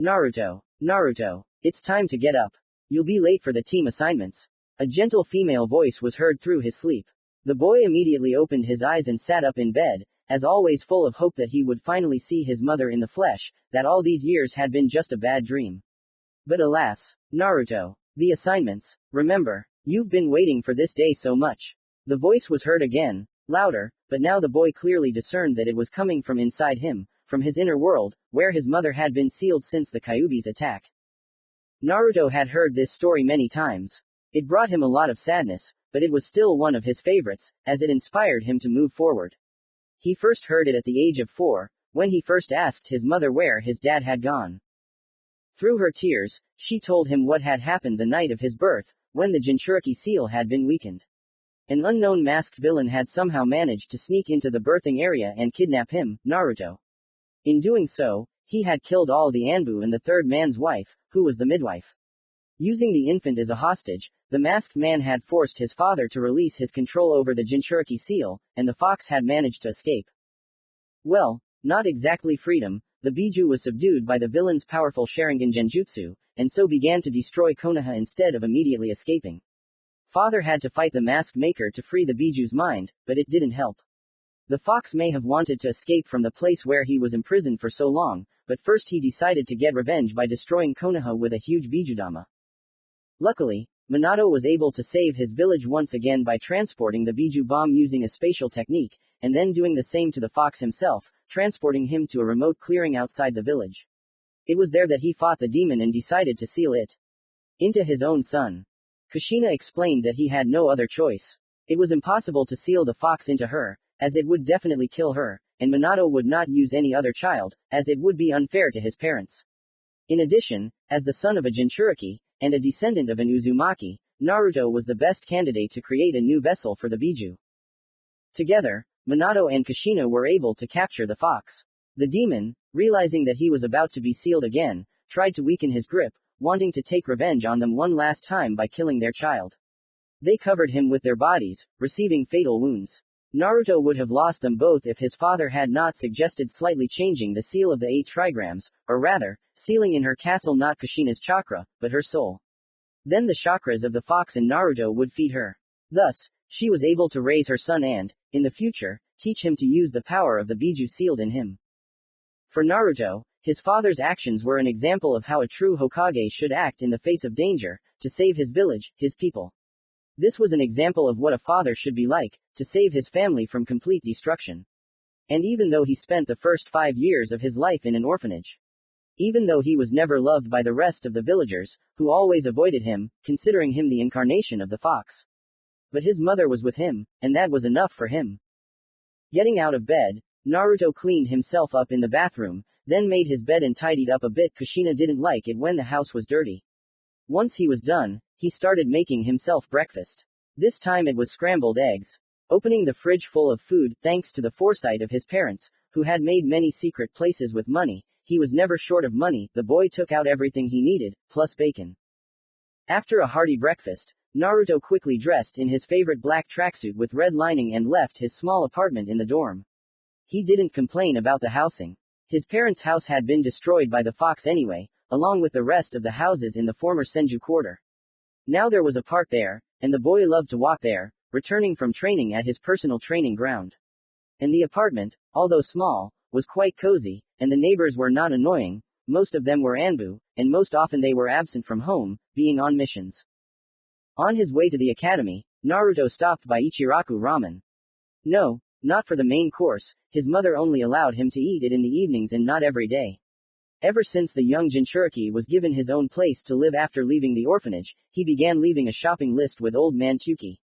Naruto, Naruto, it's time to get up. You'll be late for the team assignments. A gentle female voice was heard through his sleep. The boy immediately opened his eyes and sat up in bed, as always full of hope that he would finally see his mother in the flesh, that all these years had been just a bad dream. But alas, Naruto, the assignments, remember, you've been waiting for this day so much. The voice was heard again, louder, but now the boy clearly discerned that it was coming from inside him, from his inner world, where his mother had been sealed since the Kyuubi's attack. Naruto had heard this story many times. It brought him a lot of sadness, but it was still one of his favorites, as it inspired him to move forward. He first heard it at the age of 4, when he first asked his mother where his dad had gone. Through her tears, she told him what had happened the night of his birth, when the Jinchuriki seal had been weakened. An unknown masked villain had somehow managed to sneak into the birthing area and kidnap him, Naruto. In doing so, he had killed all the Anbu and the third man's wife, who was the midwife. Using the infant as a hostage, the masked man had forced his father to release his control over the Jinchuriki seal, and the fox had managed to escape. Well, not exactly freedom. The Biju was subdued by the villain's powerful Sharingan genjutsu, and so began to destroy Konoha instead of immediately escaping. Father had to fight the mask maker to free the Biju's mind, but it didn't help. The fox may have wanted to escape from the place where he was imprisoned for so long, but first he decided to get revenge by destroying Konoha with a huge Bijudama. Luckily, Minato was able to save his village once again by transporting the Biju bomb using a spatial technique, and then doing the same to the fox himself, transporting him to a remote clearing outside the village. It was there that he fought the demon and decided to seal it into his own son. Kushina explained that he had no other choice. It was impossible to seal the fox into her, as it would definitely kill her, and Minato would not use any other child, as it would be unfair to his parents. In addition, as the son of a Jinchuriki, and a descendant of an Uzumaki, Naruto was the best candidate to create a new vessel for the Biju. Together, Minato and Kushina were able to capture the fox. The demon, realizing that he was about to be sealed again, tried to weaken his grip, wanting to take revenge on them one last time by killing their child. They covered him with their bodies, receiving fatal wounds. Naruto would have lost them both if his father had not suggested slightly changing the seal of the 8 trigrams, or rather, sealing in her castle not Kushina's chakra, but her soul. Then the chakras of the fox and Naruto would feed her. Thus, she was able to raise her son and, in the future, teach him to use the power of the Biju sealed in him. For Naruto, his father's actions were an example of how a true Hokage should act in the face of danger, to save his village, his people. This was an example of what a father should be like, to save his family from complete destruction. And even though he spent the first 5 years of his life in an orphanage, even though he was never loved by the rest of the villagers, who always avoided him, considering him the incarnation of the fox. But his mother was with him, and that was enough for him. Getting out of bed, Naruto cleaned himself up in the bathroom, then made his bed and tidied up a bit. Kushina didn't like it when the house was dirty. Once he was done, he started making himself breakfast. This time it was scrambled eggs. Opening the fridge full of food, thanks to the foresight of his parents, who had made many secret places with money, he was never short of money. The boy took out everything he needed, plus bacon. After a hearty breakfast, Naruto quickly dressed in his favorite black tracksuit with red lining and left his small apartment in the dorm. He didn't complain about the housing. His parents' house had been destroyed by the fox anyway, along with the rest of the houses in the former Senju quarter. Now there was a park there, and the boy loved to walk there, returning from training at his personal training ground. And the apartment, although small, was quite cozy, and the neighbors were not annoying. Most of them were Anbu, and most often they were absent from home, being on missions. On his way to the academy, Naruto stopped by Ichiraku Ramen. No, not for the main course. His mother only allowed him to eat it in the evenings and not every day. Ever since the young Jinchuriki was given his own place to live after leaving the orphanage, he began leaving a shopping list with old man Tuki.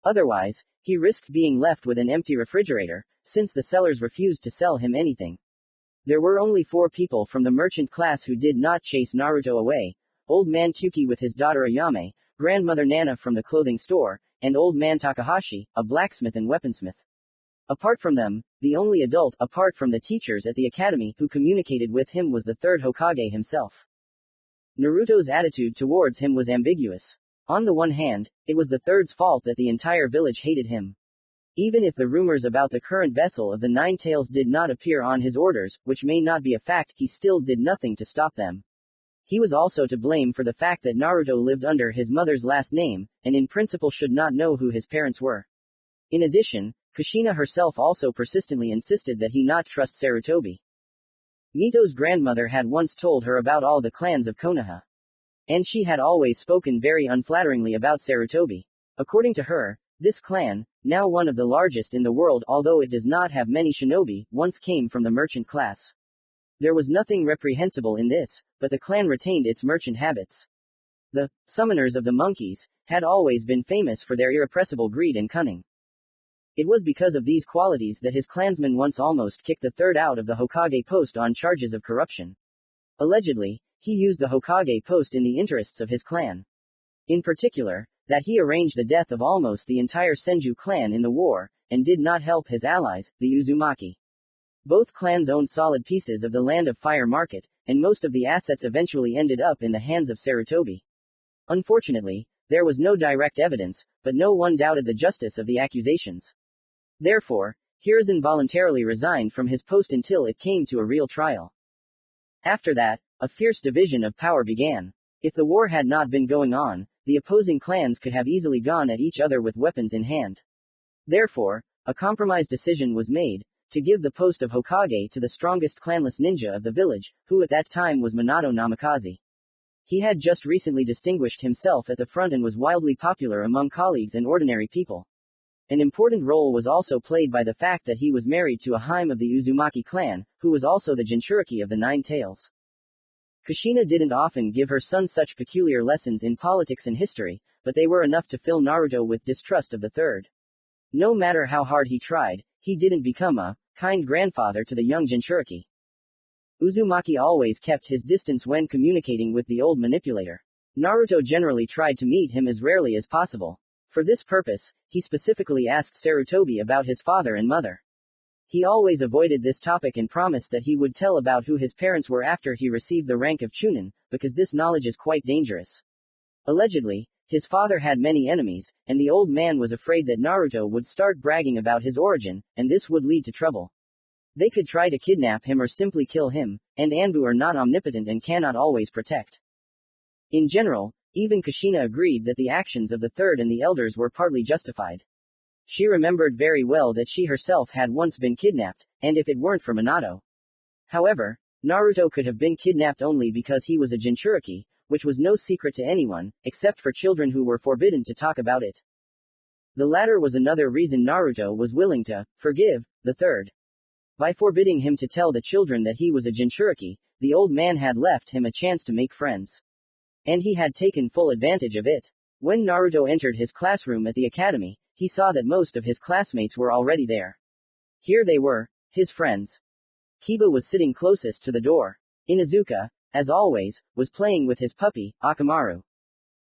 Otherwise, he risked being left with an empty refrigerator, since the sellers refused to sell him anything. There were only 4 people from the merchant class who did not chase Naruto away: old man Tuki with his daughter Ayame, grandmother Nana from the clothing store, and old man Takahashi, a blacksmith and weaponsmith. Apart from them, the only adult, apart from the teachers at the academy, who communicated with him was the third Hokage himself. Naruto's attitude towards him was ambiguous. On the one hand, it was the third's fault that the entire village hated him. Even if the rumors about the current vessel of the Nine Tails did not appear on his orders, which may not be a fact, he still did nothing to stop them. He was also to blame for the fact that Naruto lived under his mother's last name, and in principle should not know who his parents were. In addition, Kushina herself also persistently insisted that he not trust Sarutobi. Mito's grandmother had once told her about all the clans of Konoha. And she had always spoken very unflatteringly about Sarutobi. According to her, this clan, now one of the largest in the world although it does not have many shinobi, once came from the merchant class. There was nothing reprehensible in this, but the clan retained its merchant habits. The summoners of the monkeys had always been famous for their irrepressible greed and cunning. It was because of these qualities that his clansmen once almost kicked the third out of the Hokage post on charges of corruption. Allegedly, he used the Hokage post in the interests of his clan. In particular, that he arranged the death of almost the entire Senju clan in the war, and did not help his allies, the Uzumaki. Both clans owned solid pieces of the Land of Fire market, and most of the assets eventually ended up in the hands of Sarutobi. Unfortunately, there was no direct evidence, but no one doubted the justice of the accusations. Therefore, Hiruzen voluntarily resigned from his post until it came to a real trial. After that, a fierce division of power began. If the war had not been going on, the opposing clans could have easily gone at each other with weapons in hand. Therefore, a compromise decision was made, to give the post of Hokage to the strongest clanless ninja of the village, who at that time was Minato Namikaze. He had just recently distinguished himself at the front and was wildly popular among colleagues and ordinary people. An important role was also played by the fact that he was married to a Hime of the Uzumaki clan, who was also the Jinchuriki of the Nine Tails. Kushina didn't often give her son such peculiar lessons in politics and history, but they were enough to fill Naruto with distrust of the third. No matter how hard he tried, he didn't become a kind grandfather to the young Jinchuriki. Uzumaki always kept his distance when communicating with the old manipulator. Naruto generally tried to meet him as rarely as possible. For this purpose, he specifically asked Sarutobi about his father and mother. He always avoided this topic and promised that he would tell about who his parents were after he received the rank of Chunin, because this knowledge is quite dangerous. Allegedly, his father had many enemies, and the old man was afraid that Naruto would start bragging about his origin, and this would lead to trouble. They could try to kidnap him or simply kill him, and Anbu are not omnipotent and cannot always protect. In general, even Kushina agreed that the actions of the third and the elders were partly justified. She remembered very well that she herself had once been kidnapped, and if it weren't for Minato. However, Naruto could have been kidnapped only because he was a Jinchuriki, which was no secret to anyone, except for children who were forbidden to talk about it. The latter was another reason Naruto was willing to forgive the third. By forbidding him to tell the children that he was a Jinchuriki, the old man had left him a chance to make friends. And he had taken full advantage of it. When Naruto entered his classroom at the academy, he saw that most of his classmates were already there. Here they were, his friends. Kiba was sitting closest to the door. Inuzuka, as always, was playing with his puppy, Akamaru.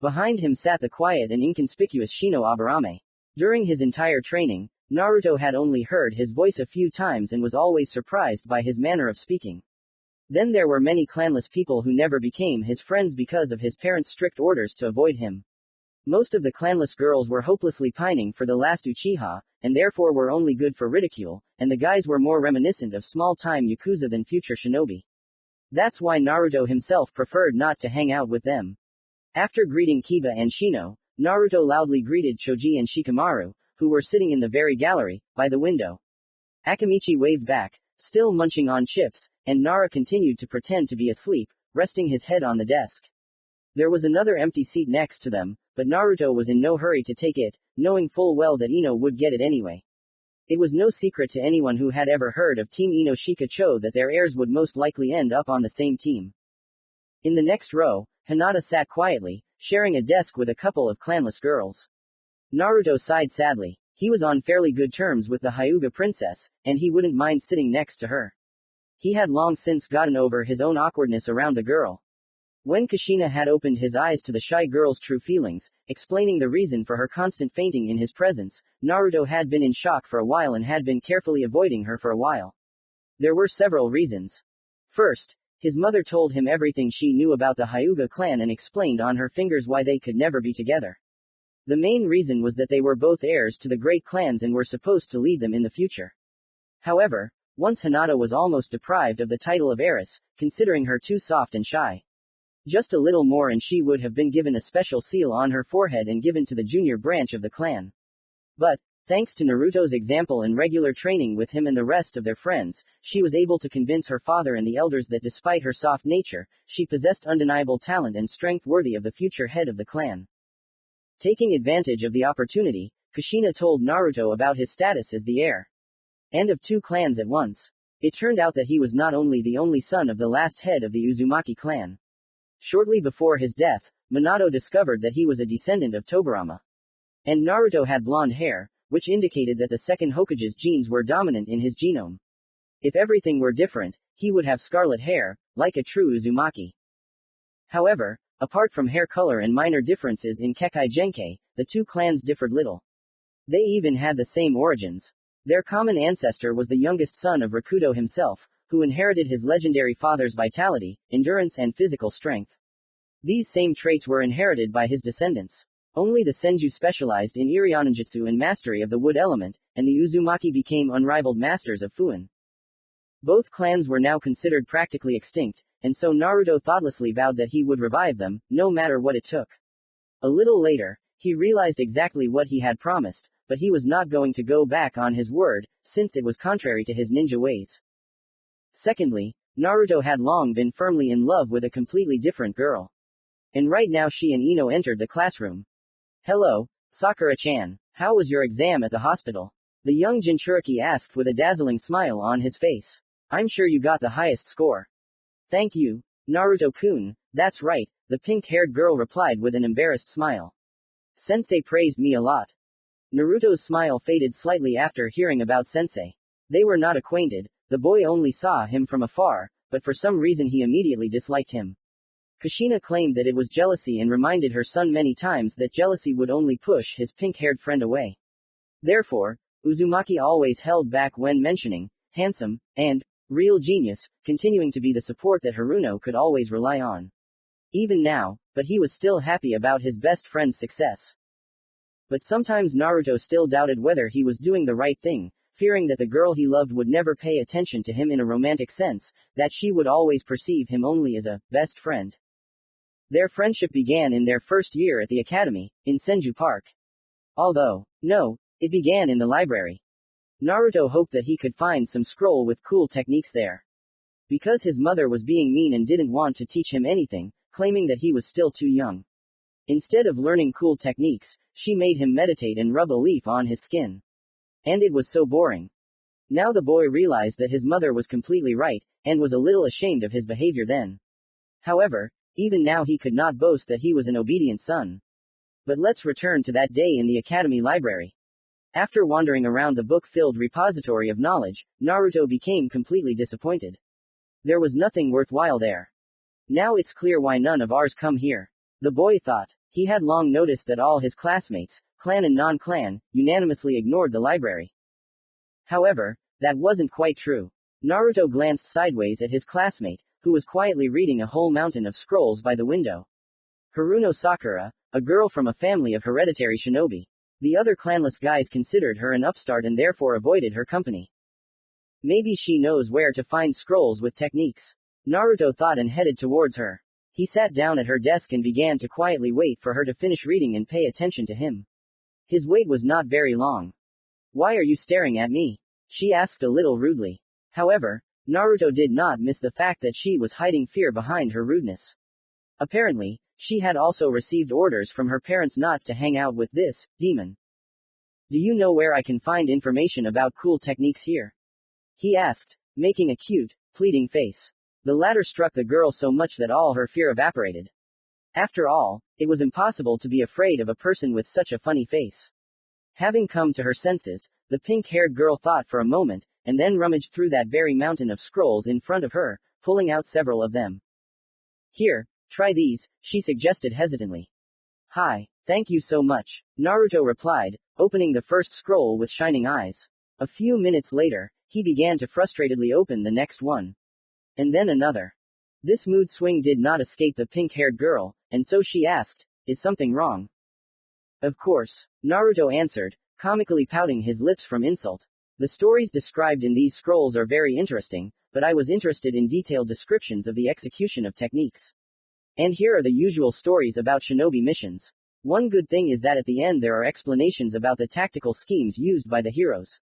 Behind him sat the quiet and inconspicuous Shino Aburame. During his entire training, Naruto had only heard his voice a few times and was always surprised by his manner of speaking. Then there were many clanless people who never became his friends because of his parents' strict orders to avoid him. Most of the clanless girls were hopelessly pining for the last Uchiha, and therefore were only good for ridicule, and the guys were more reminiscent of small-time Yakuza than future shinobi. That's why Naruto himself preferred not to hang out with them. After greeting Kiba and Shino, Naruto loudly greeted Choji and Shikamaru, who were sitting in the very gallery, by the window. Akamichi waved back, still munching on chips, and Nara continued to pretend to be asleep, resting his head on the desk. There was another empty seat next to them, but Naruto was in no hurry to take it, knowing full well that Ino would get it anyway. It was no secret to anyone who had ever heard of Team Ino Shikacho that their heirs would most likely end up on the same team. In the next row, Hinata sat quietly, sharing a desk with a couple of clanless girls. Naruto sighed sadly. He was on fairly good terms with the Hyuga princess, and he wouldn't mind sitting next to her. He had long since gotten over his own awkwardness around the girl. When Kushina had opened his eyes to the shy girl's true feelings, explaining the reason for her constant fainting in his presence, Naruto had been in shock for a while and had been carefully avoiding her for a while. There were several reasons. First, his mother told him everything she knew about the Hyuga clan and explained on her fingers why they could never be together. The main reason was that they were both heirs to the great clans and were supposed to lead them in the future. However, once Hinata was almost deprived of the title of heiress, considering her too soft and shy. Just a little more and she would have been given a special seal on her forehead and given to the junior branch of the clan. But, thanks to Naruto's example and regular training with him and the rest of their friends, she was able to convince her father and the elders that despite her soft nature, she possessed undeniable talent and strength worthy of the future head of the clan. Taking advantage of the opportunity, Kushina told Naruto about his status as the heir and of two clans at once. It turned out that he was not only the only son of the last head of the Uzumaki clan. Shortly before his death, Minato discovered that he was a descendant of Tobirama. And Naruto had blonde hair, which indicated that the second Hokage's genes were dominant in his genome. If everything were different, he would have scarlet hair, like a true Uzumaki. However, apart from hair color and minor differences in Kekkei Genkai, the two clans differed little. They even had the same origins. Their common ancestor was the youngest son of Rakudo himself, who inherited his legendary father's vitality, endurance and physical strength. These same traits were inherited by his descendants. Only the Senju specialized in Irionanjutsu and mastery of the wood element, and the Uzumaki became unrivaled masters of FUNN. Both clans were now considered practically extinct, and so Naruto thoughtlessly vowed that he would revive them, no matter what it took. A little later, he realized exactly what he had promised, but he was not going to go back on his word, since it was contrary to his ninja ways. Secondly, Naruto had long been firmly in love with a completely different girl. And right now she and Ino entered the classroom. "Hello, Sakura-chan. How was your exam at the hospital?" The young Jinchuriki asked with a dazzling smile on his face. "I'm sure you got the highest score." "Thank you, Naruto-kun, that's right," the pink-haired girl replied with an embarrassed smile. "Sensei praised me a lot." Naruto's smile faded slightly after hearing about Sensei. They were not acquainted, the boy only saw him from afar, but for some reason he immediately disliked him. Kushina claimed that it was jealousy and reminded her son many times that jealousy would only push his pink-haired friend away. Therefore, Uzumaki always held back when mentioning handsome and real genius, continuing to be the support that Haruno could always rely on. Even now, but he was still happy about his best friend's success. But sometimes Naruto still doubted whether he was doing the right thing, fearing that the girl he loved would never pay attention to him in a romantic sense, that she would always perceive him only as a best friend. Their friendship began in their first year at the academy, in Senju Park. No, it began in the library. Naruto hoped that he could find some scroll with cool techniques there. Because his mother was being mean and didn't want to teach him anything, claiming that he was still too young. Instead of learning cool techniques, she made him meditate and rub a leaf on his skin. And it was so boring. Now the boy realized that his mother was completely right, and was a little ashamed of his behavior then. However, even now he could not boast that he was an obedient son. But let's return to that day in the academy library. After wandering around the book-filled repository of knowledge, Naruto became completely disappointed. There was nothing worthwhile there. Now it's clear why none of ours come here. The boy thought. He had long noticed that all his classmates, clan and non-clan, unanimously ignored the library. However, that wasn't quite true. Naruto glanced sideways at his classmate, who was quietly reading a whole mountain of scrolls by the window. Haruno Sakura, a girl from a family of hereditary shinobi. The other clanless guys considered her an upstart and therefore avoided her company. Maybe she knows where to find scrolls with techniques. Naruto thought and headed towards her. He sat down at her desk and began to quietly wait for her to finish reading and pay attention to him. His wait was not very long. "Why are you staring at me?" she asked a little rudely. However, Naruto did not miss the fact that she was hiding fear behind her rudeness. Apparently, she had also received orders from her parents not to hang out with this demon. "Do you know where I can find information about cool techniques here?" he asked, making a cute, pleading face. The latter struck the girl so much that all her fear evaporated. After all, it was impossible to be afraid of a person with such a funny face. Having come to her senses, the pink-haired girl thought for a moment, and then rummaged through that very mountain of scrolls in front of her, pulling out several of them. "Here, try these," she suggested hesitantly. "Hi, thank you so much," Naruto replied, opening the first scroll with shining eyes. A few minutes later, he began to frustratedly open the next one. And then another. This mood swing did not escape the pink-haired girl, and so she asked, "Is something wrong?" "Of course," Naruto answered, comically pouting his lips from insult. "The stories described in these scrolls are very interesting, but I was interested in detailed descriptions of the execution of techniques. And here are the usual stories about shinobi missions. One good thing is that at the end there are explanations about the tactical schemes used by the heroes.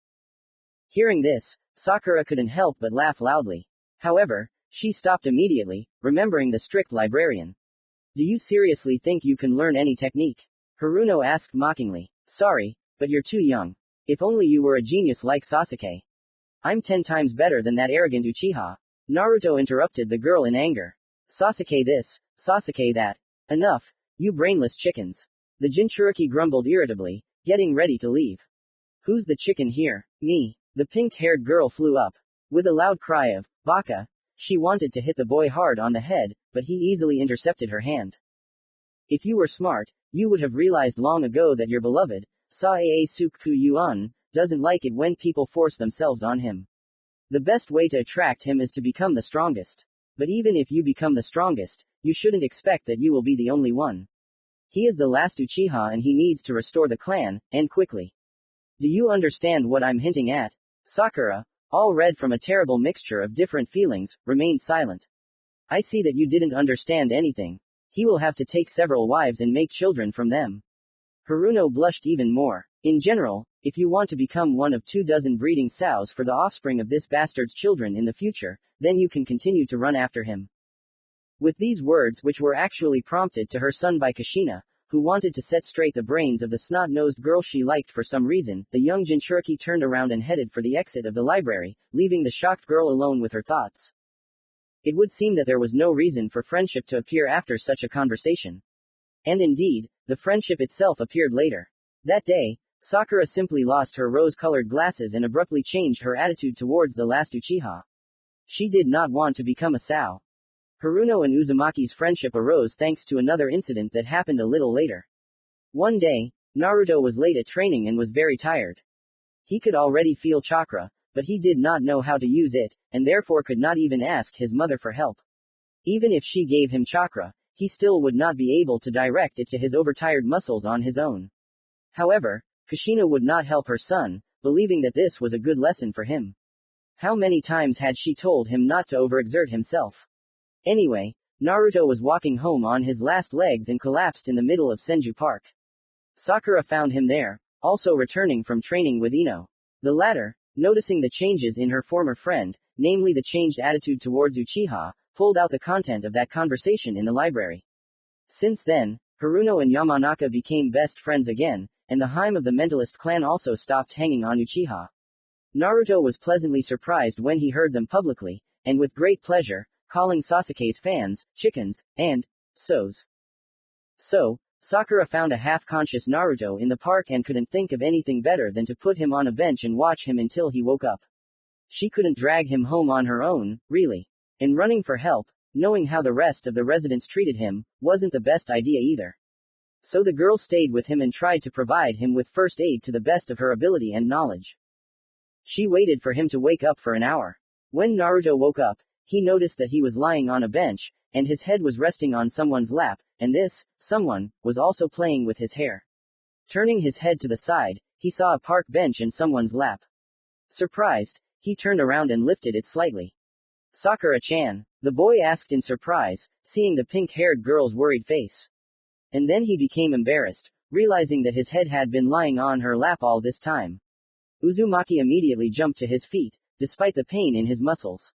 Hearing this, Sakura couldn't help but laugh loudly. However, she stopped immediately, remembering the strict librarian. Do you seriously think you can learn any technique? Haruno asked mockingly. Sorry, but you're too young. If only you were a genius like Sasuke. I'm 10 times better than that arrogant Uchiha. Naruto interrupted the girl in anger. Sasuke this, Sasuke that. Enough, you brainless chickens. The Jinchuriki grumbled irritably, getting ready to leave. Who's the chicken here? Me. The pink-haired girl flew up. With a loud cry of, Baka, she wanted to hit the boy hard on the head, but he easily intercepted her hand. If you were smart, you would have realized long ago that your beloved, Sae Sukku Yuan, doesn't like it when people force themselves on him. The best way to attract him is to become the strongest. But even if you become the strongest, you shouldn't expect that you will be the only one. He is the last Uchiha and he needs to restore the clan, and quickly. Do you understand what I'm hinting at? Sakura, all red from a terrible mixture of different feelings, remained silent. I see that you didn't understand anything. He will have to take several wives and make children from them. Haruno blushed even more. In general, if you want to become one of 24 breeding sows for the offspring of this bastard's children in the future, then you can continue to run after him. With these words, which were actually prompted to her son by Kushina, who wanted to set straight the brains of the snot-nosed girl she liked for some reason, the young Jinchuriki turned around and headed for the exit of the library, leaving the shocked girl alone with her thoughts. It would seem that there was no reason for friendship to appear after such a conversation. And indeed, the friendship itself appeared later. That day, Sakura simply lost her rose-colored glasses and abruptly changed her attitude towards the last Uchiha. She did not want to become a sow. Haruno and Uzumaki's friendship arose thanks to another incident that happened a little later. One day, Naruto was late at training and was very tired. He could already feel chakra, but he did not know how to use it, and therefore could not even ask his mother for help. Even if she gave him chakra, he still would not be able to direct it to his overtired muscles on his own. However, Kushina would not help her son, believing that this was a good lesson for him. How many times had she told him not to overexert himself? Anyway, Naruto was walking home on his last legs and collapsed in the middle of Senju Park. Sakura found him there, also returning from training with Ino. The latter, noticing the changes in her former friend, namely the changed attitude towards Uchiha, pulled out the content of that conversation in the library. Since then, Haruno and Yamanaka became best friends again, and the Hime of the Mentalist clan also stopped hanging on Uchiha. Naruto was pleasantly surprised when he heard them publicly, and with great pleasure, calling Sasuke's fans, chickens, and sows. So, Sakura found a half-conscious Naruto in the park and couldn't think of anything better than to put him on a bench and watch him until he woke up. She couldn't drag him home on her own, really. And running for help, knowing how the rest of the residents treated him, wasn't the best idea either. So the girl stayed with him and tried to provide him with first aid to the best of her ability and knowledge. She waited for him to wake up for an hour. When Naruto woke up, he noticed that he was lying on a bench, and his head was resting on someone's lap, and this, someone, was also playing with his hair. Turning his head to the side, he saw a park bench in someone's lap. Surprised, he turned around and lifted it slightly. Sakura-chan, the boy asked in surprise, seeing the pink-haired girl's worried face. And then he became embarrassed, realizing that his head had been lying on her lap all this time. Uzumaki immediately jumped to his feet, despite the pain in his muscles.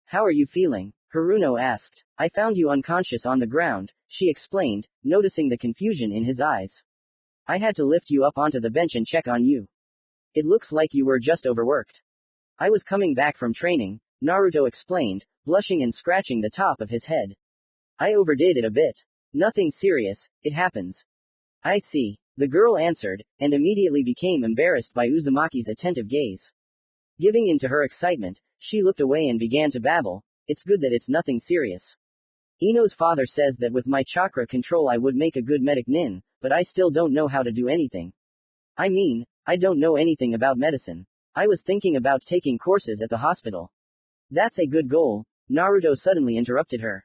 How are you feeling? Haruno asked. I found you unconscious on the ground, she explained, noticing the confusion in his eyes. I had to lift you up onto the bench and check on you. It looks like you were just overworked. I was coming back from training, Naruto explained, blushing and scratching the top of his head. I overdid it a bit. Nothing serious, it happens. I see, the girl answered, and immediately became embarrassed by Uzumaki's attentive gaze. Giving in to her excitement, she looked away and began to babble. It's good that it's nothing serious. Ino's father says that with my chakra control I would make a good medic nin, but I still don't know how to do anything. I mean, I don't know anything about medicine. I was thinking about taking courses at the hospital. That's a good goal, Naruto suddenly interrupted her.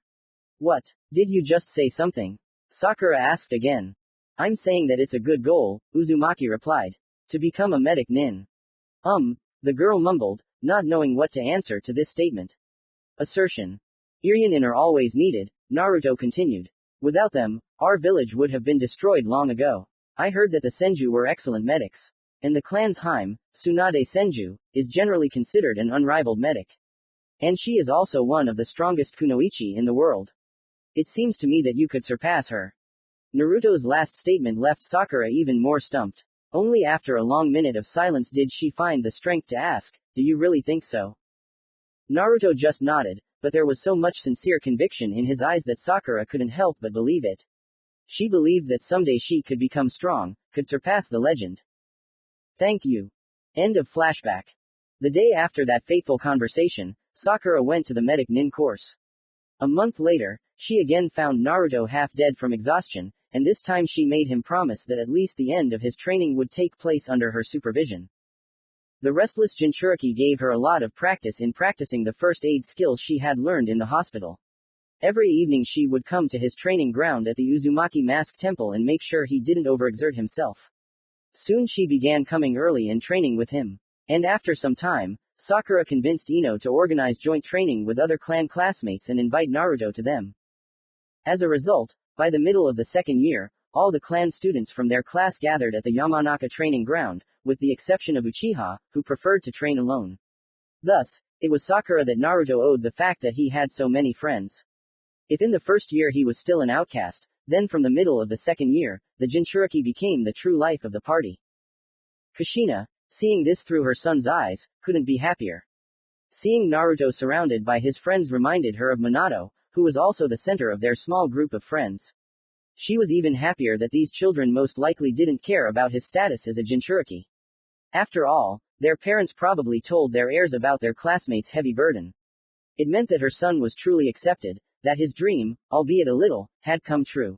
What? Did you just say something? Sakura asked again. I'm saying that it's a good goal, Uzumaki replied. To become a medic nin. The girl mumbled, not knowing what to answer to this statement. Assertion. Iryan are always needed, Naruto continued. Without them, our village would have been destroyed long ago. I heard that the Senju were excellent medics. And the clan's Hime, Tsunade Senju, is generally considered an unrivaled medic. And she is also one of the strongest kunoichi in the world. It seems to me that you could surpass her. Naruto's last statement left Sakura even more stumped. Only after a long minute of silence did she find the strength to ask, "Do you really think so?" Naruto just nodded, but there was so much sincere conviction in his eyes that Sakura couldn't help but believe it. She believed that someday she could become strong, could surpass the legend. Thank you. End of flashback. The day after that fateful conversation, Sakura went to the medic nin course. A month later, she again found Naruto half dead from exhaustion, and this time she made him promise that at least the end of his training would take place under her supervision. The restless Jinchuriki gave her a lot of practice in practicing the first aid skills she had learned in the hospital. Every evening she would come to his training ground at the Uzumaki Mask Temple and make sure he didn't overexert himself. Soon she began coming early and training with him. And after some time, Sakura convinced Ino to organize joint training with other clan classmates and invite Naruto to them. As a result, by the middle of the second year, all the clan students from their class gathered at the Yamanaka training ground, with the exception of Uchiha, who preferred to train alone. Thus, it was Sakura that Naruto owed the fact that he had so many friends. If in the first year he was still an outcast, then from the middle of the second year, the Jinchuriki became the true life of the party. Kushina, seeing this through her son's eyes, couldn't be happier. Seeing Naruto surrounded by his friends reminded her of Minato, who was also the center of their small group of friends. She was even happier that these children most likely didn't care about his status as a Jinchuriki. After all, their parents probably told their heirs about their classmates' heavy burden. It meant that her son was truly accepted, that his dream, albeit a little, had come true.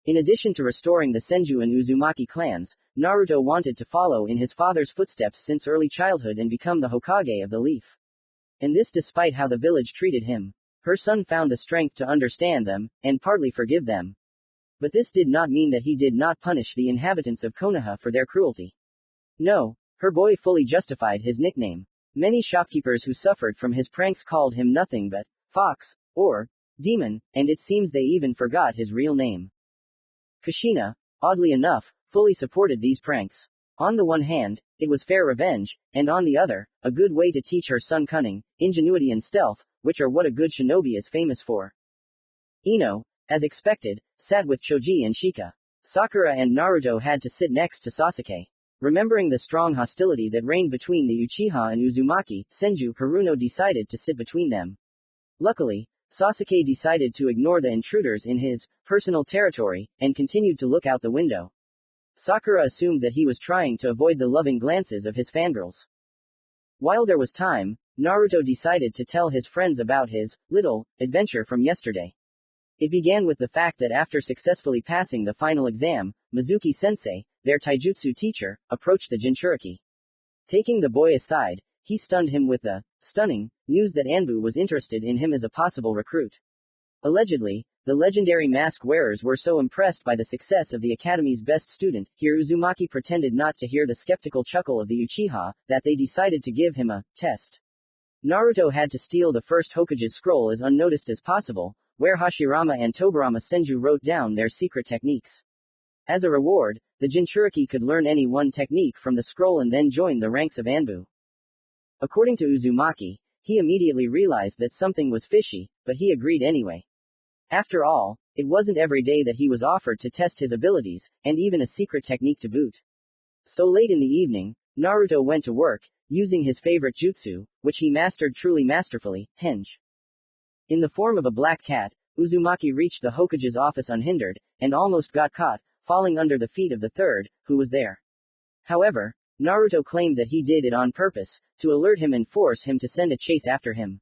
In addition to restoring the Senju and Uzumaki clans, Naruto wanted to follow in his father's footsteps since early childhood and become the Hokage of the Leaf. And this despite how the village treated him. Her son found the strength to understand them, and partly forgive them. But this did not mean that he did not punish the inhabitants of Konoha for their cruelty. No, her boy fully justified his nickname. Many shopkeepers who suffered from his pranks called him nothing but fox, or demon, and it seems they even forgot his real name. Kushina, oddly enough, fully supported these pranks. On the one hand, it was fair revenge, and on the other, a good way to teach her son cunning, ingenuity and stealth, which are what a good shinobi is famous for. Ino, as expected, sat with Choji and Shika. Sakura and Naruto had to sit next to Sasuke. Remembering the strong hostility that reigned between the Uchiha and Uzumaki, Senju Haruno decided to sit between them. Luckily, Sasuke decided to ignore the intruders in his personal territory, and continued to look out the window. Sakura assumed that he was trying to avoid the loving glances of his fangirls. While there was time, Naruto decided to tell his friends about his little adventure from yesterday. It began with the fact that after successfully passing the final exam, Mizuki-sensei, their taijutsu teacher, approached the Jinchuriki. Taking the boy aside, he stunned him with the stunning news that Anbu was interested in him as a possible recruit. Allegedly, the legendary mask wearers were so impressed by the success of the academy's best student, here Uzumaki pretended not to hear the skeptical chuckle of the Uchiha, that they decided to give him a test. Naruto had to steal the first Hokage's scroll as unnoticed as possible, where Hashirama and Tobirama Senju wrote down their secret techniques. As a reward, the Jinchuriki could learn any one technique from the scroll and then join the ranks of Anbu. According to Uzumaki, he immediately realized that something was fishy, but he agreed anyway. After all, it wasn't every day that he was offered to test his abilities, and even a secret technique to boot. So late in the evening, Naruto went to work, using his favorite jutsu, which he mastered truly masterfully, henge. In the form of a black cat, Uzumaki reached the Hokage's office unhindered, and almost got caught, falling under the feet of the third, who was there. However, Naruto claimed that he did it on purpose, to alert him and force him to send a chase after him.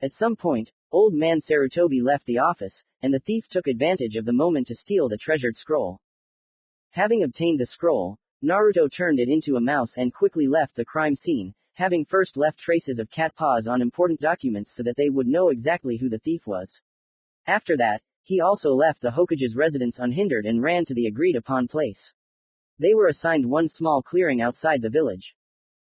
At some point, old man Sarutobi left the office, and the thief took advantage of the moment to steal the treasured scroll. Having obtained the scroll, Naruto turned it into a mouse and quickly left the crime scene, having first left traces of cat paws on important documents so that they would know exactly who the thief was. After that, he also left the Hokage's residence unhindered and ran to the agreed-upon place. They were assigned one small clearing outside the village.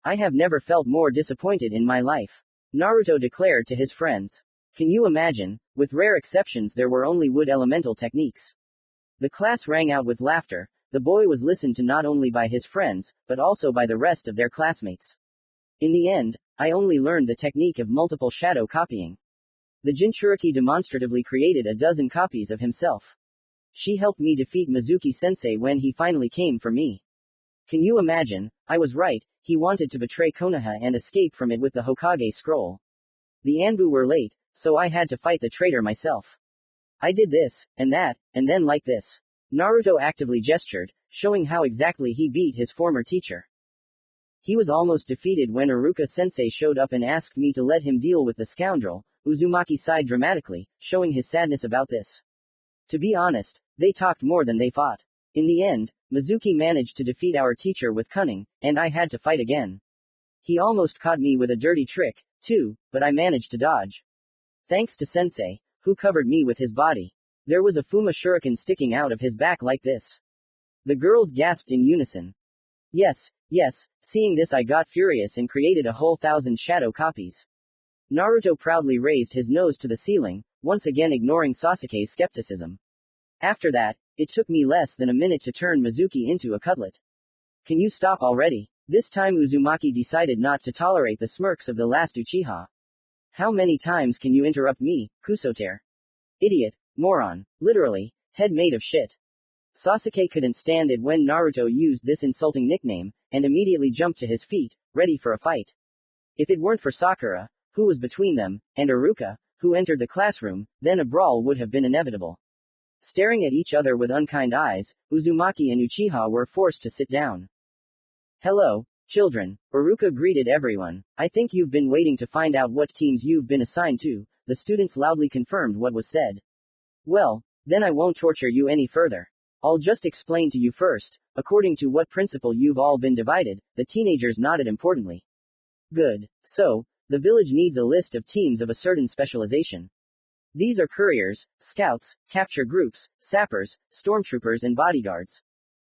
I have never felt more disappointed in my life, Naruto declared to his friends. Can you imagine? With rare exceptions, there were only wood elemental techniques. The class rang out with laughter. The boy was listened to not only by his friends, but also by the rest of their classmates. In the end, I only learned the technique of multiple shadow copying. The Jinchuriki demonstratively created a dozen copies of himself. She helped me defeat Mizuki-sensei when he finally came for me. Can you imagine? I was right, he wanted to betray Konoha and escape from it with the Hokage scroll. The Anbu were late, so I had to fight the traitor myself. I did this, and that, and then like this. Naruto actively gestured, showing how exactly he beat his former teacher. He was almost defeated when Iruka-sensei showed up and asked me to let him deal with the scoundrel. Uzumaki sighed dramatically, showing his sadness about this. To be honest, they talked more than they fought. In the end, Mizuki managed to defeat our teacher with cunning, and I had to fight again. He almost caught me with a dirty trick, too, but I managed to dodge. Thanks to Sensei, who covered me with his body. There was a Fuma shuriken sticking out of his back like this. The girls gasped in unison. Yes, seeing this I got furious and created a whole 1,000 shadow copies. Naruto proudly raised his nose to the ceiling, once again ignoring Sasuke's skepticism. After that, it took me less than a minute to turn Mizuki into a cutlet. Can you stop already? This time Uzumaki decided not to tolerate the smirks of the last Uchiha. How many times can you interrupt me, Kusotere? Idiot, moron, literally, head made of shit. Sasuke couldn't stand it when Naruto used this insulting nickname, and immediately jumped to his feet, ready for a fight. If it weren't for Sakura, who was between them, and Iruka, who entered the classroom, then a brawl would have been inevitable. Staring at each other with unkind eyes, Uzumaki and Uchiha were forced to sit down. Hello, children, Iruka greeted everyone. I think you've been waiting to find out what teams you've been assigned to. The students loudly confirmed what was said. Well, then I won't torture you any further. I'll just explain to you first, according to what principle you've all been divided. The teenagers nodded importantly. Good. So, the village needs a list of teams of a certain specialization. These are couriers, scouts, capture groups, sappers, stormtroopers and bodyguards.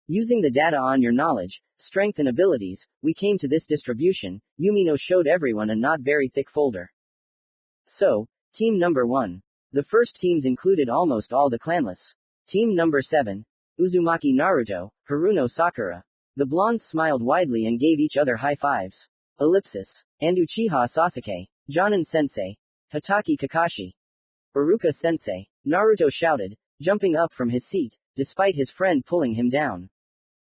Using the data on your knowledge, strength and abilities, we came to this distribution. Yumino showed everyone a not very thick folder. So, team number 1. The first teams included almost all the clanless. Team number 7. Uzumaki Naruto, Haruno Sakura. The blondes smiled widely and gave each other high fives. Ellipsis. And Uchiha Sasuke. Jonin Sensei. Hatake Kakashi. Iruka Sensei. Naruto shouted, jumping up from his seat, despite his friend pulling him down.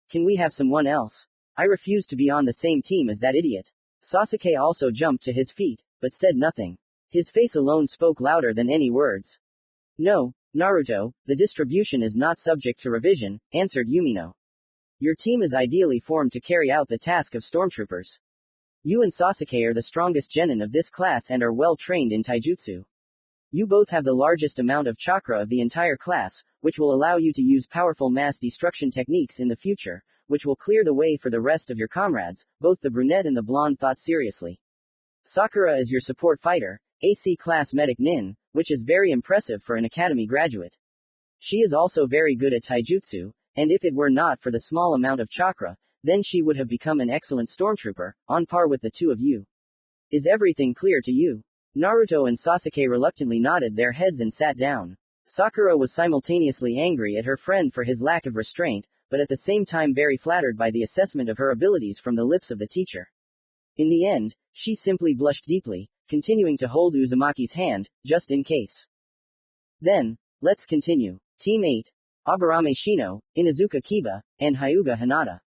Can we have someone else? I refuse to be on the same team as that idiot. Sasuke also jumped to his feet, but said nothing. His face alone spoke louder than any words. No, Naruto, the distribution is not subject to revision, answered Yumino. Your team is ideally formed to carry out the task of stormtroopers. You and Sasuke are the strongest genin of this class and are well trained in taijutsu. You both have the largest amount of chakra of the entire class, which will allow you to use powerful mass destruction techniques in the future, which will clear the way for the rest of your comrades. Both the brunette and the blonde thought seriously. Sakura is your support fighter, AC class medic nin, which is very impressive for an academy graduate. She is also very good at taijutsu, and if it were not for the small amount of chakra, then she would have become an excellent stormtrooper, on par with the two of you. Is everything clear to you? Naruto and Sasuke reluctantly nodded their heads and sat down. Sakura was simultaneously angry at her friend for his lack of restraint, but at the same time very flattered by the assessment of her abilities from the lips of the teacher. In the end, she simply blushed deeply, continuing to hold Uzumaki's hand, just in case. Then, let's continue. Team 8. Aburame Shino, Inuzuka Kiba, and Hyuga Hinata.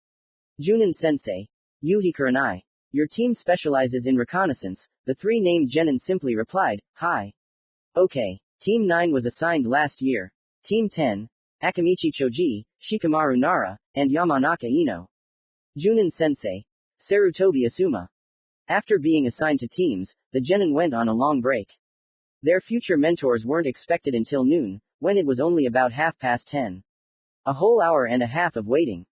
Junin Sensei. Yuhi Kurenai. Your team specializes in reconnaissance. The three named genin simply replied, hi. Okay. Team 9 was assigned last year. Team 10. Akamichi Choji, Shikamaru Nara, and Yamanaka Ino. Junin Sensei. Sarutobi Asuma. After being assigned to teams, the genin went on a long break. Their future mentors weren't expected until noon, when it was only about 10:30. A whole hour and a half of waiting.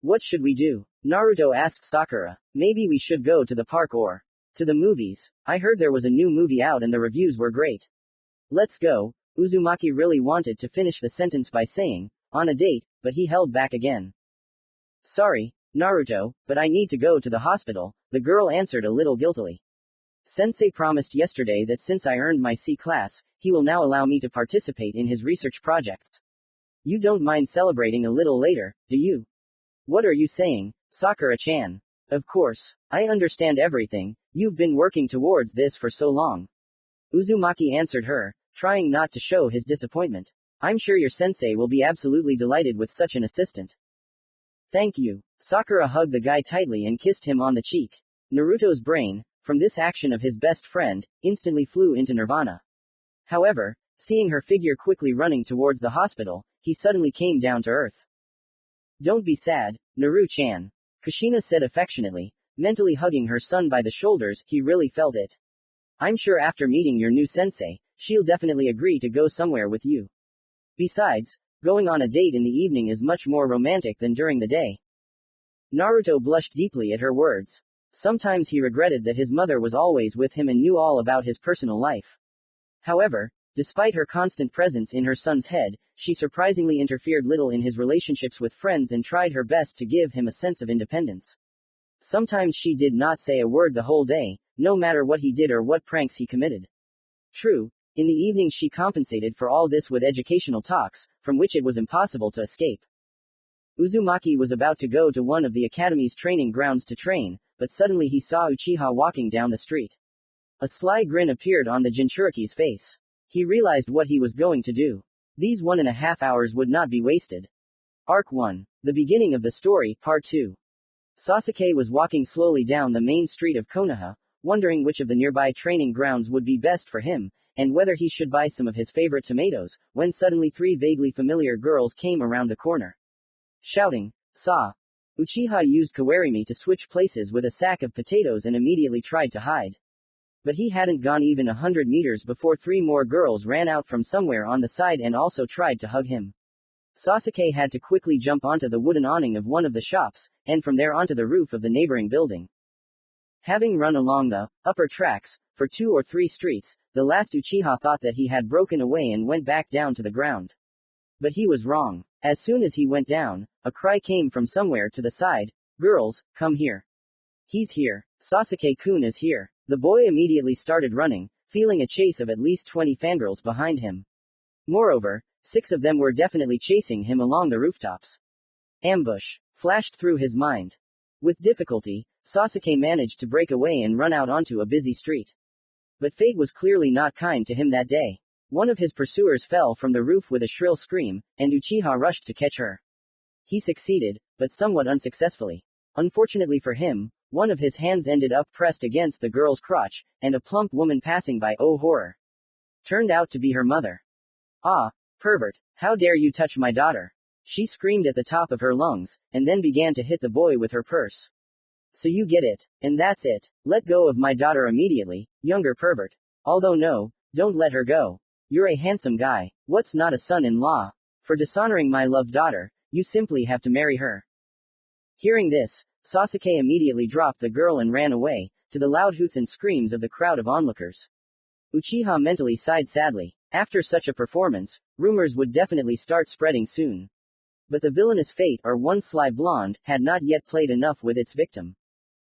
What should we do? Naruto asked Sakura. Maybe we should go to the park or to the movies. I heard there was a new movie out and the reviews were great. Let's go. Uzumaki really wanted to finish the sentence by saying, on a date, but he held back again. Sorry, Naruto, but I need to go to the hospital, the girl answered a little guiltily. Sensei promised yesterday that since I earned my C class, he will now allow me to participate in his research projects. You don't mind celebrating a little later, do you? What are you saying, Sakura-chan? Of course. I understand everything, you've been working towards this for so long. Uzumaki answered her, trying not to show his disappointment. I'm sure your sensei will be absolutely delighted with such an assistant. Thank you. Sakura hugged the guy tightly and kissed him on the cheek. Naruto's brain, from this action of his best friend, instantly flew into nirvana. However, seeing her figure quickly running towards the hospital, he suddenly came down to earth. Don't be sad, Naru-chan. Kushina said affectionately, mentally hugging her son by the shoulders. He really felt it. I'm sure after meeting your new sensei, she'll definitely agree to go somewhere with you. Besides, going on a date in the evening is much more romantic than during the day. Naruto blushed deeply at her words. Sometimes he regretted that his mother was always with him and knew all about his personal life. However, despite her constant presence in her son's head, she surprisingly interfered little in his relationships with friends and tried her best to give him a sense of independence. Sometimes she did not say a word the whole day, no matter what he did or what pranks he committed. True, in the evenings she compensated for all this with educational talks, from which it was impossible to escape. Uzumaki was about to go to one of the academy's training grounds to train, but suddenly he saw Uchiha walking down the street. A sly grin appeared on the Jinchuriki's face. He realized what he was going to do. These 1.5 hours would not be wasted. Arc 1. The beginning of the story, Part 2. Sasuke was walking slowly down the main street of Konoha, wondering which of the nearby training grounds would be best for him, and whether he should buy some of his favorite tomatoes, when suddenly 3 vaguely familiar girls came around the corner. Shouting, "Saw!" Uchiha used Kawarimi to switch places with a sack of potatoes and immediately tried to hide. But he hadn't gone even 100 meters before 3 more girls ran out from somewhere on the side and also tried to hug him. Sasuke had to quickly jump onto the wooden awning of one of the shops, and from there onto the roof of the neighboring building. Having run along the upper tracks for 2 or 3 streets, the last Uchiha thought that he had broken away and went back down to the ground. But he was wrong. As soon as he went down, a cry came from somewhere to the side, "Girls, come here. He's here. Sasuke-kun is here." The boy immediately started running, feeling a chase of at least 20 fangirls behind him. Moreover, 6 of them were definitely chasing him along the rooftops. Ambush flashed through his mind. With difficulty, Sasuke managed to break away and run out onto a busy street. But fate was clearly not kind to him that day. One of his pursuers fell from the roof with a shrill scream, and Uchiha rushed to catch her. He succeeded, but somewhat unsuccessfully. Unfortunately for him, one of his hands ended up pressed against the girl's crotch, and a plump woman passing by, oh horror, turned out to be her mother. "Ah, pervert, how dare you touch my daughter?" She screamed at the top of her lungs, and then began to hit the boy with her purse. "So you get it, and that's it. Let go of my daughter immediately, younger pervert. Although no, don't let her go. You're a handsome guy. What's not a son-in-law? For dishonoring my loved daughter, you simply have to marry her." Hearing this, Sasuke immediately dropped the girl and ran away, to the loud hoots and screams of the crowd of onlookers. Uchiha mentally sighed sadly. After such a performance, rumors would definitely start spreading soon. But the villainous fate, or one sly blonde, had not yet played enough with its victim.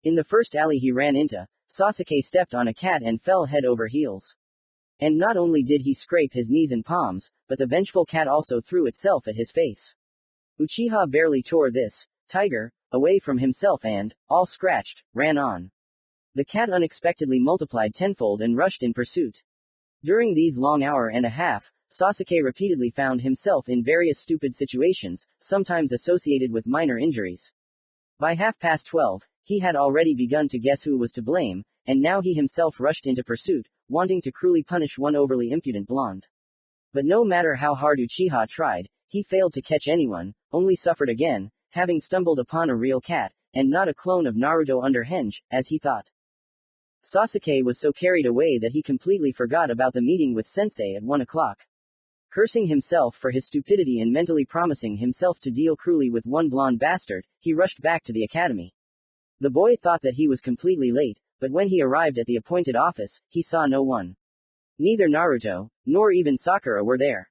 In the first alley he ran into, Sasuke stepped on a cat and fell head over heels. And not only did he scrape his knees and palms, but the vengeful cat also threw itself at his face. Uchiha barely tore this tiger away from himself and, all scratched, ran on. The cat unexpectedly multiplied tenfold and rushed in pursuit. During these long hour and a half, Sasuke repeatedly found himself in various stupid situations, sometimes associated with minor injuries. By 12:30, he had already begun to guess who was to blame, and now he himself rushed into pursuit, wanting to cruelly punish one overly impudent blonde. But no matter how hard Uchiha tried, he failed to catch anyone, only suffered again, having stumbled upon a real cat, and not a clone of Naruto under henge, as he thought. Sasuke was so carried away that he completely forgot about the meeting with Sensei at 1 o'clock. Cursing himself for his stupidity and mentally promising himself to deal cruelly with one blonde bastard, he rushed back to the academy. The boy thought that he was completely late, but when he arrived at the appointed office, he saw no one. Neither Naruto, nor even Sakura were there.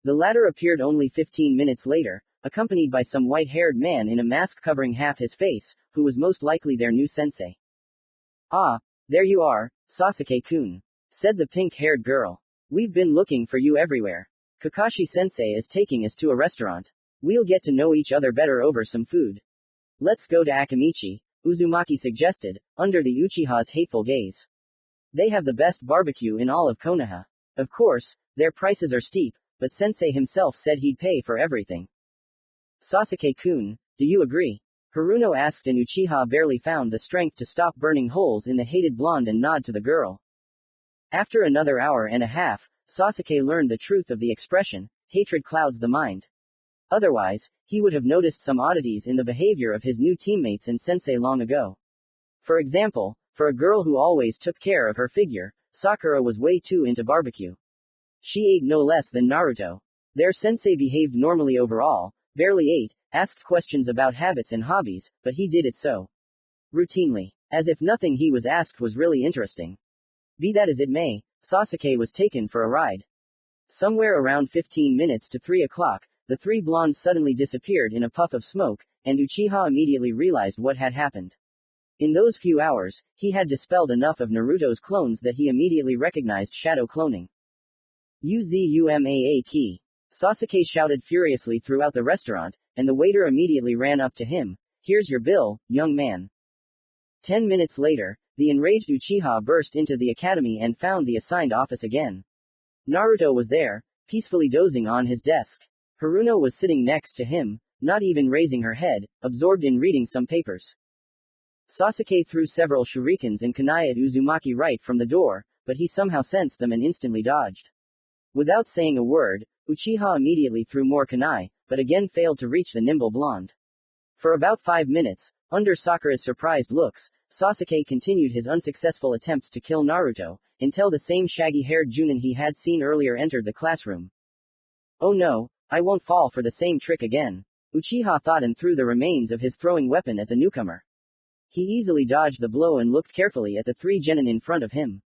The latter appeared only 15 minutes later, accompanied by some white-haired man in a mask covering half his face, who was most likely their new sensei. "Ah, There you are, Sasuke-kun, said the pink-haired girl. We've been looking for you everywhere. Kakashi-sensei is taking us to a restaurant. We'll get to know each other better over some food. Let's go to Akimichi, Uzumaki suggested, under the Uchiha's hateful gaze. They have the best barbecue in all of Konoha. Of course, their prices are steep, but sensei himself said he'd pay for everything. Sasuke-kun, do you agree? Haruno asked, and Uchiha barely found the strength to stop burning holes in the hated blonde and nod to the girl. After another hour and a half, Sasuke learned the truth of the expression, hatred clouds the mind. Otherwise, he would have noticed some oddities in the behavior of his new teammates and sensei long ago. For example, for a girl who always took care of her figure, Sakura was way too into barbecue. She ate no less than Naruto. Their sensei behaved normally overall, barely ate, asked questions about habits and hobbies, but he did it so routinely, as if nothing he was asked was really interesting. Be that as it may, Sasuke was taken for a ride. Somewhere around 15 minutes to 3 o'clock, the three blondes suddenly disappeared in a puff of smoke, and Uchiha immediately realized what had happened. In those few hours, he had dispelled enough of Naruto's clones that he immediately recognized shadow cloning. Uzumaa key. Sasuke shouted furiously throughout the restaurant, and the waiter immediately ran up to him. Here's your bill, young man. 10 minutes later, the enraged Uchiha burst into the academy and found the assigned office again. Naruto was there, peacefully dozing on his desk. Haruno was sitting next to him, not even raising her head, absorbed in reading some papers. Sasuke threw several shurikens and kunai at Uzumaki right from the door, but he somehow sensed them and instantly dodged. Without saying a word, Uchiha immediately threw more kunai, but again failed to reach the nimble blonde. For about 5 minutes, under Sakura's surprised looks, Sasuke continued his unsuccessful attempts to kill Naruto, until the same shaggy-haired Junin he had seen earlier entered the classroom. Oh no, I won't fall for the same trick again, Uchiha thought and threw the remains of his throwing weapon at the newcomer. He easily dodged the blow and looked carefully at the three genin in front of him.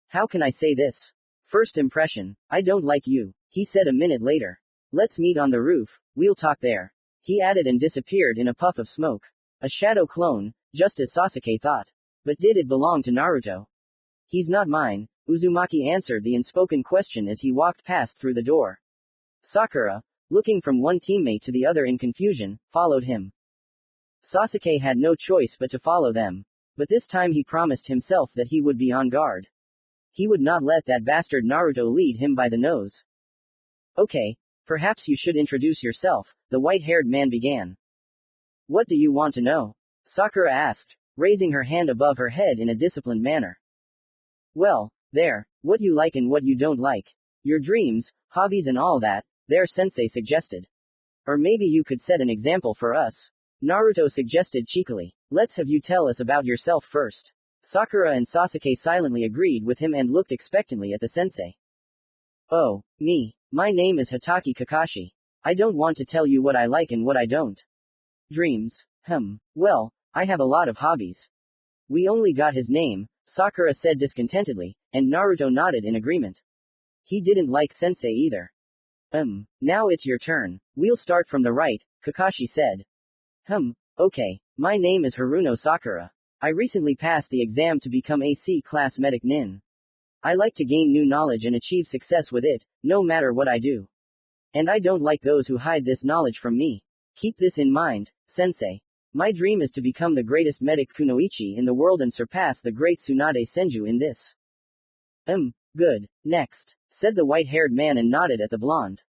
How can I say this? First impression, I don't like you, he said a minute later. Let's meet on the roof, we'll talk there. He added and disappeared in a puff of smoke. A shadow clone, just as Sasuke thought. But did it belong to Naruto? He's not mine, Uzumaki answered the unspoken question as he walked past through the door. Sakura, looking from one teammate to the other in confusion, followed him. Sasuke had no choice but to follow them. But this time he promised himself that he would be on guard. He would not let that bastard Naruto lead him by the nose. Okay, perhaps you should introduce yourself, the white-haired man began. What do you want to know? Sakura asked, raising her hand above her head in a disciplined manner. Well, there, what you like and what you don't like. Your dreams, hobbies and all that, there sensei suggested. Or maybe you could set an example for us. Naruto suggested cheekily. Let's have you tell us about yourself first. Sakura and Sasuke silently agreed with him and looked expectantly at the sensei. Oh, me. My name is Hatake Kakashi. I don't want to tell you what I like and what I don't. Dreams. Well, I have a lot of hobbies. We only got his name, Sakura said discontentedly, and Naruto nodded in agreement. He didn't like sensei either. Now it's your turn. We'll start from the right, Kakashi said. Okay. My name is Haruno Sakura. I recently passed the exam to become a C-class medic nin. I like to gain new knowledge and achieve success with it, no matter what I do. And I don't like those who hide this knowledge from me. Keep this in mind, sensei. My dream is to become the greatest medic kunoichi in the world and surpass the great Tsunade Senju in this. Good. Next, said the white-haired man and nodded at the blonde.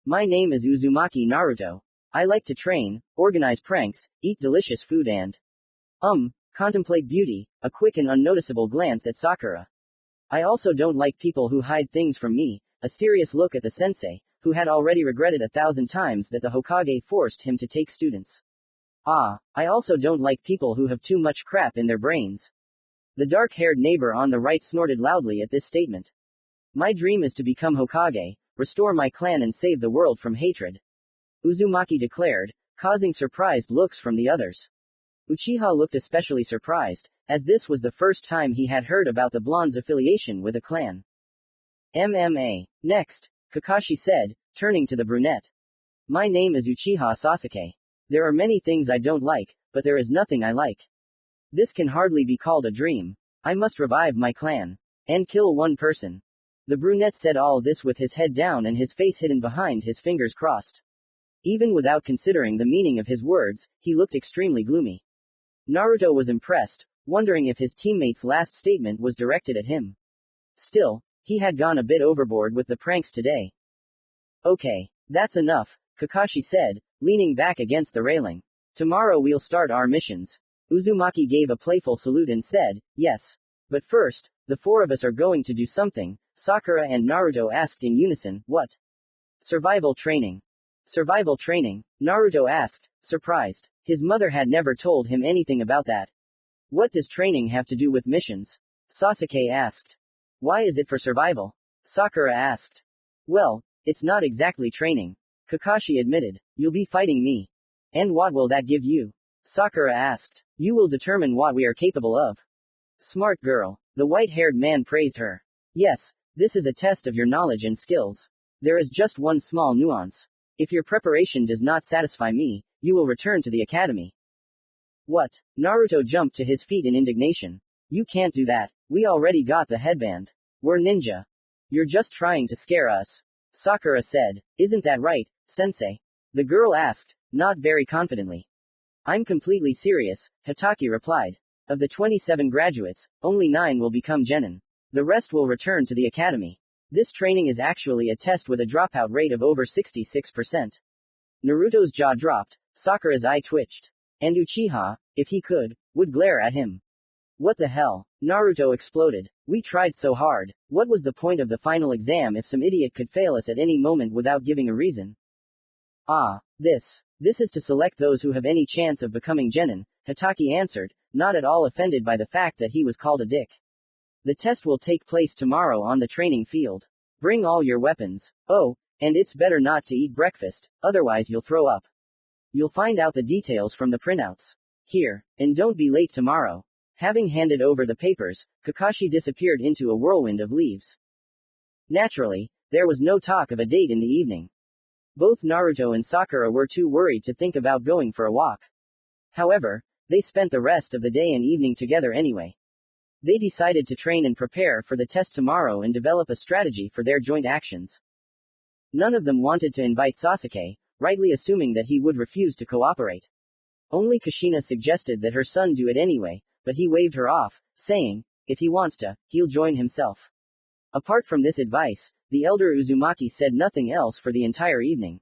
My name is Uzumaki Naruto. I like to train, organize pranks, eat delicious food and contemplate beauty, a quick and unnoticeable glance at Sakura. I also don't like people who hide things from me, a serious look at the sensei, who had already regretted 1,000 times that the Hokage forced him to take students. I also don't like people who have too much crap in their brains. The dark-haired neighbor on the right snorted loudly at this statement. My dream is to become Hokage, restore my clan and save the world from hatred, Uzumaki declared, causing surprised looks from the others. Uchiha looked especially surprised, as this was the first time he had heard about the blonde's affiliation with a clan. MMA. Next, Kakashi said, turning to the brunette. My name is Uchiha Sasuke. There are many things I don't like, but there is nothing I like. This can hardly be called a dream. I must revive my clan. And kill one person. The brunette said all this with his head down and his face hidden behind his fingers crossed. Even without considering the meaning of his words, he looked extremely gloomy. Naruto was impressed, wondering if his teammate's last statement was directed at him. Still, he had gone a bit overboard with the pranks today. Okay, that's enough, Kakashi said, leaning back against the railing. Tomorrow we'll start our missions. Uzumaki gave a playful salute and said, yes. But first, the four of us are going to do something, Sakura and Naruto asked in unison. What? Survival training. Survival training? Naruto asked, surprised. His mother had never told him anything about that. What does training have to do with missions? Sasuke asked. Why is it for survival? Sakura asked. Well, it's not exactly training. Kakashi admitted. You'll be fighting me. And what will that give you? Sakura asked. You will determine what we are capable of. Smart girl. The white-haired man praised her. Yes, this is a test of your knowledge and skills. There is just one small nuance. If your preparation does not satisfy me, you will return to the academy. What? Naruto jumped to his feet in indignation. You can't do that. We already got the headband. We're ninja. You're just trying to scare us. Sakura said. Isn't that right, sensei? The girl asked, not very confidently. I'm completely serious, Hitaki replied. Of the 27 graduates, only 9 will become genin. The rest will return to the academy. This training is actually a test with a dropout rate of over 66%. Naruto's jaw dropped, Sakura's eye twitched. And Uchiha, if he could, would glare at him. What the hell? Naruto exploded. We tried so hard. What was the point of the final exam if some idiot could fail us at any moment without giving a reason? This is to select those who have any chance of becoming genin, Hitaki answered, not at all offended by the fact that he was called a dick. The test will take place tomorrow on the training field. Bring all your weapons. Oh, and it's better not to eat breakfast, otherwise you'll throw up. You'll find out the details from the printouts. Here, and don't be late tomorrow. Having handed over the papers, Kakashi disappeared into a whirlwind of leaves. Naturally, there was no talk of a date in the evening. Both Naruto and Sakura were too worried to think about going for a walk. However, they spent the rest of the day and evening together anyway. They decided to train and prepare for the test tomorrow and develop a strategy for their joint actions. None of them wanted to invite Sasuke, rightly assuming that he would refuse to cooperate. Only Kushina suggested that her son do it anyway, but he waved her off, saying, if he wants to, he'll join himself. Apart from this advice, the elder Uzumaki said nothing else for the entire evening.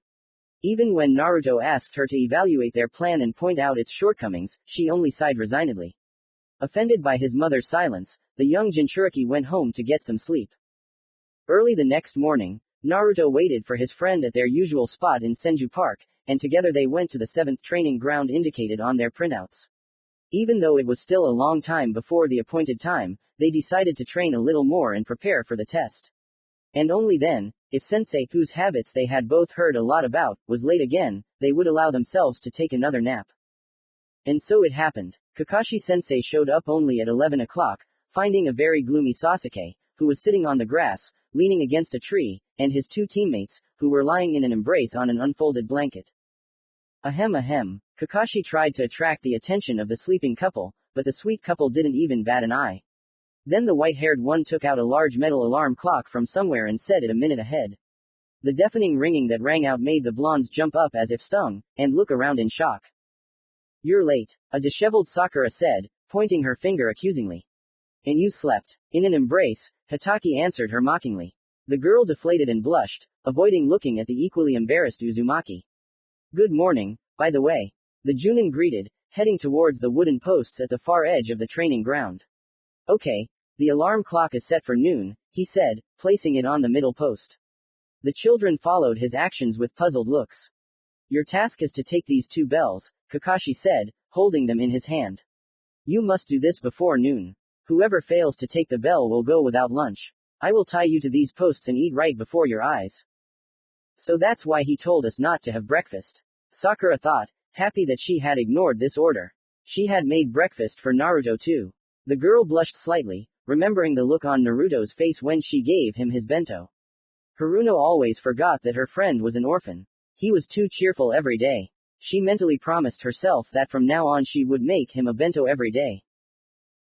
Even when Naruto asked her to evaluate their plan and point out its shortcomings, she only sighed resignedly. Offended by his mother's silence, the young Jinchuriki went home to get some sleep. Early the next morning, Naruto waited for his friend at their usual spot in Senju Park, and together they went to the 7th training ground indicated on their printouts. Even though it was still a long time before the appointed time, they decided to train a little more and prepare for the test. And only then, if Sensei, whose habits they had both heard a lot about, was late again, they would allow themselves to take another nap. And so it happened. Kakashi-sensei showed up only at 11 o'clock, finding a very gloomy Sasuke, who was sitting on the grass, leaning against a tree, and his 2 teammates, who were lying in an embrace on an unfolded blanket. Ahem. Kakashi tried to attract the attention of the sleeping couple, but the sweet couple didn't even bat an eye. Then the white-haired one took out a large metal alarm clock from somewhere and set it a minute ahead. The deafening ringing that rang out made the blondes jump up as if stung, and look around in shock. You're late, a disheveled Sakura said, pointing her finger accusingly. And you slept. In an embrace, Hitaki answered her mockingly. The girl deflated and blushed, avoiding looking at the equally embarrassed Uzumaki. Good morning, by the way. The Junin greeted, heading towards the wooden posts at the far edge of the training ground. Okay, the alarm clock is set for noon, he said, placing it on the middle post. The children followed his actions with puzzled looks. Your task is to take these 2 bells, Kakashi said, holding them in his hand. You must do this before noon. Whoever fails to take the bell will go without lunch. I will tie you to these posts and eat right before your eyes. So that's why he told us not to have breakfast. Sakura thought, happy that she had ignored this order. She had made breakfast for Naruto too. The girl blushed slightly, remembering the look on Naruto's face when she gave him his bento. Haruno always forgot that her friend was an orphan. He was too cheerful every day. She mentally promised herself that from now on she would make him a bento every day.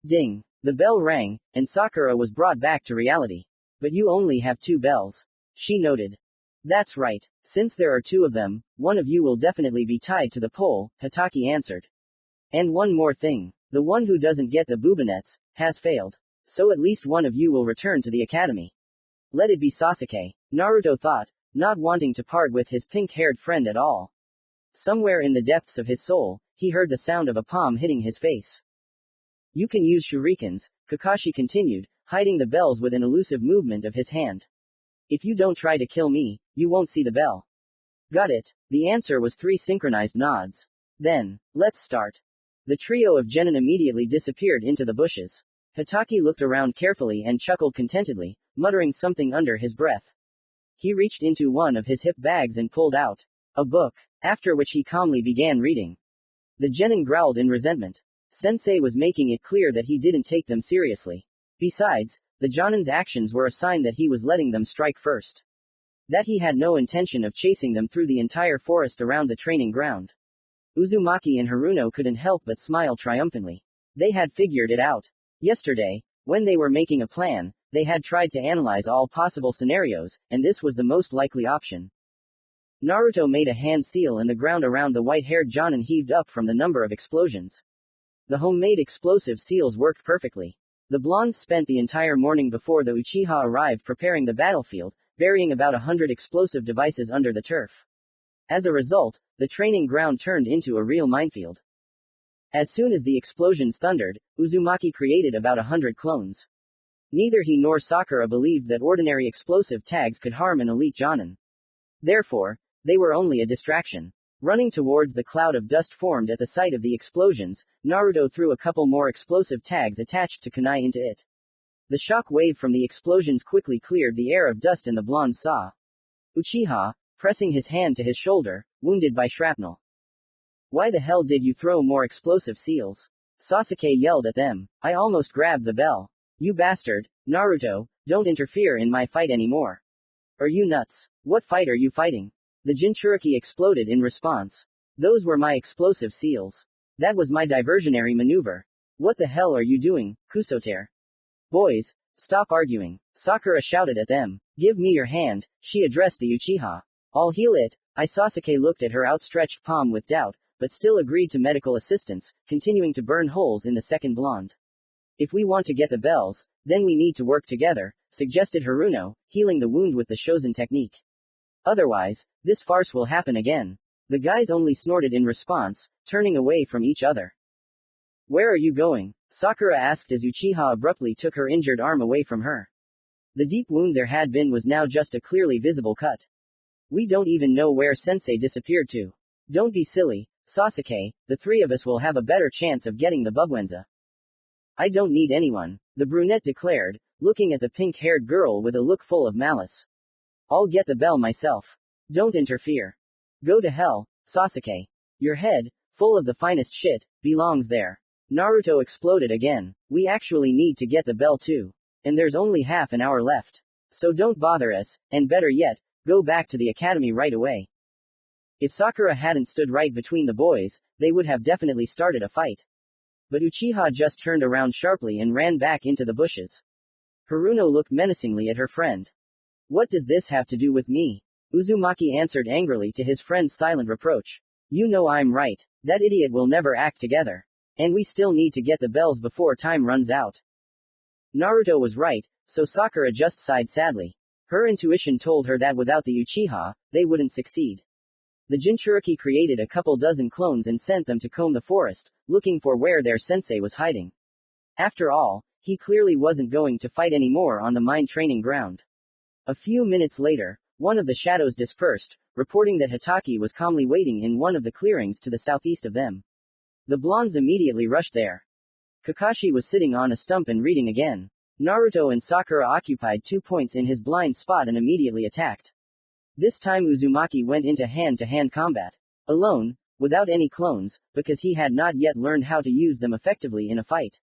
Ding. The bell rang, and Sakura was brought back to reality. But you only have 2 bells. She noted. That's right. Since there are 2 of them, one of you will definitely be tied to the pole, Hataki answered. And one more thing. The one who doesn't get the bubonets has failed. So at least one of you will return to the academy. Let it be Sasuke, Naruto thought, not wanting to part with his pink-haired friend at all. Somewhere in the depths of his soul, he heard the sound of a palm hitting his face. You can use shurikens, Kakashi continued, hiding the bells with an elusive movement of his hand. If you don't try to kill me, you won't see the bell. Got it. The answer was 3 synchronized nods. Then, let's start. The trio of genin immediately disappeared into the bushes. Hataki looked around carefully and chuckled contentedly, muttering something under his breath. He reached into one of his hip bags and pulled out a book, after which he calmly began reading. The genin growled in resentment. Sensei was making it clear that he didn't take them seriously. Besides, the Jonin's actions were a sign that he was letting them strike first. That he had no intention of chasing them through the entire forest around the training ground. Uzumaki and Haruno couldn't help but smile triumphantly. They had figured it out. Yesterday, when they were making a plan, they had tried to analyze all possible scenarios, and this was the most likely option. Naruto made a hand seal and the ground around the white-haired Jonin heaved up from the number of explosions. The homemade explosive seals worked perfectly. The blondes spent the entire morning before the Uchiha arrived preparing the battlefield, burying about 100 explosive devices under the turf. As a result, the training ground turned into a real minefield. As soon as the explosions thundered, Uzumaki created about 100 clones. Neither he nor Sakura believed that ordinary explosive tags could harm an elite Jonin. Therefore, they were only a distraction. Running towards the cloud of dust formed at the site of the explosions, Naruto threw a couple more explosive tags attached to kunai into it. The shock wave from the explosions quickly cleared the air of dust and the blondes saw Uchiha, pressing his hand to his shoulder, wounded by shrapnel. Why the hell did you throw more explosive seals? Sasuke yelled at them. I almost grabbed the bell. You bastard, Naruto, don't interfere in my fight anymore. Are you nuts? What fight are you fighting? The Jinchuriki exploded in response. Those were my explosive seals. That was my diversionary maneuver. What the hell are you doing, Kusotere? Boys, stop arguing. Sakura shouted at them. Give me your hand, she addressed the Uchiha. I'll heal it. Sasuke looked at her outstretched palm with doubt, but still agreed to medical assistance, continuing to burn holes in the second blonde. If we want to get the bells, then we need to work together, suggested Haruno, healing the wound with the Shozen technique. Otherwise, this farce will happen again. The guys only snorted in response, turning away from each other. Where are you going? Sakura asked as Uchiha abruptly took her injured arm away from her. The deep wound there had been was now just a clearly visible cut. We don't even know where Sensei disappeared to. Don't be silly, Sasuke, the 3 of us will have a better chance of getting the bubwenza. I don't need anyone, the brunette declared, looking at the pink-haired girl with a look full of malice. I'll get the bell myself. Don't interfere. Go to hell, Sasuke. Your head, full of the finest shit, belongs there. Naruto exploded again. We actually need to get the bell too. And there's only half an hour left. So don't bother us, and better yet, go back to the academy right away. If Sakura hadn't stood right between the boys, they would have definitely started a fight. But Uchiha just turned around sharply and ran back into the bushes. Haruno looked menacingly at her friend. What does this have to do with me? Uzumaki answered angrily to his friend's silent reproach. You know I'm right. That idiot will never act together. And we still need to get the bells before time runs out. Naruto was right, so Sakura just sighed sadly. Her intuition told her that without the Uchiha, they wouldn't succeed. The Jinchuriki created a couple dozen clones and sent them to comb the forest, looking for where their sensei was hiding. After all, he clearly wasn't going to fight anymore on the mine training ground. A few minutes later, one of the shadows dispersed, reporting that Hataki was calmly waiting in one of the clearings to the southeast of them. The blondes immediately rushed there. Kakashi was sitting on a stump and reading again. Naruto and Sakura occupied 2 points in his blind spot and immediately attacked. This time Uzumaki went into hand-to-hand combat. Alone, without any clones, because he had not yet learned how to use them effectively in a fight.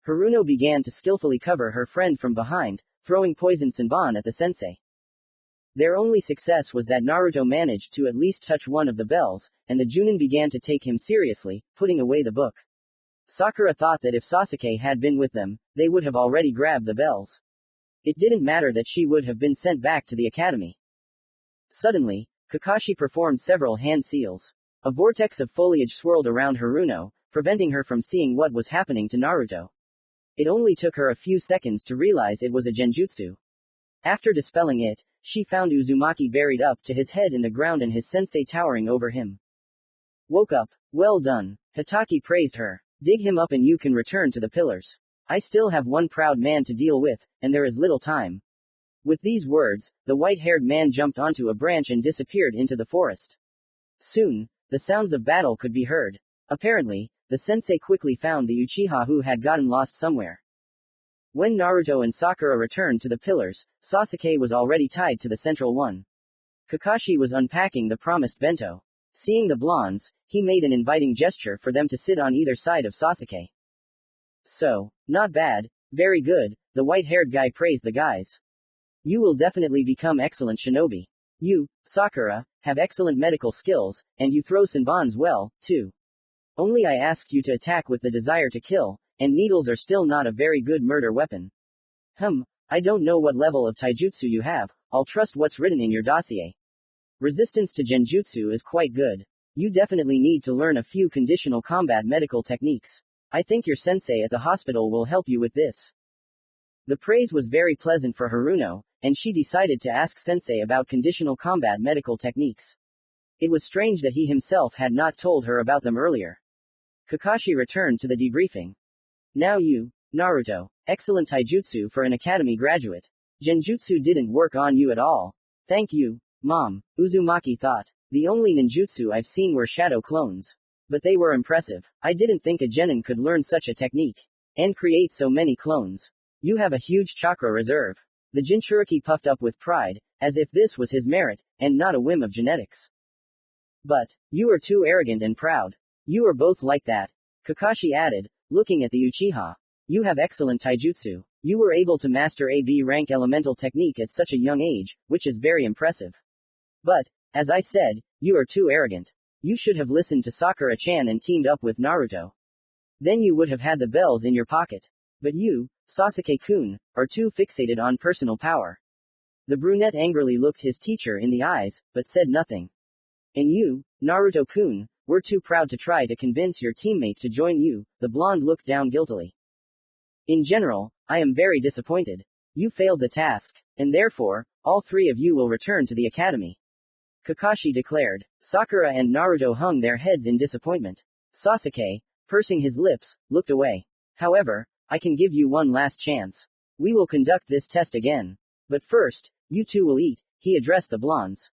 Haruno began to skillfully cover her friend from behind, throwing poison senbon at the sensei. Their only success was that Naruto managed to at least touch one of the bells, and the Junin began to take him seriously, putting away the book. Sakura thought that if Sasuke had been with them, they would have already grabbed the bells. It didn't matter that she would have been sent back to the academy. Suddenly, Kakashi performed several hand seals. A vortex of foliage swirled around Haruno, preventing her from seeing what was happening to Naruto. It only took her a few seconds to realize it was a genjutsu. After dispelling it, she found Uzumaki buried up to his head in the ground and his sensei towering over him. Woke up. Well done. Hitaki praised her. Dig him up and you can return to the pillars. I still have one proud man to deal with, and there is little time. With these words, the white-haired man jumped onto a branch and disappeared into the forest. Soon, the sounds of battle could be heard. Apparently, the sensei quickly found the Uchiha who had gotten lost somewhere. When Naruto and Sakura returned to the pillars, Sasuke was already tied to the central one. Kakashi was unpacking the promised bento. Seeing the blondes, he made an inviting gesture for them to sit on either side of Sasuke. So, not bad, very good, the white-haired guy praised the guys. You will definitely become excellent shinobi. You, Sakura, have excellent medical skills, and you throw senbons well, too. Only I asked you to attack with the desire to kill, and needles are still not a very good murder weapon. I don't know what level of taijutsu you have, I'll trust what's written in your dossier. Resistance to genjutsu is quite good. You definitely need to learn a few conditional combat medical techniques. I think your sensei at the hospital will help you with this. The praise was very pleasant for Haruno, and she decided to ask sensei about conditional combat medical techniques. It was strange that he himself had not told her about them earlier. Kakashi returned to the debriefing. Now you, Naruto, excellent taijutsu for an academy graduate. Genjutsu didn't work on you at all. Thank you, Mom, Uzumaki thought. The only ninjutsu I've seen were shadow clones. But they were impressive. I didn't think a genin could learn such a technique. And create so many clones. You have a huge chakra reserve. The Jinchuriki puffed up with pride, as if this was his merit, and not a whim of genetics. But, you are too arrogant and proud. You are both like that. Kakashi added, looking at the Uchiha. You have excellent taijutsu. You were able to master a B rank elemental technique at such a young age, which is very impressive. But, as I said, you are too arrogant. You should have listened to Sakura-chan and teamed up with Naruto. Then you would have had the bells in your pocket. But you, Sasuke-kun, are too fixated on personal power. The brunette angrily looked his teacher in the eyes, but said nothing. And you, Naruto-kun, were too proud to try to convince your teammate to join you, the blonde looked down guiltily. In general, I am very disappointed. You failed the task, and therefore, all three of you will return to the academy. Kakashi declared. Sakura and Naruto hung their heads in disappointment. Sasuke, pursing his lips, looked away. However, I can give you one last chance. We will conduct this test again. But first, you two will eat, he addressed the blondes.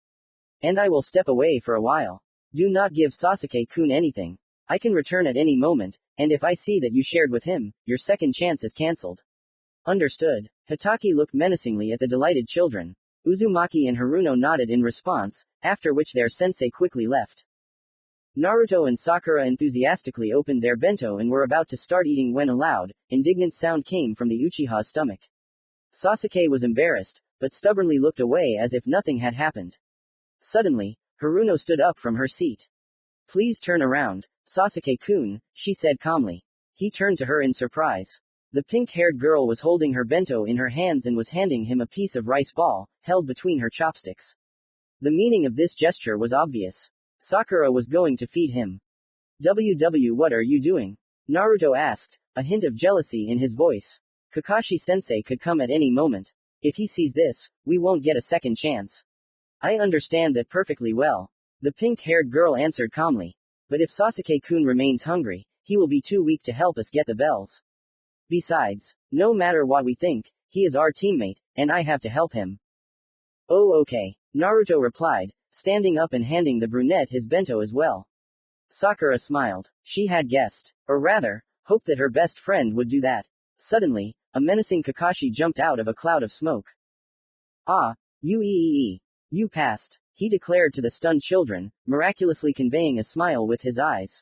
And I will step away for a while. Do not give Sasuke-kun anything. I can return at any moment, and if I see that you shared with him, your second chance is cancelled. Understood. Hitaki looked menacingly at the delighted children. Uzumaki and Haruno nodded in response, after which their sensei quickly left. Naruto and Sakura enthusiastically opened their bento and were about to start eating when a loud, indignant sound came from the Uchiha's stomach. Sasuke was embarrassed, but stubbornly looked away as if nothing had happened. Suddenly, Haruno stood up from her seat. Please turn around, Sasuke-kun, she said calmly. He turned to her in surprise. The pink-haired girl was holding her bento in her hands and was handing him a piece of rice ball, held between her chopsticks. The meaning of this gesture was obvious. Sakura was going to feed him. What are you doing? Naruto asked, a hint of jealousy in his voice. Kakashi-sensei could come at any moment. If he sees this, we won't get a second chance. I understand that perfectly well. The pink-haired girl answered calmly. But if Sasuke-kun remains hungry, he will be too weak to help us get the bells. Besides, no matter what we think, he is our teammate, and I have to help him. Oh okay, Naruto replied, standing up and handing the brunette his bento as well. Sakura smiled. She had guessed, or rather, hoped that her best friend would do that. Suddenly, a menacing Kakashi jumped out of a cloud of smoke. Ah, you passed, he declared to the stunned children, miraculously conveying a smile with his eyes.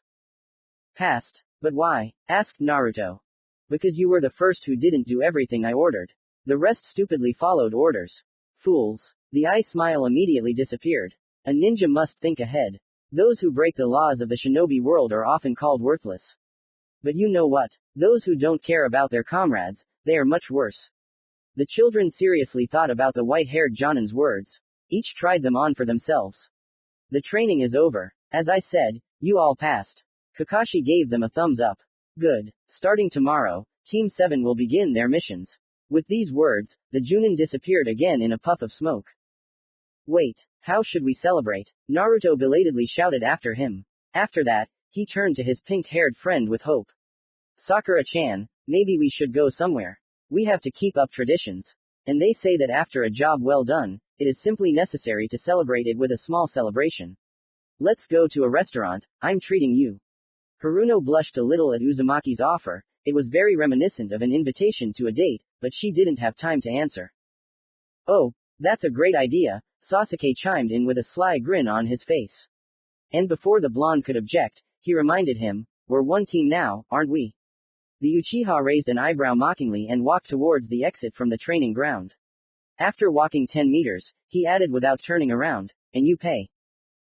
Passed? But why? Asked Naruto. Because you were the first who didn't do everything I ordered. The rest stupidly followed orders. Fools. The eye smile immediately disappeared. A ninja must think ahead. Those who break the laws of the shinobi world are often called worthless. But you know what? Those who don't care about their comrades, they are much worse. The children seriously thought about the white-haired Jonin's words. Each tried them on for themselves. The training is over. As I said, you all passed. Kakashi gave them a thumbs up. Good. Starting tomorrow, Team 7 will begin their missions. With these words, the Junin disappeared again in a puff of smoke. Wait, how should we celebrate? Naruto belatedly shouted after him. After that, he turned to his pink-haired friend with hope. Sakura-chan, maybe we should go somewhere. We have to keep up traditions. And they say that after a job well done, it is simply necessary to celebrate it with a small celebration. Let's go to a restaurant, I'm treating you. Haruno blushed a little at Uzumaki's offer. It was very reminiscent of an invitation to a date, but she didn't have time to answer. Oh, that's a great idea, Sasuke chimed in with a sly grin on his face. And before the blonde could object, he reminded him, we're one team now, aren't we? The Uchiha raised an eyebrow mockingly and walked towards the exit from the training ground. After walking 10 meters, he added without turning around, and you pay.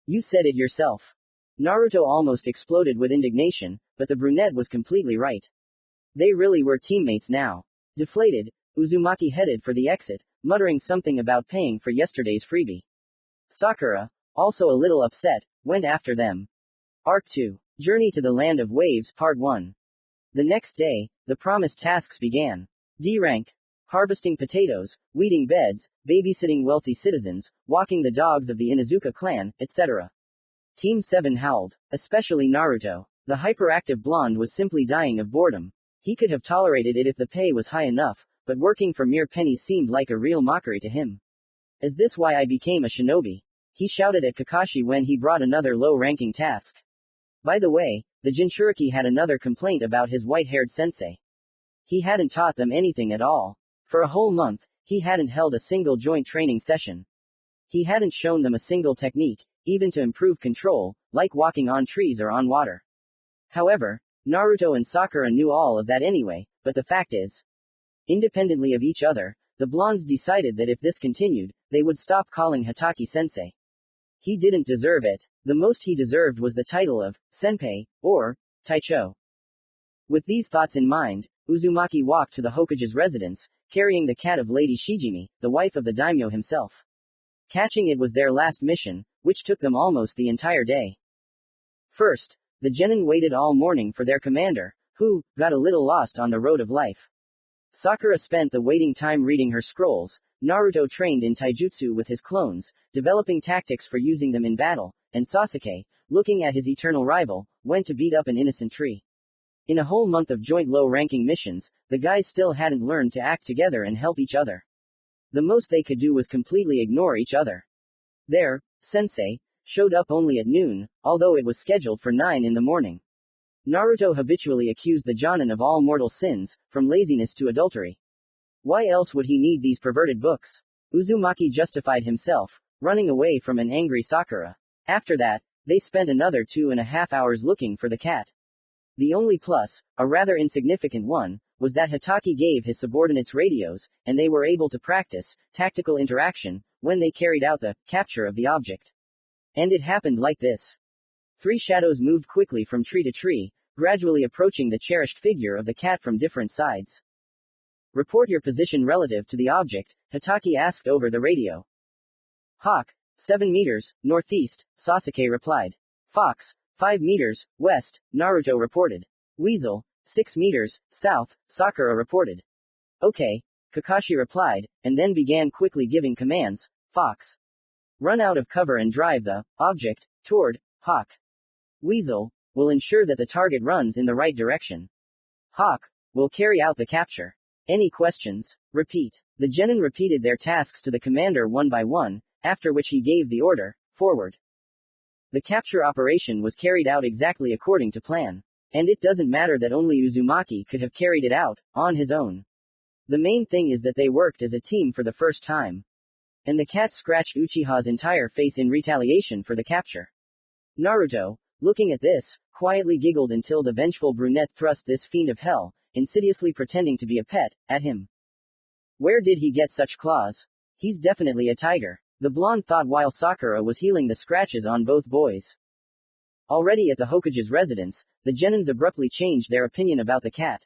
You said it yourself. Naruto almost exploded with indignation, but the brunette was completely right. They really were teammates now. Deflated, Uzumaki headed for the exit, muttering something about paying for yesterday's freebie. Sakura, also a little upset, went after them. Arc 2. Journey to the Land of Waves Part 1. The next day, the promised tasks began. D rank. Harvesting potatoes, weeding beds, babysitting wealthy citizens, walking the dogs of the Inuzuka clan, etc. Team 7 howled, especially Naruto. The hyperactive blonde was simply dying of boredom. He could have tolerated it if the pay was high enough, but working for mere pennies seemed like a real mockery to him. Is this why I became a shinobi? He shouted at Kakashi when he brought another low-ranking task. By the way, the Jinchuriki had another complaint about his white-haired sensei. He hadn't taught them anything at all. For a whole month, he hadn't held a single joint training session. He hadn't shown them a single technique, even to improve control, like walking on trees or on water. However, Naruto and Sakura knew all of that anyway, but the fact is, independently of each other, the blondes decided that if this continued, they would stop calling Hataki-sensei. He didn't deserve it. The most he deserved was the title of senpai, or taicho. With these thoughts in mind, Uzumaki walked to the Hokage's residence, carrying the cat of Lady Shijimi, the wife of the daimyo himself. Catching it was their last mission, which took them almost the entire day. First, the genin waited all morning for their commander, who got a little lost on the road of life. Sakura spent the waiting time reading her scrolls, Naruto trained in taijutsu with his clones, developing tactics for using them in battle, and Sasuke, looking at his eternal rival, went to beat up an innocent tree. In a whole month of joint low-ranking missions, the guys still hadn't learned to act together and help each other. The most they could do was completely ignore each other. Their sensei showed up only at noon, although it was scheduled for 9 in the morning. Naruto habitually accused the Jonin of all mortal sins, from laziness to adultery. Why else would he need these perverted books? Uzumaki justified himself, running away from an angry Sakura. After that, they spent another 2.5 hours looking for the cat. The only plus, a rather insignificant one, was that Hataki gave his subordinates radios, and they were able to practice tactical interaction when they carried out the capture of the object. And it happened like this. 3 shadows moved quickly from tree to tree, gradually approaching the cherished figure of the cat from different sides. Report your position relative to the object, Hataki asked over the radio. Hawk, 7 meters, northeast, Sasuke replied. Fox, 5 meters, west, Naruto reported. Weasel, 6 meters, south, Sakura reported. Okay, Kakashi replied, and then began quickly giving commands. Fox, run out of cover and drive the object toward Hawk. Weasel, will ensure that the target runs in the right direction. Hawk, will carry out the capture. Any questions? Repeat. The genin repeated their tasks to the commander one by one, after which he gave the order, forward. The capture operation was carried out exactly according to plan. And it doesn't matter that only Uzumaki could have carried it out, on his own. The main thing is that they worked as a team for the first time. And the cat scratched Uchiha's entire face in retaliation for the capture. Naruto, looking at this, quietly giggled until the vengeful brunette thrust this fiend of hell, insidiously pretending to be a pet, at him. Where did he get such claws? He's definitely a tiger. The blonde thought while Sakura was healing the scratches on both boys. Already at the Hokage's residence, the Genins abruptly changed their opinion about the cat.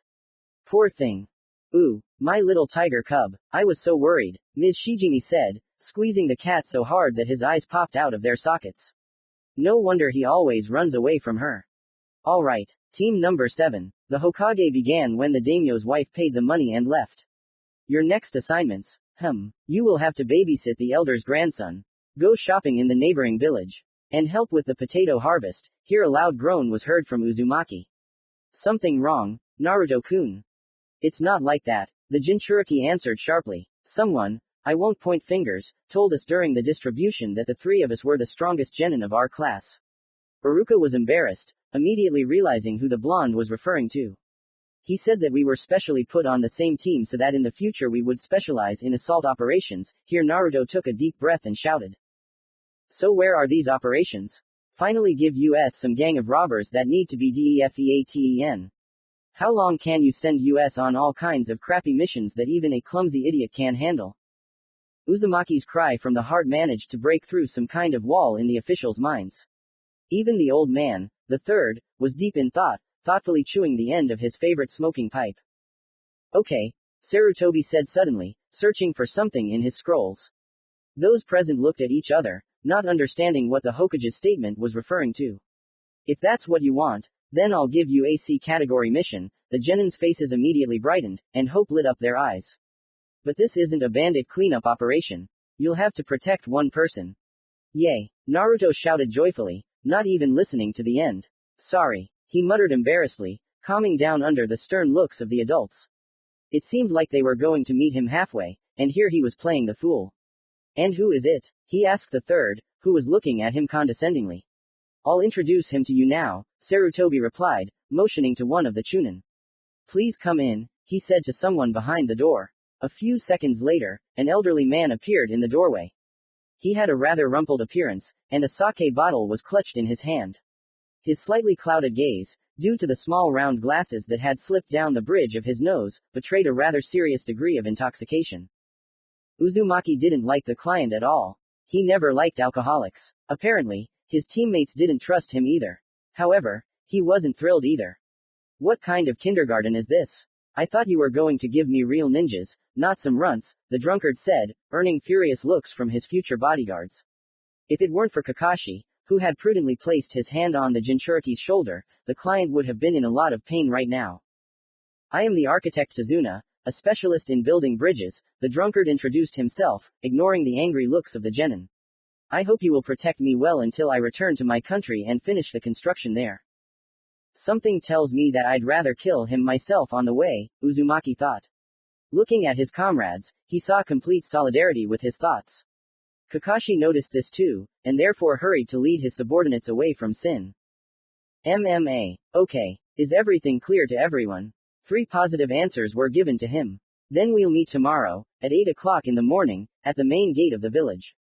Poor thing. Ooh, my little tiger cub, I was so worried, Ms. Shijimi said, squeezing the cat so hard that his eyes popped out of their sockets. No wonder he always runs away from her. Alright, team number 7. The Hokage began when the daimyo's wife paid the money and left. Your next assignments. You will have to babysit the elder's grandson. Go shopping in the neighboring village. And help with the potato harvest. Here a loud groan was heard from Uzumaki. Something wrong, Naruto-kun? It's not like that, the Jinchuriki answered sharply. Someone, I won't point fingers, told us during the distribution that the three of us were the strongest genin of our class. Iruka was embarrassed, immediately realizing who the blonde was referring to. He said that we were specially put on the same team so that in the future we would specialize in assault operations. Here Naruto took a deep breath and shouted. So where are these operations? Finally give us some gang of robbers that need to be defeaten. How long can you send us on all kinds of crappy missions that even a clumsy idiot can handle? Uzumaki's cry from the heart managed to break through some kind of wall in the officials' minds. Even the old man, the third, was deep in thought, thoughtfully chewing the end of his favorite smoking pipe. Okay, Sarutobi said suddenly, searching for something in his scrolls. Those present looked at each other, not understanding what the Hokage's statement was referring to. If that's what you want, then I'll give you a C category mission. The Genin's faces immediately brightened, and hope lit up their eyes. But this isn't a bandit cleanup operation. You'll have to protect one person. Yay, Naruto shouted joyfully, not even listening to the end. Sorry, he muttered embarrassedly, calming down under the stern looks of the adults. It seemed like they were going to meet him halfway, and here he was playing the fool. And who is it? He asked the third, who was looking at him condescendingly. I'll introduce him to you now, Sarutobi replied, motioning to one of the Chunin. Please come in, he said to someone behind the door. A few seconds later, an elderly man appeared in the doorway. He had a rather rumpled appearance, and a sake bottle was clutched in his hand. His slightly clouded gaze, due to the small round glasses that had slipped down the bridge of his nose, betrayed a rather serious degree of intoxication. Uzumaki didn't like the client at all. He never liked alcoholics. Apparently, his teammates didn't trust him either. However, he wasn't thrilled either. What kind of kindergarten is this? I thought you were going to give me real ninjas, not some runts, the drunkard said, earning furious looks from his future bodyguards. If it weren't for Kakashi, who had prudently placed his hand on the Jinchuriki's shoulder, the client would have been in a lot of pain right now. I am the architect Tazuna, a specialist in building bridges, the drunkard introduced himself, ignoring the angry looks of the genin. I hope you will protect me well until I return to my country and finish the construction there. Something tells me that I'd rather kill him myself on the way, Uzumaki thought. Looking at his comrades, he saw complete solidarity with his thoughts. Kakashi noticed this too, and therefore hurried to lead his subordinates away from Sin. MMA. Okay, is everything clear to everyone? 3 positive answers were given to him. Then we'll meet tomorrow, at 8 o'clock in the morning, at the main gate of the village.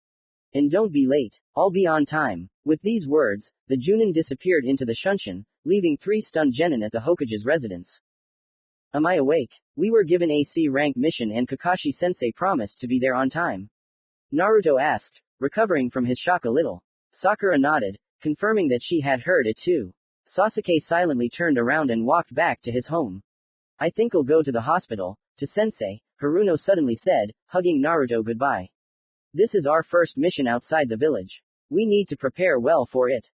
And don't be late, I'll be on time. With these words, the Junin disappeared into the Shunshin, leaving 3 stunned genin at the Hokage's residence. Am I awake? We were given a C rank mission and Kakashi-sensei promised to be there on time. Naruto asked, recovering from his shock a little. Sakura nodded, confirming that she had heard it too. Sasuke silently turned around and walked back to his home. I think I'll go to the hospital, to Sensei, Haruno suddenly said, hugging Naruto goodbye. This is our first mission outside the village. We need to prepare well for it.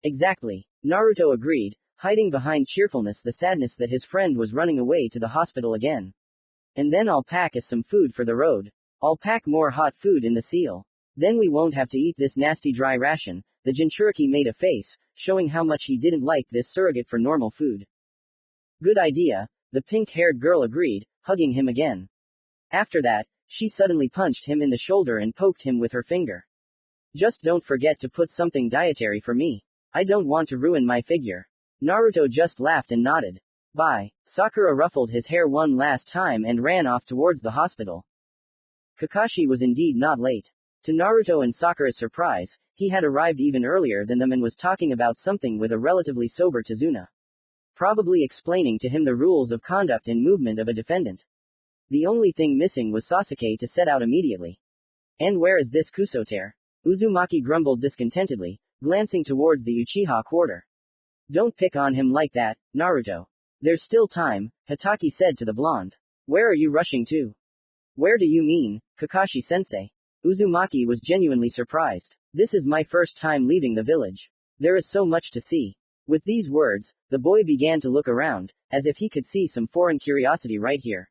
Exactly, Naruto agreed, hiding behind cheerfulness the sadness that his friend was running away to the hospital again. And then I'll pack us some food for the road. I'll pack more hot food in the seal. Then we won't have to eat this nasty dry ration. The Jinchuriki made a face, showing how much he didn't like this surrogate for normal food. Good idea, the pink-haired girl agreed, hugging him again. After that, she suddenly punched him in the shoulder and poked him with her finger. Just don't forget to put something dietary for me. I don't want to ruin my figure. Naruto just laughed and nodded. Bye. Sakura ruffled his hair one last time and ran off towards the hospital. Kakashi was indeed not late. To Naruto and Sakura's surprise, he had arrived even earlier than them and was talking about something with a relatively sober Tazuna. Probably explaining to him the rules of conduct and movement of a defendant. The only thing missing was Sasuke to set out immediately. And where is this Kusotere? Uzumaki grumbled discontentedly, glancing towards the Uchiha quarter. Don't pick on him like that, Naruto. There's still time, Hatake said to the blonde. Where are you rushing to? Where do you mean, Kakashi-sensei? Uzumaki was genuinely surprised. This is my first time leaving the village. There is so much to see. With these words, the boy began to look around, as if he could see some foreign curiosity right here.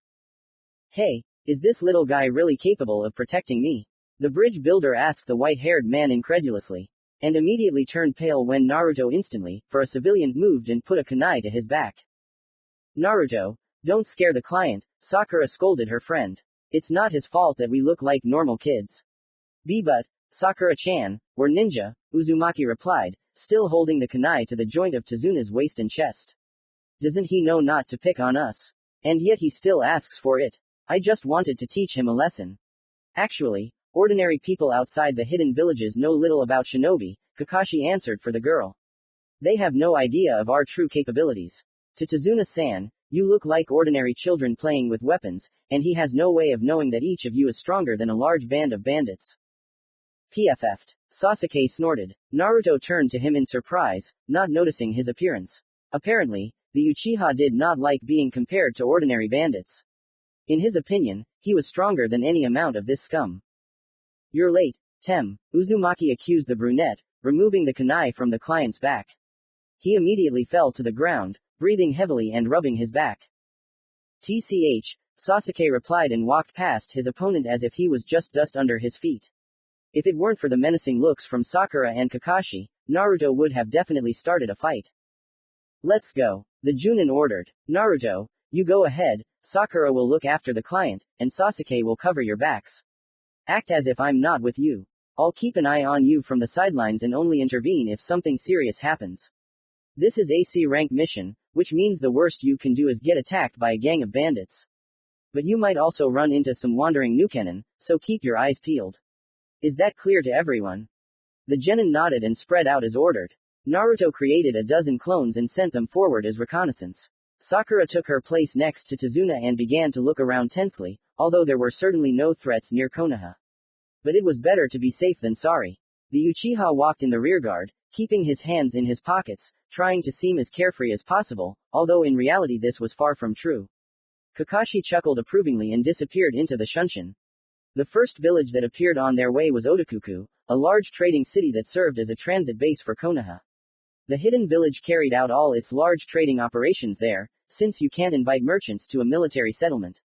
Hey, is this little guy really capable of protecting me? The bridge builder asked the white-haired man incredulously, and immediately turned pale when Naruto instantly, for a civilian, moved and put a kunai to his back. Naruto, don't scare the client, Sakura scolded her friend. It's not his fault that we look like normal kids. But, Sakura-chan, we're ninja, Uzumaki replied, still holding the kunai to the joint of Tazuna's waist and chest. Doesn't he know not to pick on us? And yet he still asks for it. I just wanted to teach him a lesson. Actually, ordinary people outside the hidden villages know little about shinobi, Kakashi answered for the girl. They have no idea of our true capabilities. To Tazuna-san, you look like ordinary children playing with weapons, and he has no way of knowing that each of you is stronger than a large band of bandits. PFF'd. Sasuke snorted. Naruto turned to him in surprise, not noticing his appearance. Apparently, the Uchiha did not like being compared to ordinary bandits. In his opinion, he was stronger than any amount of this scum. You're late, Tem, Uzumaki accused the brunette, removing the kunai from the client's back. He immediately fell to the ground, breathing heavily and rubbing his back. TCH, Sasuke replied and walked past his opponent as if he was just dust under his feet. If it weren't for the menacing looks from Sakura and Kakashi, Naruto would have definitely started a fight. Let's go, the Junin ordered. Naruto, you go ahead, Sakura will look after the client, and Sasuke will cover your backs. Act as if I'm not with you. I'll keep an eye on you from the sidelines and only intervene if something serious happens. This is a C rank mission, which means the worst you can do is get attacked by a gang of bandits. But you might also run into some wandering Nukenin, so keep your eyes peeled. Is that clear to everyone? The genin nodded and spread out as ordered. Naruto created a dozen clones and sent them forward as reconnaissance. Sakura took her place next to Tazuna and began to look around tensely, although there were certainly no threats near Konoha. But it was better to be safe than sorry. The Uchiha walked in the rearguard, keeping his hands in his pockets, trying to seem as carefree as possible, although in reality this was far from true. Kakashi chuckled approvingly and disappeared into the Shunshin. The first village that appeared on their way was Otokuku, a large trading city that served as a transit base for Konoha. The hidden village carried out all its large trading operations there, since you can't invite merchants to a military settlement.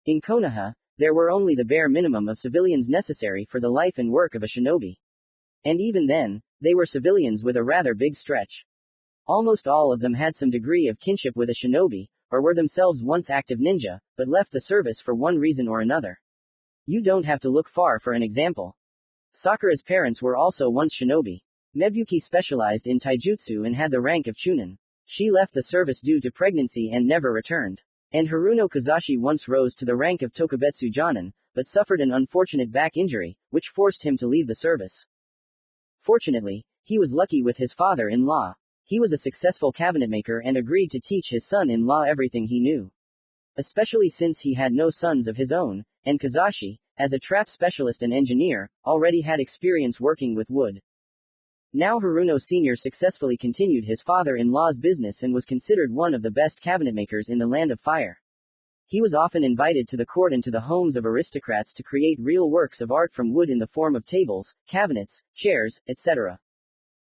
In Konoha, there were only the bare minimum of civilians necessary for the life and work of a shinobi. And even then, they were civilians with a rather big stretch. Almost all of them had some degree of kinship with a shinobi, or were themselves once active ninja, but left the service for one reason or another. You don't have to look far for an example. Sakura's parents were also once shinobi. Mebuki specialized in taijutsu and had the rank of chunin. She left the service due to pregnancy and never returned. And Haruno Kazashi once rose to the rank of Tokubetsu Jonin, but suffered an unfortunate back injury, which forced him to leave the service. Fortunately, he was lucky with his father-in-law. He was a successful cabinetmaker and agreed to teach his son-in-law everything he knew. Especially since he had no sons of his own, and Kazashi, as a trap specialist and engineer, already had experience working with wood. Now Haruno Sr. successfully continued his father-in-law's business and was considered one of the best cabinetmakers in the Land of Fire. He was often invited to the court and to the homes of aristocrats to create real works of art from wood in the form of tables, cabinets, chairs, etc.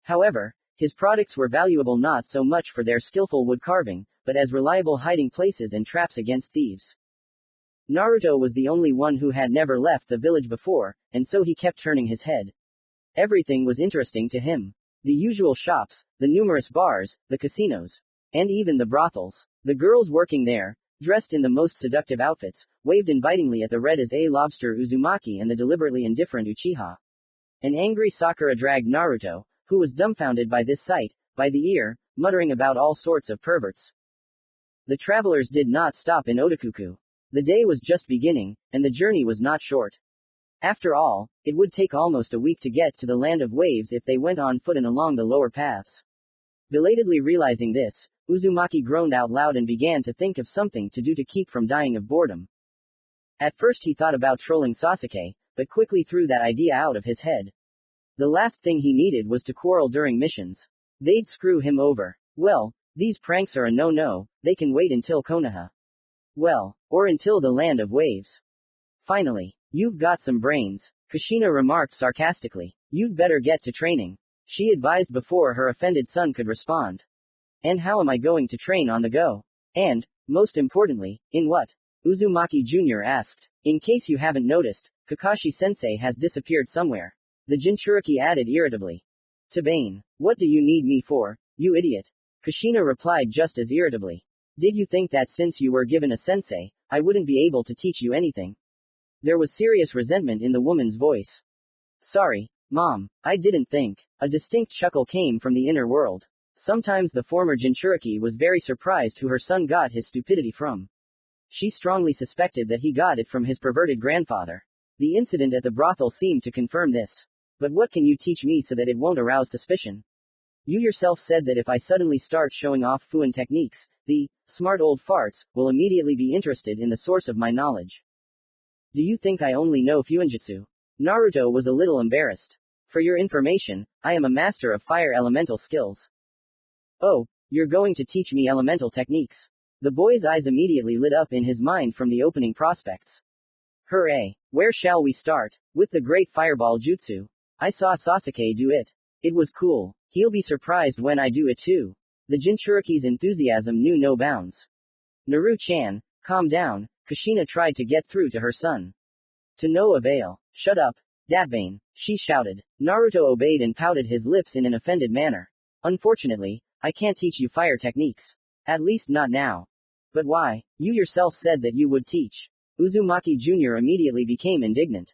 However, his products were valuable not so much for their skillful wood carving, but as reliable hiding places and traps against thieves. Naruto was the only one who had never left the village before, and so he kept turning his head. Everything was interesting to him. The usual shops, the numerous bars, the casinos, and even the brothels. The girls working there, dressed in the most seductive outfits, waved invitingly at the red as a lobster Uzumaki and the deliberately indifferent Uchiha. An angry Sakura dragged Naruto, who was dumbfounded by this sight, by the ear, muttering about all sorts of perverts. The travelers did not stop in Otokuku. The day was just beginning, and the journey was not short. After all, it would take almost a week to get to the Land of Waves if they went on foot and along the lower paths. Belatedly realizing this, Uzumaki groaned out loud and began to think of something to do to keep from dying of boredom. At first he thought about trolling Sasuke, but quickly threw that idea out of his head. The last thing he needed was to quarrel during missions. They'd screw him over. Well, these pranks are a no-no, they can wait until Konoha. Well, or until the land of waves. Finally, you've got some brains, Kushina remarked sarcastically. You'd better get to training. She advised before her offended son could respond. And how am I going to train on the go? And, most importantly, in what? Uzumaki Jr. asked. In case you haven't noticed, Kakashi-sensei has disappeared somewhere. The Jinchuriki added irritably. To Bane, what do you need me for, you idiot? Kushina replied just as irritably. Did you think that since you were given a sensei, I wouldn't be able to teach you anything? There was serious resentment in the woman's voice. Sorry, Mom, I didn't think. A distinct chuckle came from the inner world. Sometimes the former Jinchuriki was very surprised who her son got his stupidity from. She strongly suspected that he got it from his perverted grandfather. The incident at the brothel seemed to confirm this. But what can you teach me so that it won't arouse suspicion? You yourself said that if I suddenly start showing off FUNN techniques, the smart old farts will immediately be interested in the source of my knowledge. Do you think I only know Fuinjutsu? Naruto was a little embarrassed. For your information, I am a master of fire elemental skills. Oh, you're going to teach me elemental techniques. The boy's eyes immediately lit up in his mind from the opening prospects. Hooray! Where shall we start? With the great fireball jutsu. I saw Sasuke do it. It was cool. He'll be surprised when I do it too. The Jinchuriki's enthusiasm knew no bounds. Naru-chan, calm down, Kushina tried to get through to her son. To no avail. Shut up, Datbane, she shouted. Naruto obeyed and pouted his lips in an offended manner. Unfortunately, I can't teach you fire techniques. At least not now. But why? You yourself said that you would teach. Uzumaki Jr. immediately became indignant.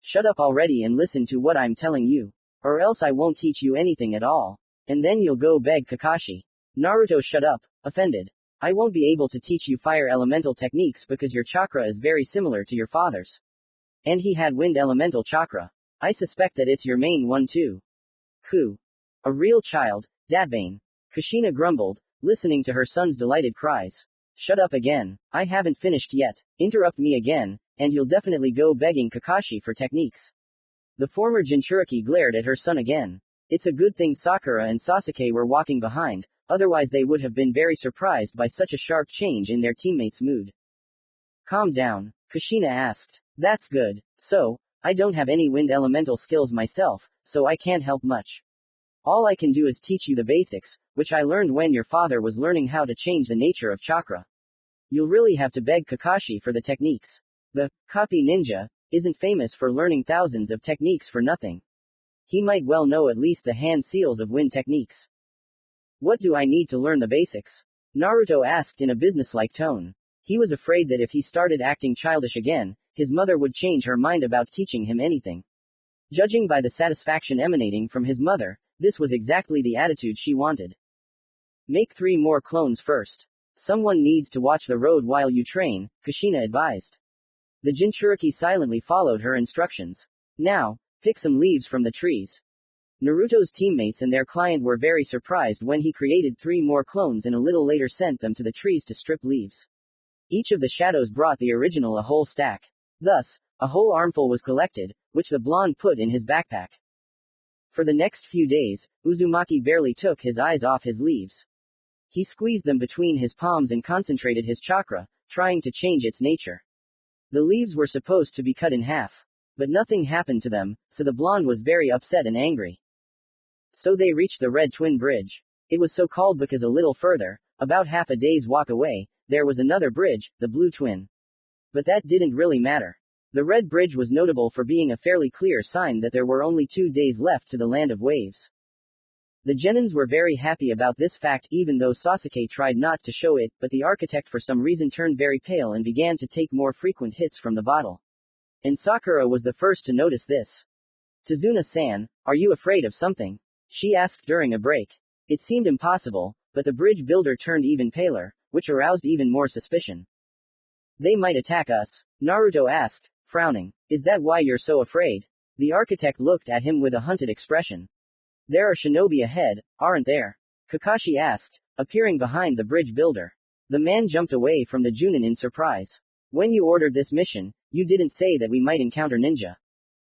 Shut up already and listen to what I'm telling you. Or else I won't teach you anything at all. And then you'll go beg Kakashi. Naruto shut up, offended. I won't be able to teach you fire elemental techniques because your chakra is very similar to your father's. And he had wind elemental chakra. I suspect that it's your main one too. Who? A real child, Datbane. Kushina grumbled, listening to her son's delighted cries. Shut up again, I haven't finished yet. Interrupt me again, and you'll definitely go begging Kakashi for techniques. The former Jinchuriki glared at her son again. It's a good thing Sakura and Sasuke were walking behind, otherwise they would have been very surprised by such a sharp change in their teammates' mood. Calm down, Kushina asked. That's good. So, I don't have any wind elemental skills myself, so I can't help much. All I can do is teach you the basics, which I learned when your father was learning how to change the nature of chakra. You'll really have to beg Kakashi for the techniques. The copy ninja isn't famous for learning thousands of techniques for nothing. He might well know at least the hand seals of wind techniques. What do I need to learn the basics? Naruto asked in a businesslike tone. He was afraid that if he started acting childish again, his mother would change her mind about teaching him anything. Judging by the satisfaction emanating from his mother, this was exactly the attitude she wanted. Make 3 more clones first. Someone needs to watch the road while you train, Kushina advised. The Jinchuriki silently followed her instructions. Now, pick some leaves from the trees. Naruto's teammates and their client were very surprised when he created 3 more clones and a little later sent them to the trees to strip leaves. Each of the shadows brought the original a whole stack. Thus, a whole armful was collected, which the blonde put in his backpack. For the next few days, Uzumaki barely took his eyes off his leaves. He squeezed them between his palms and concentrated his chakra, trying to change its nature. The leaves were supposed to be cut in half. But nothing happened to them, so the blonde was very upset and angry. So they reached the Red Twin Bridge. It was so called because a little further, about half a day's walk away, there was another bridge, the Blue Twin. But that didn't really matter. The Red Bridge was notable for being a fairly clear sign that there were only 2 days left to the land of waves. The genins were very happy about this fact even though Sasuke tried not to show it, but the architect for some reason turned very pale and began to take more frequent hits from the bottle. And Sakura was the first to notice this. Tazuna-san, are you afraid of something? She asked during a break. It seemed impossible, but the bridge builder turned even paler, which aroused even more suspicion. They might attack us, Naruto asked, frowning. Is that why you're so afraid? The architect looked at him with a hunted expression. There are shinobi ahead, aren't there? Kakashi asked, appearing behind the bridge builder. The man jumped away from the Junin in surprise. When you ordered this mission, you didn't say that we might encounter ninja.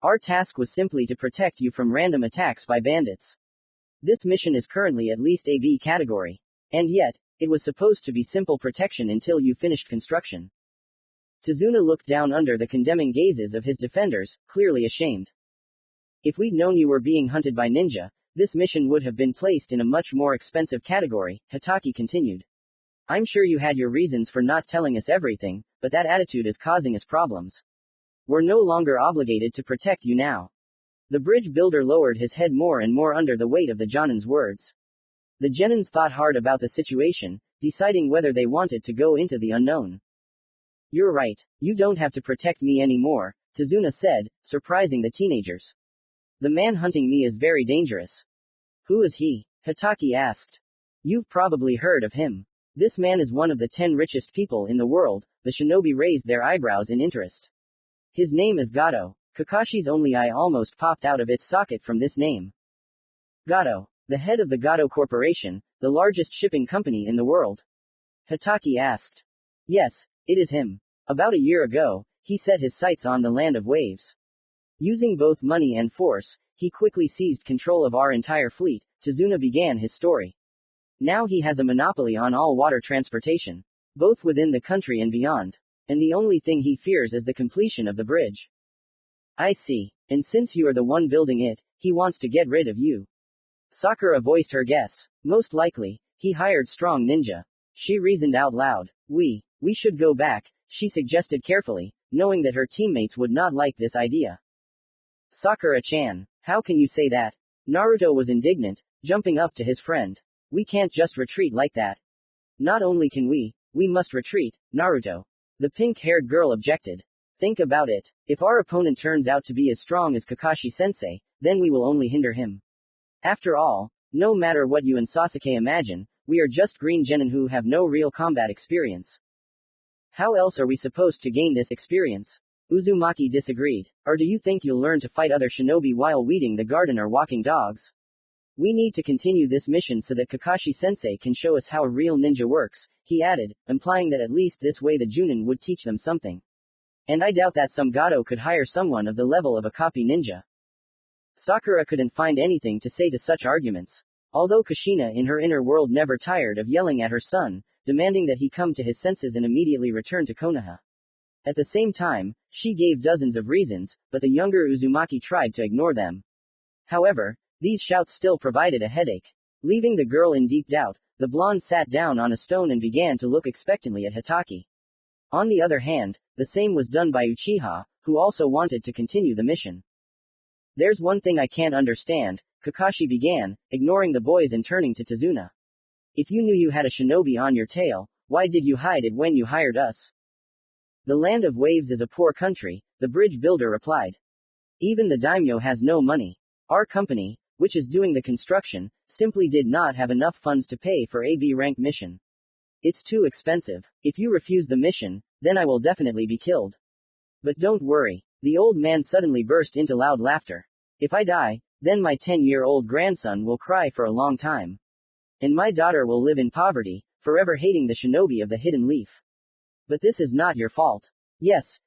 Our task was simply to protect you from random attacks by bandits. This mission is currently at least a B category. And yet, it was supposed to be simple protection until you finished construction. Tazuna looked down under the condemning gazes of his defenders, clearly ashamed. If we'd known you were being hunted by ninja, this mission would have been placed in a much more expensive category, Hataki continued. I'm sure you had your reasons for not telling us everything, but that attitude is causing us problems. We're no longer obligated to protect you now. The bridge builder lowered his head more and more under the weight of the Jonin's words. The Genins thought hard about the situation, deciding whether they wanted to go into the unknown. You're right, you don't have to protect me anymore, Tazuna said, surprising the teenagers. The man hunting me is very dangerous. Who is he? Hataki asked. You've probably heard of him. This man is one of the 10 richest people in the world. The shinobi raised their eyebrows in interest. His name is Gato. Kakashi's only eye almost popped out of its socket from this name. Gato, the head of the Gato Corporation, the largest shipping company in the world. Hataki asked. Yes, it is him. About a year ago, he set his sights on the land of waves. Using both money and force, he quickly seized control of our entire fleet. Tazuna began his story. Now he has a monopoly on all water transportation, both within the country and beyond. And the only thing he fears is the completion of the bridge. I see. And since you are the one building it, he wants to get rid of you. Sakura voiced her guess. Most likely, he hired strong ninja. She reasoned out loud. We should go back, she suggested carefully, knowing that her teammates would not like this idea. Sakura-chan, how can you say that? Naruto was indignant, jumping up to his friend. We can't just retreat like that. Not only can we must retreat, Naruto. The pink-haired girl objected. Think about it. If our opponent turns out to be as strong as Kakashi-sensei, then we will only hinder him. After all, no matter what you and Sasuke imagine, we are just green genin who have no real combat experience. How else are we supposed to gain this experience? Uzumaki disagreed. Or do you think you'll learn to fight other shinobi while weeding the garden or walking dogs? We need to continue this mission so that Kakashi-sensei can show us how a real ninja works, he added, implying that at least this way the Junin would teach them something. And I doubt that some Gato could hire someone of the level of a copy ninja. Sakura couldn't find anything to say to such arguments. Although Kushina in her inner world never tired of yelling at her son, demanding that he come to his senses and immediately return to Konoha. At the same time, she gave dozens of reasons, but the younger Uzumaki tried to ignore them. However, these shouts still provided a headache. Leaving the girl in deep doubt, the blonde sat down on a stone and began to look expectantly at Hataki. On the other hand, the same was done by Uchiha, who also wanted to continue the mission. There's one thing I can't understand, Kakashi began, ignoring the boys and turning to Tazuna. If you knew you had a shinobi on your tail, why did you hide it when you hired us? The land of waves is a poor country, the bridge builder replied. Even the daimyo has no money. Our company, which is doing the construction, simply did not have enough funds to pay for a B-rank mission. It's too expensive. If you refuse the mission, then I will definitely be killed. But don't worry. The old man suddenly burst into loud laughter. If I die, then my 10-year-old grandson will cry for a long time. And my daughter will live in poverty, forever hating the shinobi of the hidden leaf. But this is not your fault. Yes,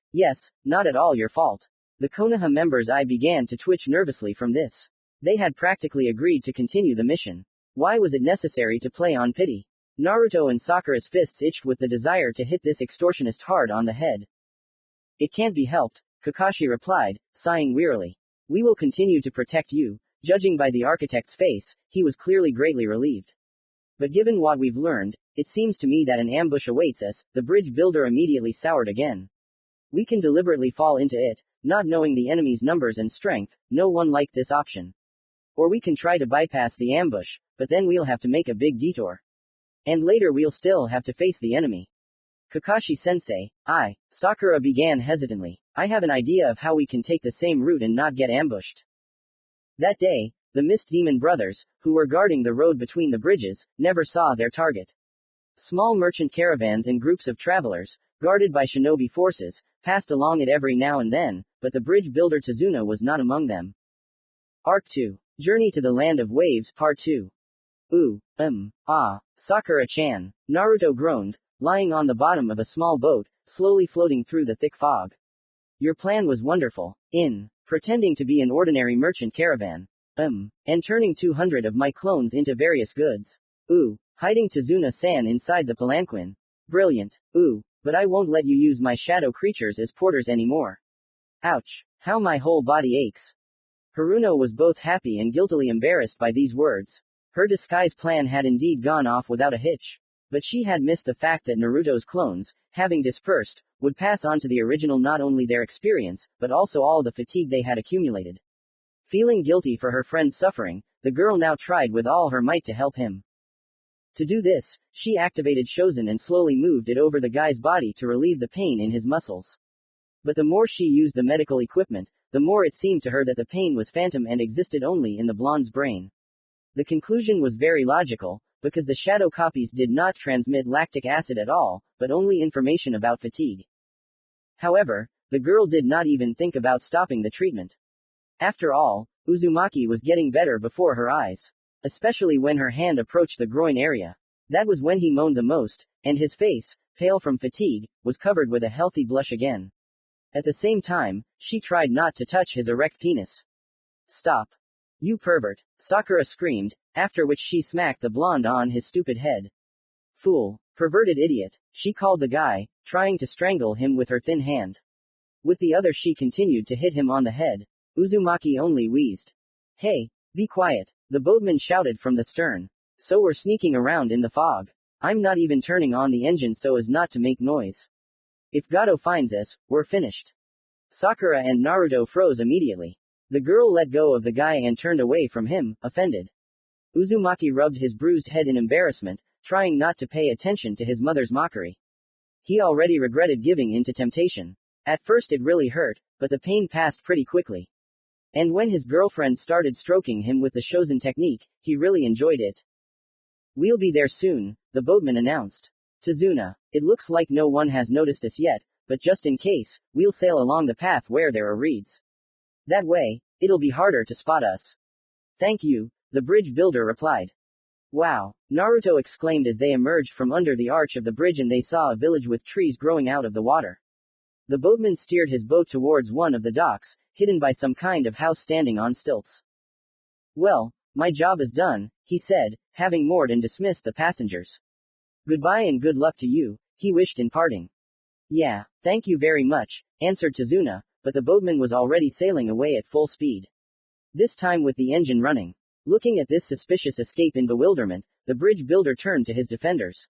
not at all your fault. The Konoha members' eye began to twitch nervously from this. They had practically agreed to continue the mission. Why was it necessary to play on pity? Naruto and Sakura's fists itched with the desire to hit this extortionist hard on the head. It can't be helped, Kakashi replied, sighing wearily. We will continue to protect you. Judging by the architect's face, he was clearly greatly relieved. But given what we've learned, it seems to me that an ambush awaits us. The bridge builder immediately soured again. We can deliberately fall into it, not knowing the enemy's numbers and strength. No one liked this option. Or we can try to bypass the ambush, but then we'll have to make a big detour. And later we'll still have to face the enemy. Kakashi-sensei, Sakura began hesitantly. I have an idea of how we can take the same route and not get ambushed. That day, the Mist Demon brothers, who were guarding the road between the bridges, never saw their target. Small merchant caravans and groups of travelers, guarded by shinobi forces, passed along it every now and then, but the bridge builder Tazuna was not among them. Arc 2. Journey to the Land of Waves Part 2. Sakura-chan, Naruto groaned, lying on the bottom of a small boat, slowly floating through the thick fog. Your plan was wonderful. pretending to be an ordinary merchant caravan. And turning 200 of my clones into various goods. Ooh, hiding Tazuna-san inside the palanquin. Brilliant. Ooh, but I won't let you use my shadow creatures as porters anymore. Ouch, how my whole body aches. Haruno was both happy and guiltily embarrassed by these words. Her disguise plan had indeed gone off without a hitch. But she had missed the fact that Naruto's clones, having dispersed, would pass on to the original not only their experience, but also all the fatigue they had accumulated. Feeling guilty for her friend's suffering, the girl now tried with all her might to help him. To do this, she activated Shosen and slowly moved it over the guy's body to relieve the pain in his muscles. But the more she used the medical equipment, the more it seemed to her that the pain was phantom and existed only in the blonde's brain. The conclusion was very logical, because the shadow copies did not transmit lactic acid at all, but only information about fatigue. However, the girl did not even think about stopping the treatment. After all, Uzumaki was getting better before her eyes. Especially when her hand approached the groin area. That was when he moaned the most, and his face, pale from fatigue, was covered with a healthy blush again. At the same time, she tried not to touch his erect penis. Stop. You pervert, Sakura screamed, after which she smacked the blonde on his stupid head. Fool, perverted idiot, she called the guy, trying to strangle him with her thin hand. With the other she continued to hit him on the head. Uzumaki only wheezed. Hey, be quiet, the boatman shouted from the stern. So we're sneaking around in the fog. I'm not even turning on the engine so as not to make noise. If Gato finds us, we're finished. Sakura and Naruto froze immediately. The girl let go of the guy and turned away from him, offended. Uzumaki rubbed his bruised head in embarrassment, trying not to pay attention to his mother's mockery. He already regretted giving in to temptation. At first it really hurt, but the pain passed pretty quickly. And when his girlfriend started stroking him with the Shosen technique, he really enjoyed it. We'll be there soon, the boatman announced. Tazuna, it looks like no one has noticed us yet, but just in case, we'll sail along the path where there are reeds. That way, it'll be harder to spot us. Thank you, the bridge builder replied. Wow, Naruto exclaimed as they emerged from under the arch of the bridge and they saw a village with trees growing out of the water. The boatman steered his boat towards one of the docks, hidden by some kind of house standing on stilts. Well, my job is done, he said, having moored and dismissed the passengers. Goodbye and good luck to you, he wished in parting. Yeah, thank you very much, answered Tazuna, but the boatman was already sailing away at full speed. This time with the engine running. Looking at this suspicious escape in bewilderment, the bridge builder turned to his defenders.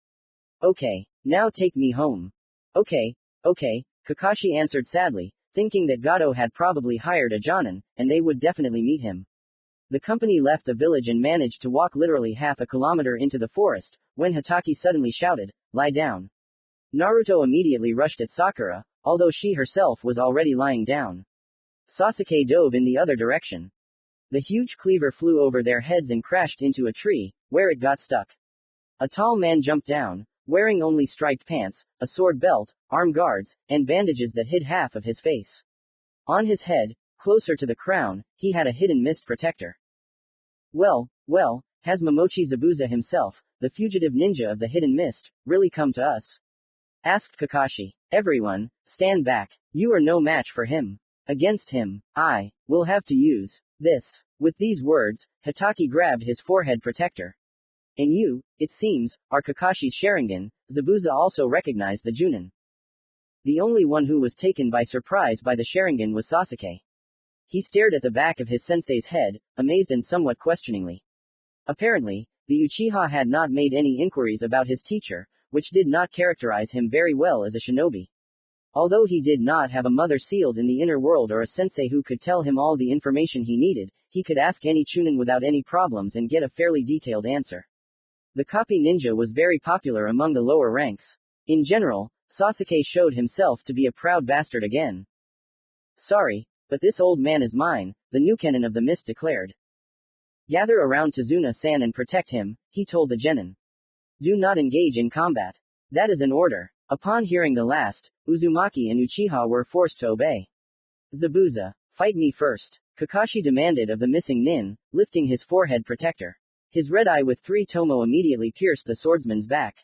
Okay, now take me home. Okay, Kakashi answered sadly, thinking that Gato had probably hired a jonin, and they would definitely meet him. The company left the village and managed to walk literally half a kilometer into the forest, when Hataki suddenly shouted, "Lie down." Naruto immediately rushed at Sakura, although she herself was already lying down. Sasuke dove in the other direction. The huge cleaver flew over their heads and crashed into a tree, where it got stuck. A tall man jumped down, wearing only striped pants, a sword belt, arm guards, and bandages that hid half of his face. On his head, closer to the crown, he had a hidden mist protector. Well, has Momochi Zabuza himself, the fugitive ninja of the hidden mist, really come to us? Asked Kakashi. Everyone, stand back. You are no match for him. Against him, I will have to use this. With these words, Hataki grabbed his forehead protector. And you, it seems, are Kakashi's Sharingan. Zabuza also recognized the Junin. The only one who was taken by surprise by the Sharingan was Sasuke. He stared at the back of his sensei's head, amazed and somewhat questioningly. Apparently, the Uchiha had not made any inquiries about his teacher, which did not characterize him very well as a shinobi. Although he did not have a mother sealed in the inner world or a sensei who could tell him all the information he needed, he could ask any chunin without any problems and get a fairly detailed answer. The copy ninja was very popular among the lower ranks. In general, Sasuke showed himself to be a proud bastard again. Sorry, but this old man is mine, the new Kennen of the Mist declared. Gather around Tazuna-san and protect him, he told the genin. Do not engage in combat. That is an order. Upon hearing the last, Uzumaki and Uchiha were forced to obey. Zabuza, fight me first, Kakashi demanded of the missing nin, lifting his forehead protector. His red eye with 3 tomo immediately pierced the swordsman's back.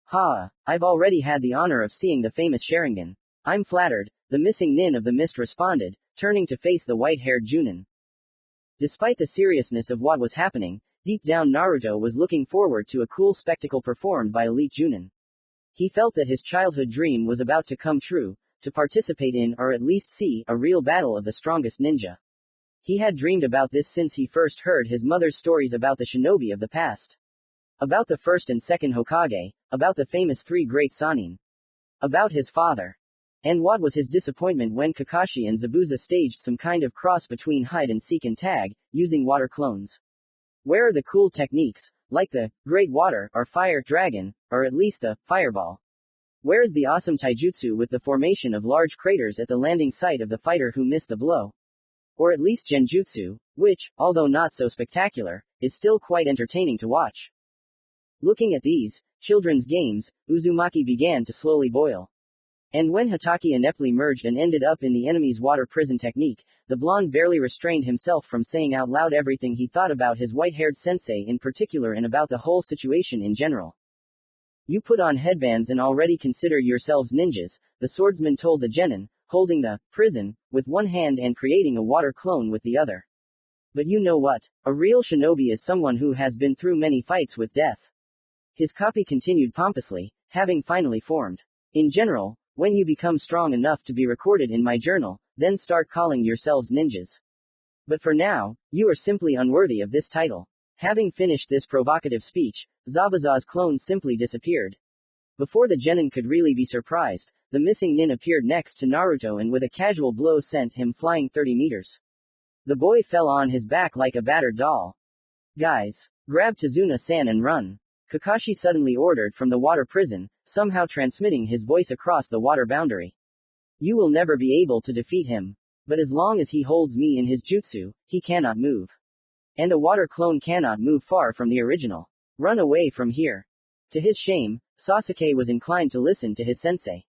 Ha, I've already had the honor of seeing the famous Sharingan. I'm flattered, the missing nin of the mist responded, turning to face the white-haired Junin. Despite the seriousness of what was happening, deep down Naruto was looking forward to a cool spectacle performed by elite Junin. He felt that his childhood dream was about to come true, to participate in or at least see a real battle of the strongest ninja. He had dreamed about this since he first heard his mother's stories about the shinobi of the past. About the first and second Hokage, about the famous three great Sannin. About his father. And what was his disappointment when Kakashi and Zabuza staged some kind of cross between hide and seek and tag, using water clones. Where are the cool techniques, like the Great Water or Fire Dragon, or at least the Fireball? Where is the awesome taijutsu with the formation of large craters at the landing site of the fighter who missed the blow? Or at least genjutsu, which, although not so spectacular, is still quite entertaining to watch. Looking at these children's games, Uzumaki began to slowly boil. And when Hatake ineptly merged and ended up in the enemy's water prison technique, the blonde barely restrained himself from saying out loud everything he thought about his white-haired sensei in particular and about the whole situation in general. You put on headbands and already consider yourselves ninjas, the swordsman told the genin, holding the prison with one hand and creating a water clone with the other. But you know what? A real shinobi is someone who has been through many fights with death. His copy continued pompously, having finally formed. In general, when you become strong enough to be recorded in my journal, then start calling yourselves ninjas. But for now, you are simply unworthy of this title. Having finished this provocative speech, Zabuza's clone simply disappeared. Before the genin could really be surprised, the missing nin appeared next to Naruto and with a casual blow sent him flying 30 meters. The boy fell on his back like a battered doll. Guys, grab Tazuna-san and run. Kakashi suddenly ordered from the water prison, somehow transmitting his voice across the water boundary. You will never be able to defeat him. But as long as he holds me in his jutsu, he cannot move. And a water clone cannot move far from the original. Run away from here. To his shame, Sasuke was inclined to listen to his sensei.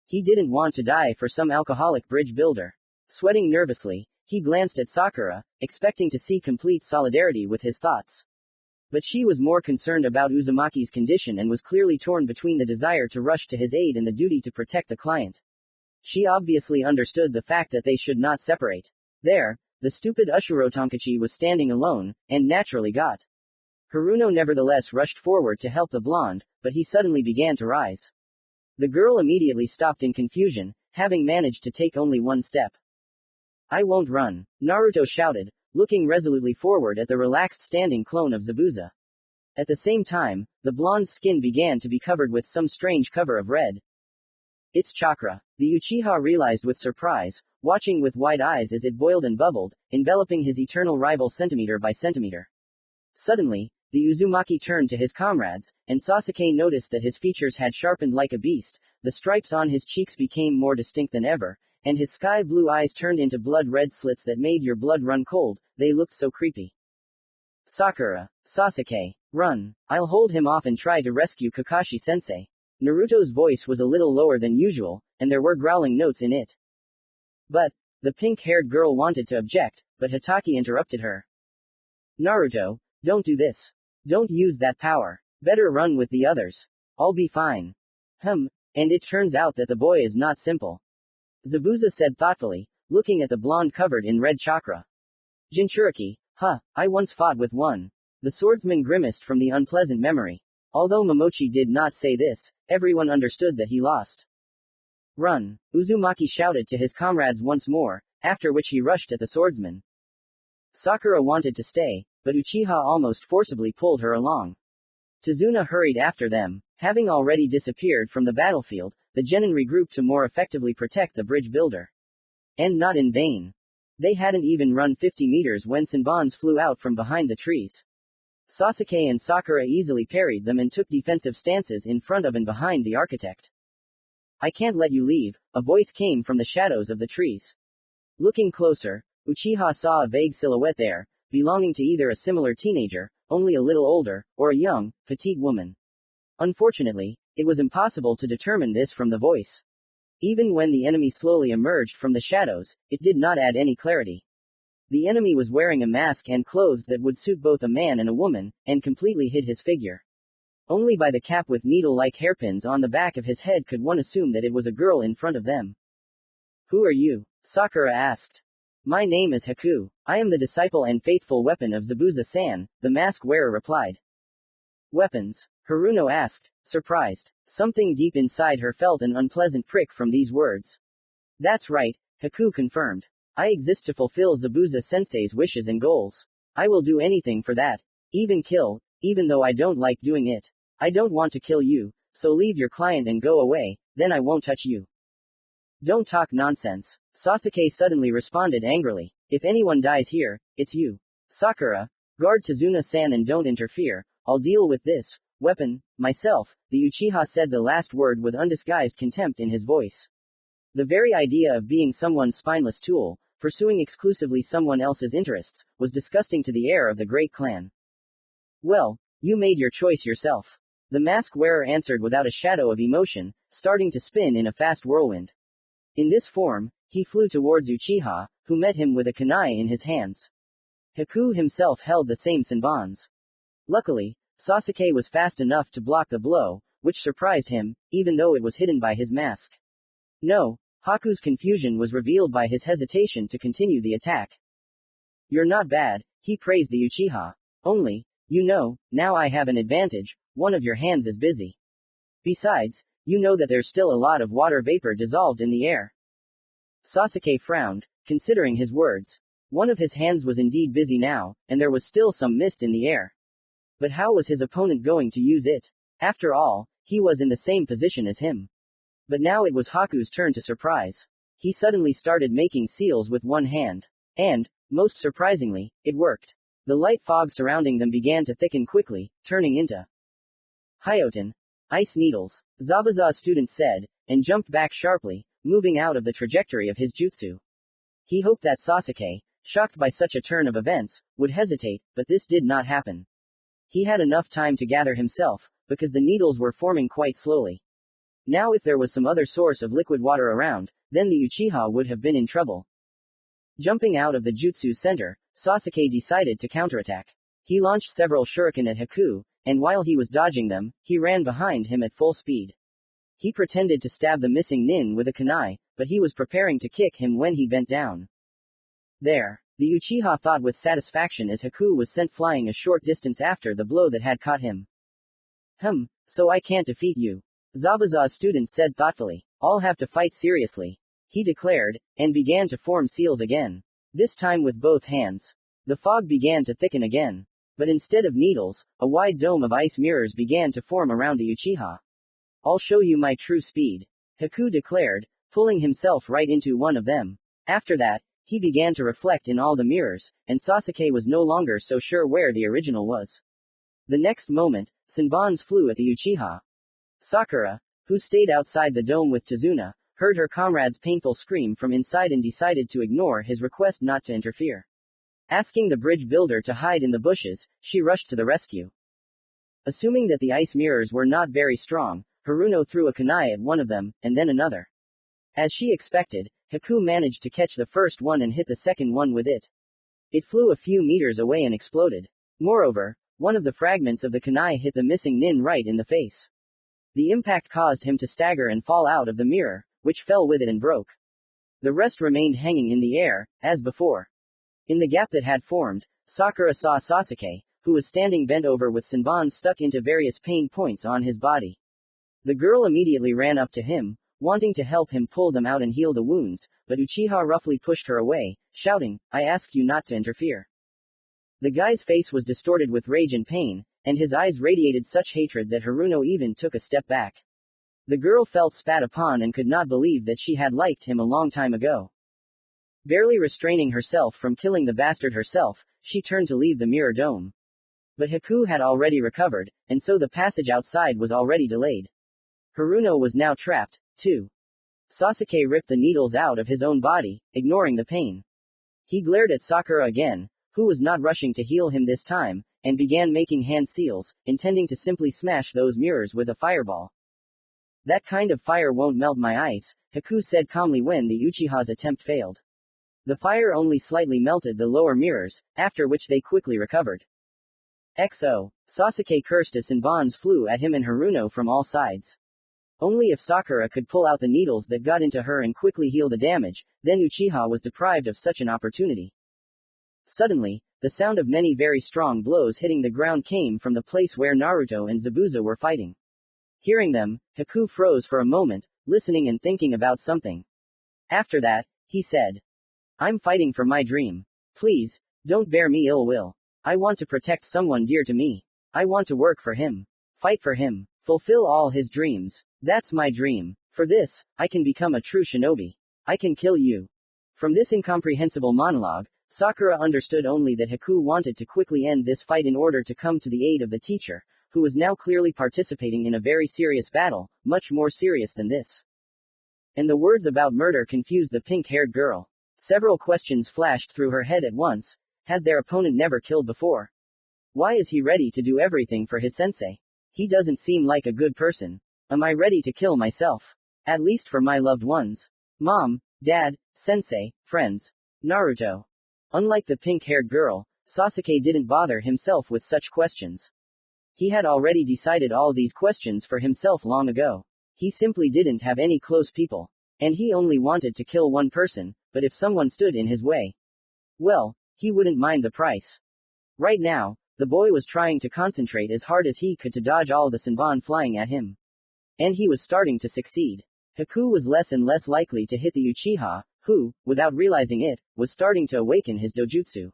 He didn't want to die for some alcoholic bridge builder. Sweating nervously, he glanced at Sakura, expecting to see complete solidarity with his thoughts. But she was more concerned about Uzumaki's condition and was clearly torn between the desire to rush to his aid and the duty to protect the client. She obviously understood the fact that they should not separate. There, the stupid Ashura Tonkachi was standing alone, and naturally got. Haruno nevertheless rushed forward to help the blonde, but he suddenly began to rise. The girl immediately stopped in confusion, having managed to take only one step. I won't run, Naruto shouted, looking resolutely forward at the relaxed standing clone of Zabuza. At the same time, the blonde's skin began to be covered with some strange cover of red. It's chakra, the Uchiha realized with surprise, watching with wide eyes as it boiled and bubbled, enveloping his eternal rival centimeter by centimeter. Suddenly, the Uzumaki turned to his comrades, and Sasuke noticed that his features had sharpened like a beast, the stripes on his cheeks became more distinct than ever, and his sky-blue eyes turned into blood-red slits that made your blood run cold, they looked so creepy. Sakura, Sasuke, run, I'll hold him off and try to rescue Kakashi-sensei. Naruto's voice was a little lower than usual, and there were growling notes in it. But, the pink-haired girl wanted to object, but Hatake interrupted her. Naruto, don't do this. Don't use that power. Better run with the others. I'll be fine. And it turns out that the boy is not simple. Zabuza said thoughtfully, looking at the blonde covered in red chakra. Jinchuriki, I once fought with one. The swordsman grimaced from the unpleasant memory. Although Momochi did not say this, everyone understood that he lost. Run, Uzumaki shouted to his comrades once more, after which he rushed at the swordsman. Sakura wanted to stay, but Uchiha almost forcibly pulled her along. Tazuna hurried after them. Having already disappeared from the battlefield, the genin regrouped to more effectively protect the bridge builder. And not in vain. They hadn't even run 50 meters when Senbons flew out from behind the trees. Sasuke and Sakura easily parried them and took defensive stances in front of and behind the architect. I can't let you leave, a voice came from the shadows of the trees. Looking closer, Uchiha saw a vague silhouette there, belonging to either a similar teenager, only a little older, or a young, petite woman. Unfortunately, it was impossible to determine this from the voice. Even when the enemy slowly emerged from the shadows, it did not add any clarity. The enemy was wearing a mask and clothes that would suit both a man and a woman, and completely hid his figure. Only by the cap with needle-like hairpins on the back of his head could one assume that it was a girl in front of them. Who are you? Sakura asked. My name is Haku. I am the disciple and faithful weapon of Zabuza-san, the mask wearer replied. Weapons? Haruno asked, surprised. Something deep inside her felt an unpleasant prick from these words. That's right, Haku confirmed. I exist to fulfill Zabuza-sensei's wishes and goals. I will do anything for that. Even kill, even though I don't like doing it. I don't want to kill you, so leave your client and go away, then I won't touch you. Don't talk nonsense. Sasuke suddenly responded angrily. If anyone dies here, it's you. Sakura, guard Tazuna-san and don't interfere, I'll deal with this weapon myself, the Uchiha said the last word with undisguised contempt in his voice. The very idea of being someone's spineless tool, pursuing exclusively someone else's interests, was disgusting to the heir of the great clan. Well, you made your choice yourself. The mask wearer answered without a shadow of emotion, starting to spin in a fast whirlwind. In this form, he flew towards Uchiha, who met him with a kunai in his hands. Haku himself held the same senbons. Luckily, Sasuke was fast enough to block the blow, which surprised him, even though it was hidden by his mask. No, Haku's confusion was revealed by his hesitation to continue the attack. You're not bad, he praised the Uchiha. Only, now I have an advantage, one of your hands is busy. Besides, you know that there's still a lot of water vapor dissolved in the air. Sasuke frowned, considering his words. One of his hands was indeed busy now, and there was still some mist in the air. But how was his opponent going to use it? After all, he was in the same position as him. But now it was Haku's turn to surprise. He suddenly started making seals with one hand. And, most surprisingly, it worked. The light fog surrounding them began to thicken quickly, turning into Hyoten. Ice needles, Zabuza's student said, and jumped back sharply, moving out of the trajectory of his jutsu. He hoped that Sasuke, shocked by such a turn of events, would hesitate, but this did not happen. He had enough time to gather himself, because the needles were forming quite slowly. Now if there was some other source of liquid water around, then the Uchiha would have been in trouble. Jumping out of the jutsu's center, Sasuke decided to counterattack. He launched several shuriken at Haku, and while he was dodging them, he ran behind him at full speed. He pretended to stab the missing nin with a kunai, but he was preparing to kick him when he bent down. There, the Uchiha thought with satisfaction as Haku was sent flying a short distance after the blow that had caught him. So I can't defeat you. Zabuza's student said thoughtfully. I'll have to fight seriously. He declared, and began to form seals again. This time with both hands. The fog began to thicken again. But instead of needles, a wide dome of ice mirrors began to form around the Uchiha. I'll show you my true speed. Haku declared, pulling himself right into one of them. After that, he began to reflect in all the mirrors, and Sasuke was no longer so sure where the original was. The next moment, senbons flew at the Uchiha. Sakura, who stayed outside the dome with Tazuna, heard her comrade's painful scream from inside and decided to ignore his request not to interfere. Asking the bridge builder to hide in the bushes, she rushed to the rescue. Assuming that the ice mirrors were not very strong, Haruno threw a kunai at one of them, and then another. As she expected, Haku managed to catch the first one and hit the second one with it. It flew a few meters away and exploded. Moreover, one of the fragments of the kunai hit the missing nin right in the face. The impact caused him to stagger and fall out of the mirror, which fell with it and broke. The rest remained hanging in the air, as before. In the gap that had formed, Sakura saw Sasuke, who was standing bent over with senbons stuck into various pain points on his body. The girl immediately ran up to him, wanting to help him pull them out and heal the wounds, but Uchiha roughly pushed her away, shouting, I asked you not to interfere. The guy's face was distorted with rage and pain, and his eyes radiated such hatred that Haruno even took a step back. The girl felt spat upon and could not believe that she had liked him a long time ago. Barely restraining herself from killing the bastard herself, she turned to leave the mirror dome. But Haku had already recovered, and so the passage outside was already delayed. Haruno was now trapped, too. Sasuke ripped the needles out of his own body, ignoring the pain. He glared at Sakura again, who was not rushing to heal him this time, and began making hand seals, intending to simply smash those mirrors with a fireball. That kind of fire won't melt my ice, Haku said calmly when the Uchiha's attempt failed. The fire only slightly melted the lower mirrors, after which they quickly recovered. XO. Sasuke cursed as senbons flew at him and Haruno from all sides. Only if Sakura could pull out the needles that got into her and quickly heal the damage, then Uchiha was deprived of such an opportunity. Suddenly, the sound of many very strong blows hitting the ground came from the place where Naruto and Zabuza were fighting. Hearing them, Haku froze for a moment, listening and thinking about something. After that, he said, "I'm fighting for my dream. Please, don't bear me ill will. I want to protect someone dear to me. I want to work for him. Fight for him. Fulfill all his dreams. That's my dream. For this, I can become a true shinobi. I can kill you." From this incomprehensible monologue, Sakura understood only that Haku wanted to quickly end this fight in order to come to the aid of the teacher, who was now clearly participating in a very serious battle, much more serious than this. And the words about murder confused the pink-haired girl. Several questions flashed through her head at once. Has their opponent never killed before? Why is he ready to do everything for his sensei? He doesn't seem like a good person. Am I ready to kill myself? At least for my loved ones. Mom, Dad, Sensei, friends. Naruto. Unlike the pink-haired girl, Sasuke didn't bother himself with such questions. He had already decided all these questions for himself long ago. He simply didn't have any close people. And he only wanted to kill one person, but if someone stood in his way, well, he wouldn't mind the price. Right now, the boy was trying to concentrate as hard as he could to dodge all the Senbon flying at him. And he was starting to succeed. Haku was less and less likely to hit the Uchiha, who, without realizing it, was starting to awaken his dojutsu.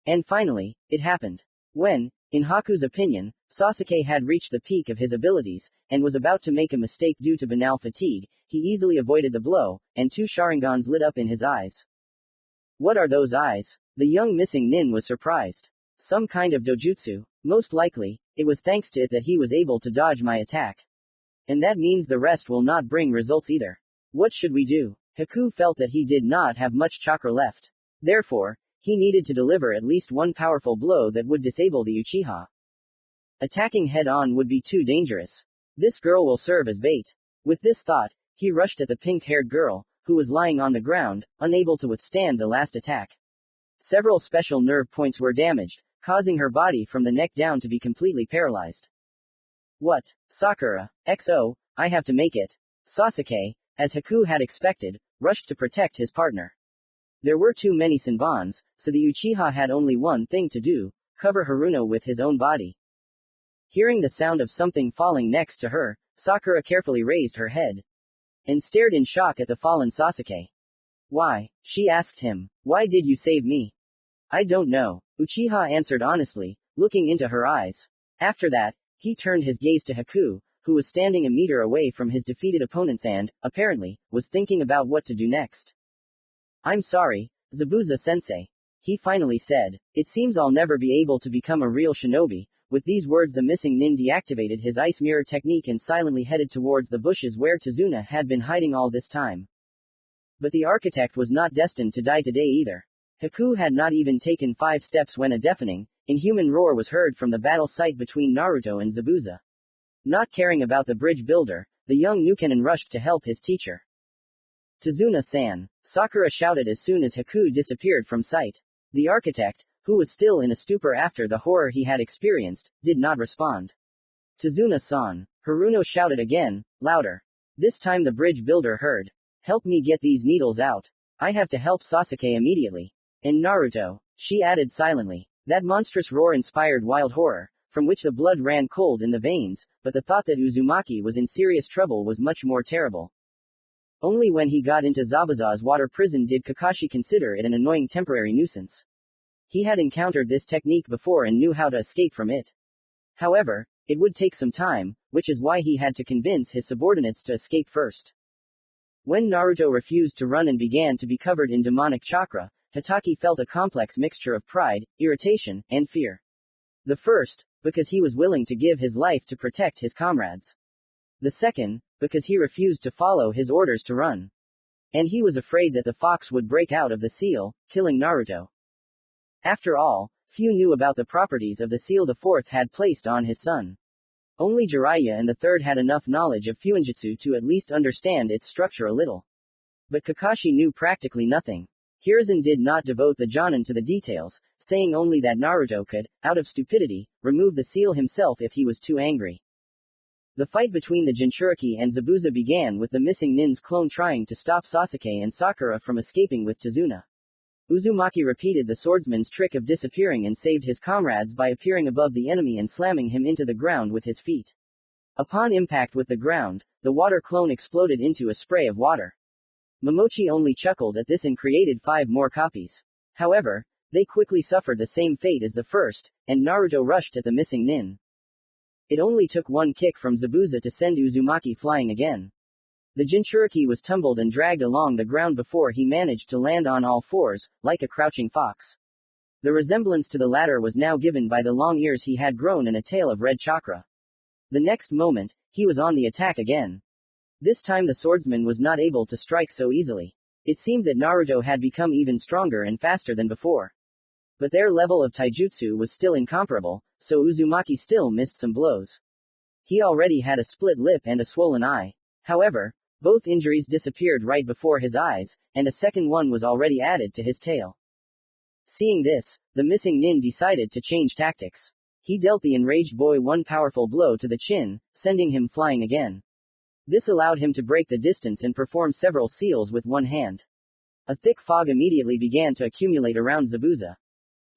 And finally, it happened. When, in Haku's opinion, Sasuke had reached the peak of his abilities, and was about to make a mistake due to banal fatigue, he easily avoided the blow, and 2 Sharingans lit up in his eyes. What are those eyes? The young missing nin was surprised. Some kind of dojutsu? Most likely, it was thanks to it that he was able to dodge my attack. And that means the rest will not bring results either. What should we do? Haku felt that he did not have much chakra left. Therefore, he needed to deliver at least one powerful blow that would disable the Uchiha. Attacking head-on would be too dangerous. This girl will serve as bait. With this thought, he rushed at the pink-haired girl, who was lying on the ground, unable to withstand the last attack. Several special nerve points were damaged, causing her body from the neck down to be completely paralyzed. What? Sakura, XO, I have to make it. Sasuke, as Haku had expected, rushed to protect his partner. There were too many Senbons, so the Uchiha had only one thing to do, cover Haruno with his own body. Hearing the sound of something falling next to her, Sakura carefully raised her head and stared in shock at the fallen Sasuke. Why? She asked him. Why did you save me? I don't know, Uchiha answered honestly, looking into her eyes. After that, he turned his gaze to Haku, who was standing a meter away from his defeated opponents and, apparently, was thinking about what to do next. I'm sorry, Zabuza-sensei. He finally said. It seems I'll never be able to become a real shinobi. With these words the missing nin deactivated his ice mirror technique and silently headed towards the bushes where Tazuna had been hiding all this time. But the architect was not destined to die today either. Haku had not even taken 5 steps when a deafening, inhuman roar was heard from the battle site between Naruto and Zabuza. Not caring about the bridge builder, the young Nukenin rushed to help his teacher. Tazuna-san, Sakura shouted as soon as Haku disappeared from sight. The architect, who was still in a stupor after the horror he had experienced, did not respond. Tazuna-san, Haruno shouted again, louder. This time the bridge builder heard. Help me get these needles out. I have to help Sasuke immediately. And Naruto, she added silently. That monstrous roar inspired wild horror, from which the blood ran cold in the veins, but the thought that Uzumaki was in serious trouble was much more terrible. Only when he got into Zabuza's water prison did Kakashi consider it an annoying temporary nuisance. He had encountered this technique before and knew how to escape from it. However, it would take some time, which is why he had to convince his subordinates to escape first. When Naruto refused to run and began to be covered in demonic chakra, Hitaki felt a complex mixture of pride, irritation, and fear. The first, because he was willing to give his life to protect his comrades. The second, because he refused to follow his orders to run. And he was afraid that the fox would break out of the seal, killing Naruto. After all, few knew about the properties of the seal the fourth had placed on his son. Only Jiraiya and the third had enough knowledge of Fuinjutsu to at least understand its structure a little. But Kakashi knew practically nothing. Hiruzen did not devote the Jonin to the details, saying only that Naruto could, out of stupidity, remove the seal himself if he was too angry. The fight between the Jinchuriki and Zabuza began with the missing nin's clone trying to stop Sasuke and Sakura from escaping with Tazuna. Uzumaki repeated the swordsman's trick of disappearing and saved his comrades by appearing above the enemy and slamming him into the ground with his feet. Upon impact with the ground, the water clone exploded into a spray of water. Momochi only chuckled at this and created 5 more copies. However, they quickly suffered the same fate as the first, and Naruto rushed at the missing nin. It only took one kick from Zabuza to send Uzumaki flying again. The Jinchuriki was tumbled and dragged along the ground before he managed to land on all fours, like a crouching fox. The resemblance to the latter was now given by the long ears he had grown and a tail of red chakra. The next moment, he was on the attack again. This time the swordsman was not able to strike so easily. It seemed that Naruto had become even stronger and faster than before. But their level of taijutsu was still incomparable, so Uzumaki still missed some blows. He already had a split lip and a swollen eye. However, both injuries disappeared right before his eyes, and a second one was already added to his tail. Seeing this, the missing nin decided to change tactics. He dealt the enraged boy one powerful blow to the chin, sending him flying again. This allowed him to break the distance and perform several seals with one hand. A thick fog immediately began to accumulate around Zabuza.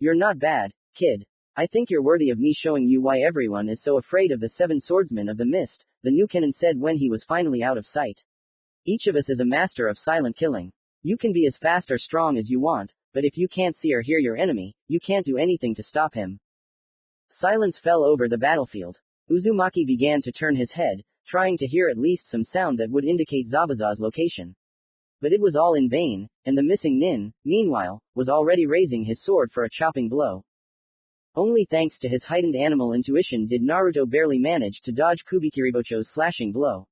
"You're not bad, kid. I think you're worthy of me showing you why everyone is so afraid of the 7 swordsmen of the mist," the new Kennen said when he was finally out of sight. "Each of us is a master of silent killing. You can be as fast or strong as you want, but if you can't see or hear your enemy, you can't do anything to stop him." Silence fell over the battlefield. Uzumaki began to turn his head, trying to hear at least some sound that would indicate Zabuza's location. But it was all in vain, and the missing nin, meanwhile, was already raising his sword for a chopping blow. Only thanks to his heightened animal intuition did Naruto barely manage to dodge Kubikiribocho's slashing blow.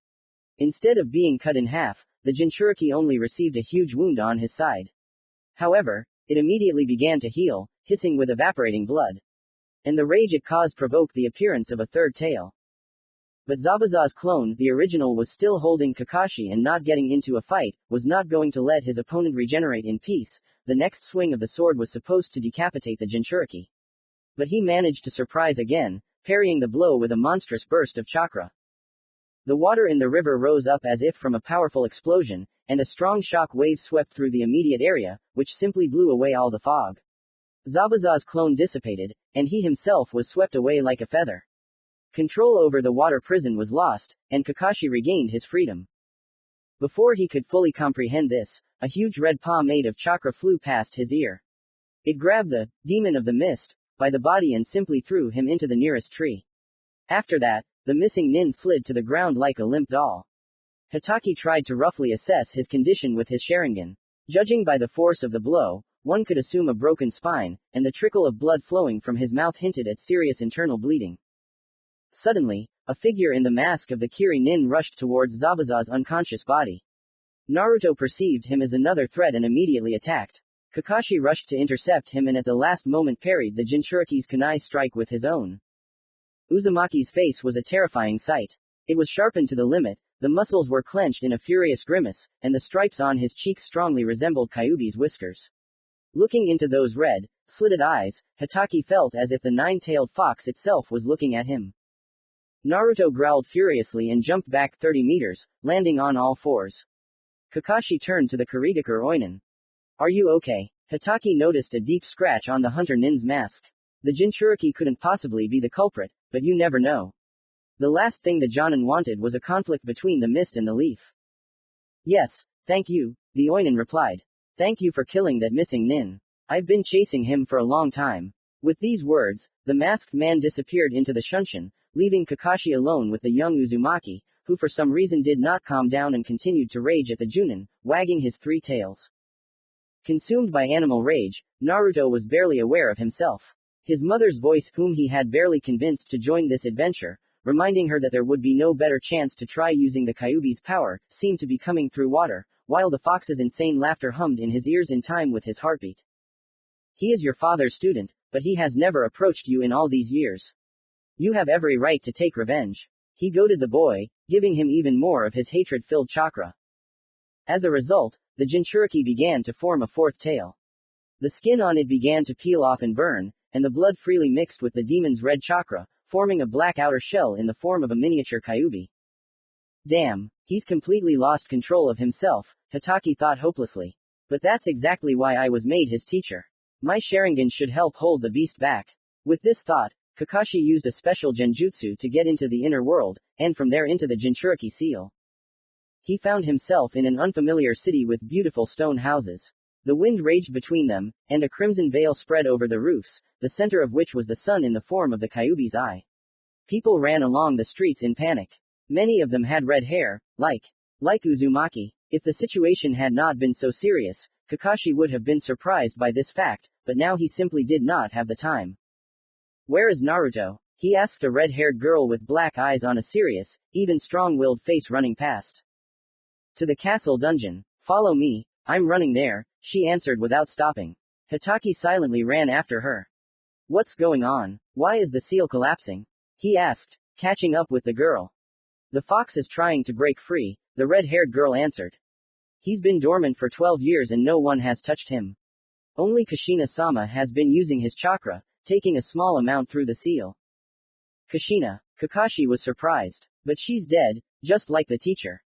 Instead of being cut in half, the Jinchuriki only received a huge wound on his side. However, it immediately began to heal, hissing with evaporating blood. And the rage it caused provoked the appearance of a third tail. But Zabuza's clone, the original, was still holding Kakashi and not getting into a fight, was not going to let his opponent regenerate in peace. The next swing of the sword was supposed to decapitate the Jinchuriki. But he managed to surprise again, parrying the blow with a monstrous burst of chakra. The water in the river rose up as if from a powerful explosion, and a strong shock wave swept through the immediate area, which simply blew away all the fog. Zabuza's clone dissipated, and he himself was swept away like a feather. Control over the water prison was lost, and Kakashi regained his freedom. Before he could fully comprehend this, a huge red paw made of chakra flew past his ear. It grabbed the demon of the mist by the body and simply threw him into the nearest tree. After that, the missing nin slid to the ground like a limp doll. Hitaki tried to roughly assess his condition with his Sharingan. Judging by the force of the blow, one could assume a broken spine, and the trickle of blood flowing from his mouth hinted at serious internal bleeding. Suddenly, a figure in the mask of the Kiri nin rushed towards Zabuza's unconscious body. Naruto perceived him as another threat and immediately attacked. Kakashi rushed to intercept him and at the last moment parried the Jinchuriki's kunai strike with his own. Uzumaki's face was a terrifying sight. It was sharpened to the limit, the muscles were clenched in a furious grimace, and the stripes on his cheeks strongly resembled Kyuubi's whiskers. Looking into those red, slitted eyes, Hitaki felt as if the 9-tailed fox itself was looking at him. Naruto growled furiously and jumped back 30 meters, landing on all fours. Kakashi turned to the Kurigakure Oinen. "Are you okay?" Hitaki noticed a deep scratch on the hunter nin's mask. The Jinchuriki couldn't possibly be the culprit, but you never know. The last thing the Jonin wanted was a conflict between the mist and the leaf. "Yes, thank you," the Oinin replied. "Thank you for killing that missing nin. I've been chasing him for a long time." With these words, the masked man disappeared into the Shunshin, leaving Kakashi alone with the young Uzumaki, who for some reason did not calm down and continued to rage at the Junin, wagging his 3 tails. Consumed by animal rage, Naruto was barely aware of himself. His mother's voice, whom he had barely convinced to join this adventure, reminding her that there would be no better chance to try using the Kyuubi's power, seemed to be coming through water, while the fox's insane laughter hummed in his ears in time with his heartbeat. "He is your father's student, but he has never approached you in all these years. You have every right to take revenge." He goaded the boy, giving him even more of his hatred-filled chakra. As a result, the Jinchuriki began to form a 4th tail. The skin on it began to peel off and burn, and the blood freely mixed with the demon's red chakra, forming a black outer shell in the form of a miniature Kyuubi. Damn, he's completely lost control of himself, Hitaki thought hopelessly. But that's exactly why I was made his teacher. My Sharingan should help hold the beast back. With this thought, Kakashi used a special genjutsu to get into the inner world, and from there into the Jinchuriki seal. He found himself in an unfamiliar city with beautiful stone houses. The wind raged between them, and a crimson veil spread over the roofs, the center of which was the sun in the form of the Kyuubi's eye. People ran along the streets in panic. Many of them had red hair, like Uzumaki. If the situation had not been so serious, Kakashi would have been surprised by this fact, but now he simply did not have the time. Where is Naruto? He asked a red-haired girl with black eyes on a serious, even strong-willed face running past. To the castle dungeon. Follow me, I'm running there, she answered without stopping. Hitaki silently ran after her. What's going on? Why is the seal collapsing? He asked, catching up with the girl. The fox is trying to break free, the red-haired girl answered. He's been dormant for 12 years and no one has touched him. Only Kushina-sama has been using his chakra, taking a small amount through the seal. Kushina. Kakashi was surprised. But she's dead, just like the teacher.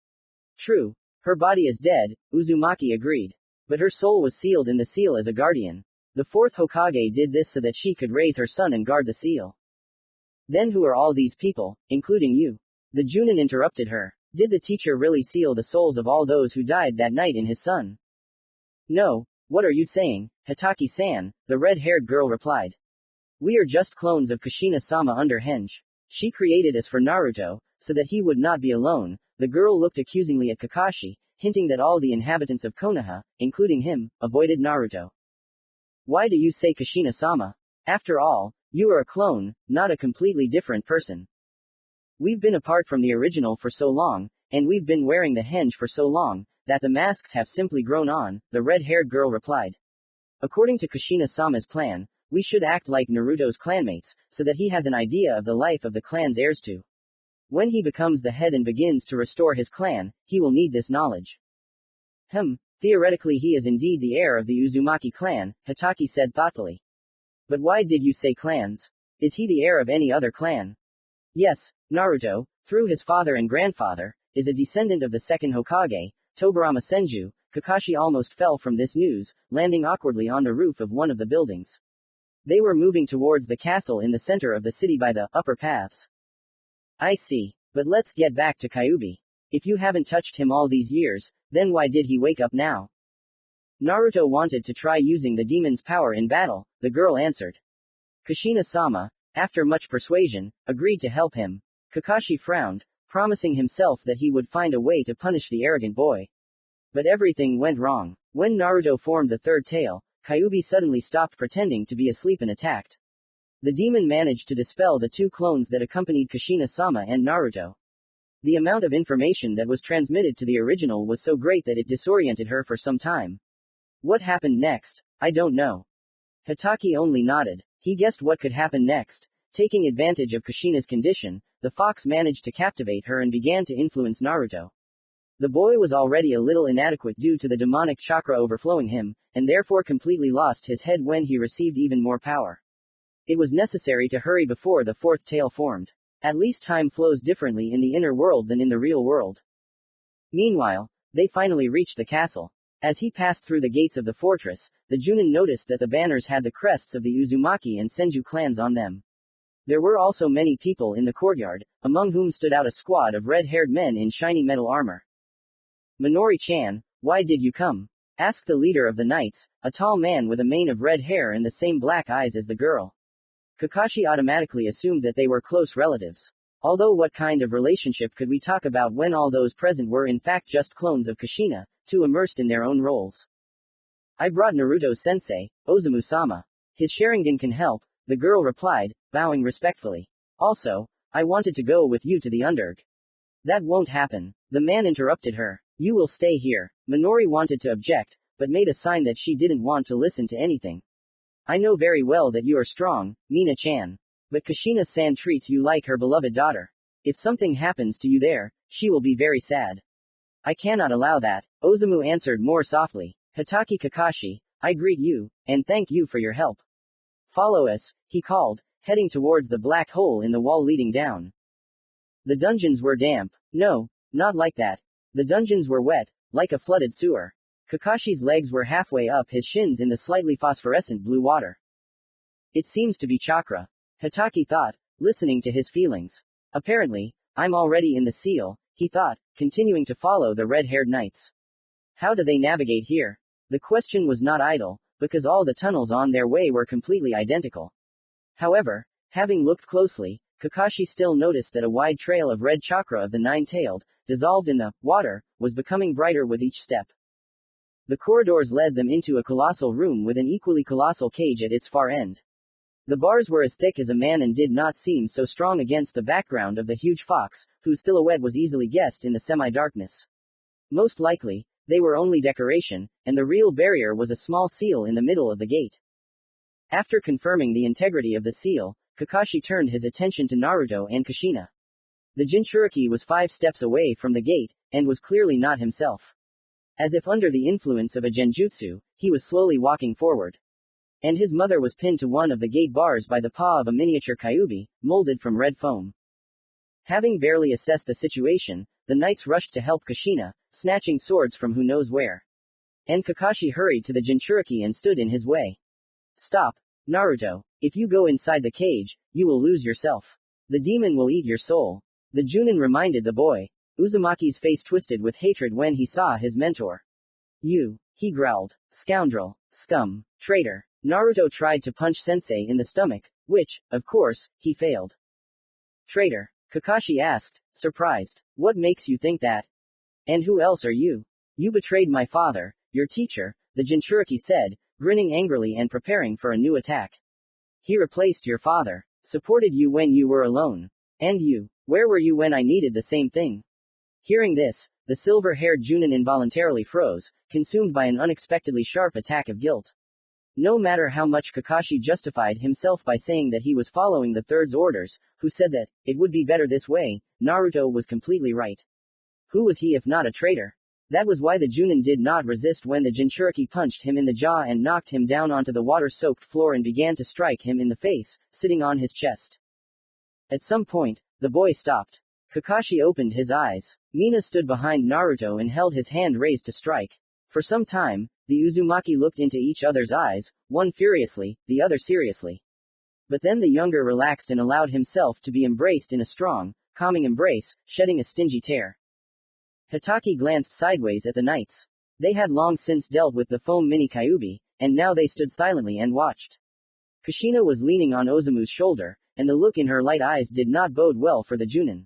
True. Her body is dead, Uzumaki agreed. But her soul was sealed in the seal as a guardian. The fourth Hokage did this so that she could raise her son and guard the seal. Then who are all these people, including you? The Junin interrupted her. Did the teacher really seal the souls of all those who died that night in his son? No, what are you saying, Hitaki-san, the red-haired girl replied. We are just clones of Kushina-sama under Henge. She created us for Naruto, so that he would not be alone. The girl looked accusingly at Kakashi, hinting that all the inhabitants of Konoha, including him, avoided Naruto. Why do you say Kushina-sama? After all, you are a clone, not a completely different person. We've been apart from the original for so long, and we've been wearing the henge for so long, that the masks have simply grown on, the red-haired girl replied. According to Kushina-sama's plan, we should act like Naruto's clanmates, so that he has an idea of the life of the clan's heirs too. When he becomes the head and begins to restore his clan, he will need this knowledge. Theoretically he is indeed the heir of the Uzumaki clan, Hitaki said thoughtfully. But why did you say clans? Is he the heir of any other clan? Yes, Naruto, through his father and grandfather, is a descendant of the second Hokage, Tobirama Senju. Kakashi almost fell from this news, landing awkwardly on the roof of one of the buildings. They were moving towards the castle in the center of the city by the upper paths. I see. But let's get back to Kyuubi. If you haven't touched him all these years, then why did he wake up now? Naruto wanted to try using the demon's power in battle, the girl answered. Kushina-sama, after much persuasion, agreed to help him. Kakashi frowned, promising himself that he would find a way to punish the arrogant boy. But everything went wrong. When Naruto formed the third tail, Kyuubi suddenly stopped pretending to be asleep and attacked. The demon managed to dispel the two clones that accompanied Kushina-sama and Naruto. The amount of information that was transmitted to the original was so great that it disoriented her for some time. What happened next? I don't know. Hitaki only nodded. He guessed what could happen next. Taking advantage of Kushina's condition, the fox managed to captivate her and began to influence Naruto. The boy was already a little inadequate due to the demonic chakra overflowing him, and therefore completely lost his head when he received even more power. It was necessary to hurry before the fourth tail formed. At least time flows differently in the inner world than in the real world. Meanwhile, they finally reached the castle. As he passed through the gates of the fortress, the Junin noticed that the banners had the crests of the Uzumaki and Senju clans on them. There were also many people in the courtyard, among whom stood out a squad of red-haired men in shiny metal armor. Minori-chan, why did you come? Asked the leader of the knights, a tall man with a mane of red hair and the same black eyes as the girl. Kakashi automatically assumed that they were close relatives. Although what kind of relationship could we talk about when all those present were in fact just clones of Kushina, too immersed in their own roles? I brought Naruto-sensei, Osamu-sama. His Sharingan can help, the girl replied, bowing respectfully. Also, I wanted to go with you to the Underg. That won't happen. The man interrupted her. You will stay here. Minori wanted to object, but made a sign that she didn't want to listen to anything. I know very well that you are strong, Mina-chan. But Kushina-san treats you like her beloved daughter. If something happens to you there, she will be very sad. I cannot allow that, Osamu answered more softly. Hitaki Kakashi, I greet you, and thank you for your help. Follow us, he called, heading towards the black hole in the wall leading down. The dungeons were damp. No, not like that. The dungeons were wet, like a flooded sewer. Kakashi's legs were halfway up his shins in the slightly phosphorescent blue water. It seems to be chakra. Hatake thought, listening to his feelings. Apparently, I'm already in the seal, he thought, continuing to follow the red-haired knights. How do they navigate here? The question was not idle, because all the tunnels on their way were completely identical. However, having looked closely, Kakashi still noticed that a wide trail of red chakra of the nine-tailed, dissolved in the water, was becoming brighter with each step. The corridors led them into a colossal room with an equally colossal cage at its far end. The bars were as thick as a man and did not seem so strong against the background of the huge fox, whose silhouette was easily guessed in the semi-darkness. Most likely, they were only decoration, and the real barrier was a small seal in the middle of the gate. After confirming the integrity of the seal, Kakashi turned his attention to Naruto and Kushina. The Jinchuriki was 5 steps away from the gate, and was clearly not himself. As if under the influence of a genjutsu, he was slowly walking forward. And his mother was pinned to one of the gate bars by the paw of a miniature Kyuubi, molded from red foam. Having barely assessed the situation, the knights rushed to help Kushina, snatching swords from who knows where. And Kakashi hurried to the Jinchuriki and stood in his way. Stop, Naruto. If you go inside the cage, you will lose yourself. The demon will eat your soul. The Junin reminded the boy. Uzumaki's face twisted with hatred when he saw his mentor. You, he growled. Scoundrel, scum, traitor. Naruto tried to punch Sensei in the stomach, which, of course, he failed. Traitor, Kakashi asked, surprised. What makes you think that? And who else are you? You betrayed my father, your teacher, the Jinchuriki said, grinning angrily and preparing for a new attack. He replaced your father, supported you when you were alone. And you, where were you when I needed the same thing? Hearing this, the silver-haired Junin involuntarily froze, consumed by an unexpectedly sharp attack of guilt. No matter how much Kakashi justified himself by saying that he was following the Third's orders, who said that it would be better this way, Naruto was completely right. Who was he if not a traitor? That was why the Junin did not resist when the Jinchuriki punched him in the jaw and knocked him down onto the water-soaked floor and began to strike him in the face, sitting on his chest. At some point, the boy stopped. Kakashi opened his eyes. Mina stood behind Naruto and held his hand raised to strike. For some time, the Uzumaki looked into each other's eyes, one furiously, the other seriously. But then the younger relaxed and allowed himself to be embraced in a strong, calming embrace, shedding a stingy tear. Hatake glanced sideways at the knights. They had long since dealt with the foam mini Kyuubi, and now they stood silently and watched. Kushina was leaning on Ozuma's shoulder, and the look in her light eyes did not bode well for the Junin.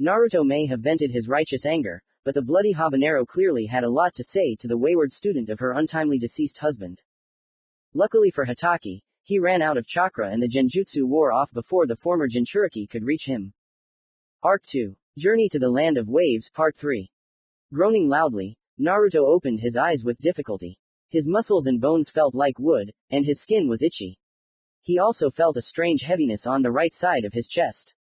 Naruto may have vented his righteous anger, but the bloody habanero clearly had a lot to say to the wayward student of her untimely deceased husband. Luckily for Hatake, he ran out of chakra and the genjutsu wore off before the former Jinchuriki could reach him. Arc 2. Journey to the Land of Waves Part 3. Groaning loudly, Naruto opened his eyes with difficulty. His muscles and bones felt like wood, and his skin was itchy. He also felt a strange heaviness on the right side of his chest.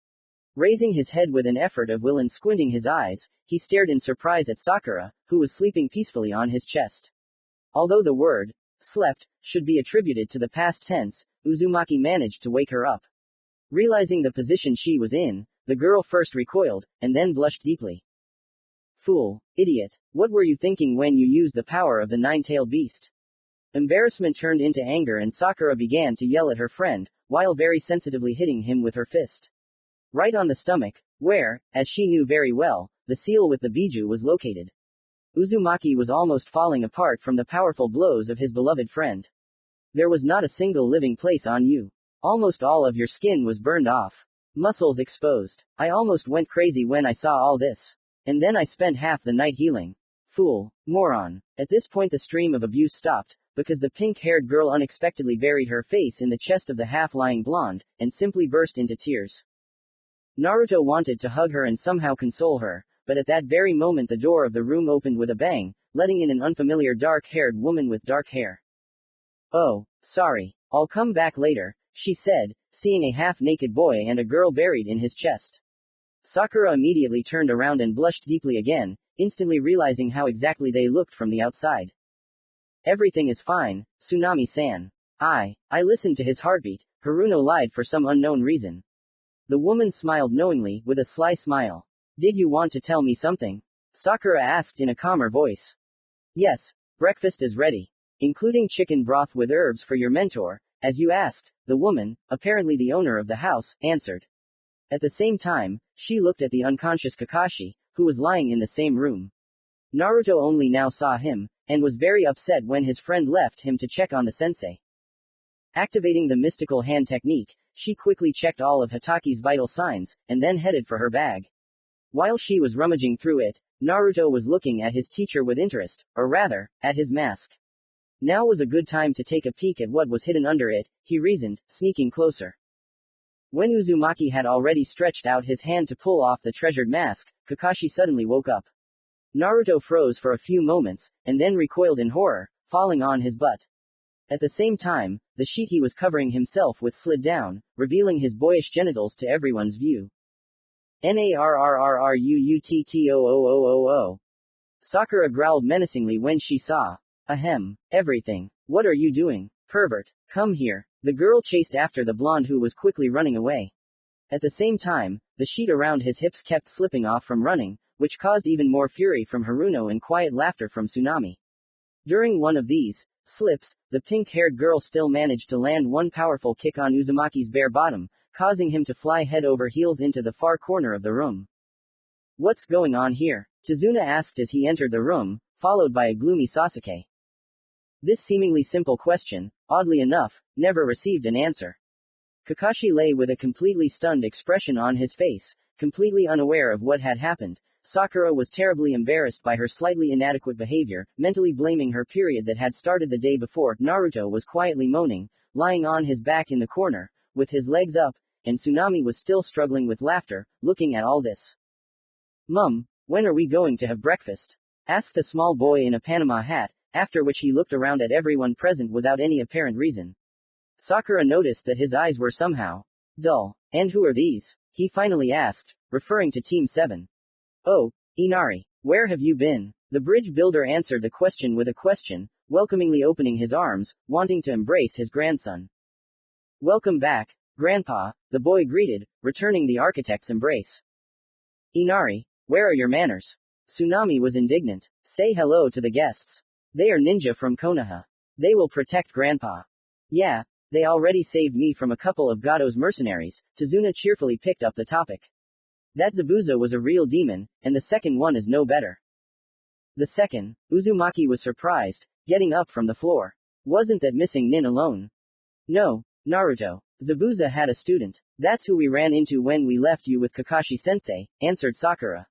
Raising his head with an effort of will and squinting his eyes, he stared in surprise at Sakura, who was sleeping peacefully on his chest. Although the word, slept, should be attributed to the past tense, Uzumaki managed to wake her up. Realizing the position she was in, the girl first recoiled, and then blushed deeply. Fool, idiot, what were you thinking when you used the power of the nine-tailed beast? Embarrassment turned into anger and Sakura began to yell at her friend, while very sensitively hitting him with her fist. Right on the stomach, where, as she knew very well, the seal with the biju was located. Uzumaki was almost falling apart from the powerful blows of his beloved friend. There was not a single living place on you. Almost all of your skin was burned off. Muscles exposed. I almost went crazy when I saw all this. And then I spent half the night healing. Fool. Moron. At this point the stream of abuse stopped, because the pink-haired girl unexpectedly buried her face in the chest of the half-lying blonde, and simply burst into tears. Naruto wanted to hug her and somehow console her, but at that very moment the door of the room opened with a bang, letting in an unfamiliar dark-haired woman with dark hair. Oh, sorry. I'll come back later, she said, seeing a half-naked boy and a girl buried in his chest. Sakura immediately turned around and blushed deeply again, instantly realizing how exactly they looked from the outside. Everything is fine, Tsunami-san. I listened to his heartbeat, Haruno lied for some unknown reason. The woman smiled knowingly, with a sly smile. Did you want to tell me something? Sakura asked in a calmer voice. Yes, breakfast is ready. Including chicken broth with herbs for your mentor, as you asked, the woman, apparently the owner of the house, answered. At the same time, she looked at the unconscious Kakashi, who was lying in the same room. Naruto only now saw him, and was very upset when his friend left him to check on the sensei. Activating the mystical hand technique, she quickly checked all of Hitaki's vital signs, and then headed for her bag. While she was rummaging through it, Naruto was looking at his teacher with interest, or rather, at his mask. Now was a good time to take a peek at what was hidden under it, he reasoned, sneaking closer. When Uzumaki had already stretched out his hand to pull off the treasured mask, Kakashi suddenly woke up. Naruto froze for a few moments, and then recoiled in horror, falling on his butt. At the same time, the sheet he was covering himself with slid down, revealing his boyish genitals to everyone's view. Narrrruuttoo. Sakura growled menacingly when she saw. Ahem. Everything. What are you doing, pervert? Come here. The girl chased after the blonde who was quickly running away. At the same time, the sheet around his hips kept slipping off from running, which caused even more fury from Haruno and quiet laughter from Tsunami. During one of these slips, the pink-haired girl still managed to land one powerful kick on Uzumaki's bare bottom, causing him to fly head over heels into the far corner of the room. What's going on here? Tazuna asked as he entered the room, followed by a gloomy Sasuke. This seemingly simple question, oddly enough, never received an answer. Kakashi lay with a completely stunned expression on his face, completely unaware of what had happened. Sakura was terribly embarrassed by her slightly inadequate behavior, mentally blaming her period that had started the day before. Naruto was quietly moaning, lying on his back in the corner, with his legs up, and Tsunami was still struggling with laughter, looking at all this. Mum, when are we going to have breakfast? Asked a small boy in a Panama hat, after which he looked around at everyone present without any apparent reason. Sakura noticed that his eyes were somehow dull. And who are these? He finally asked, referring to Team 7. Oh, Inari, where have you been? The bridge builder answered the question with a question, welcomingly opening his arms, wanting to embrace his grandson. Welcome back, Grandpa, the boy greeted, returning the architect's embrace. Inari, where are your manners? Tsunami was indignant. Say hello to the guests. They are ninja from Konoha. They will protect Grandpa. Yeah, they already saved me from a couple of Gado's mercenaries. Tazuna cheerfully picked up the topic. That Zabuza was a real demon, and the second one is no better. The second, Uzumaki was surprised, getting up from the floor. Wasn't that missing Nin alone? No, Naruto. Zabuza had a student. That's who we ran into when we left you with Kakashi-sensei, answered Sakura.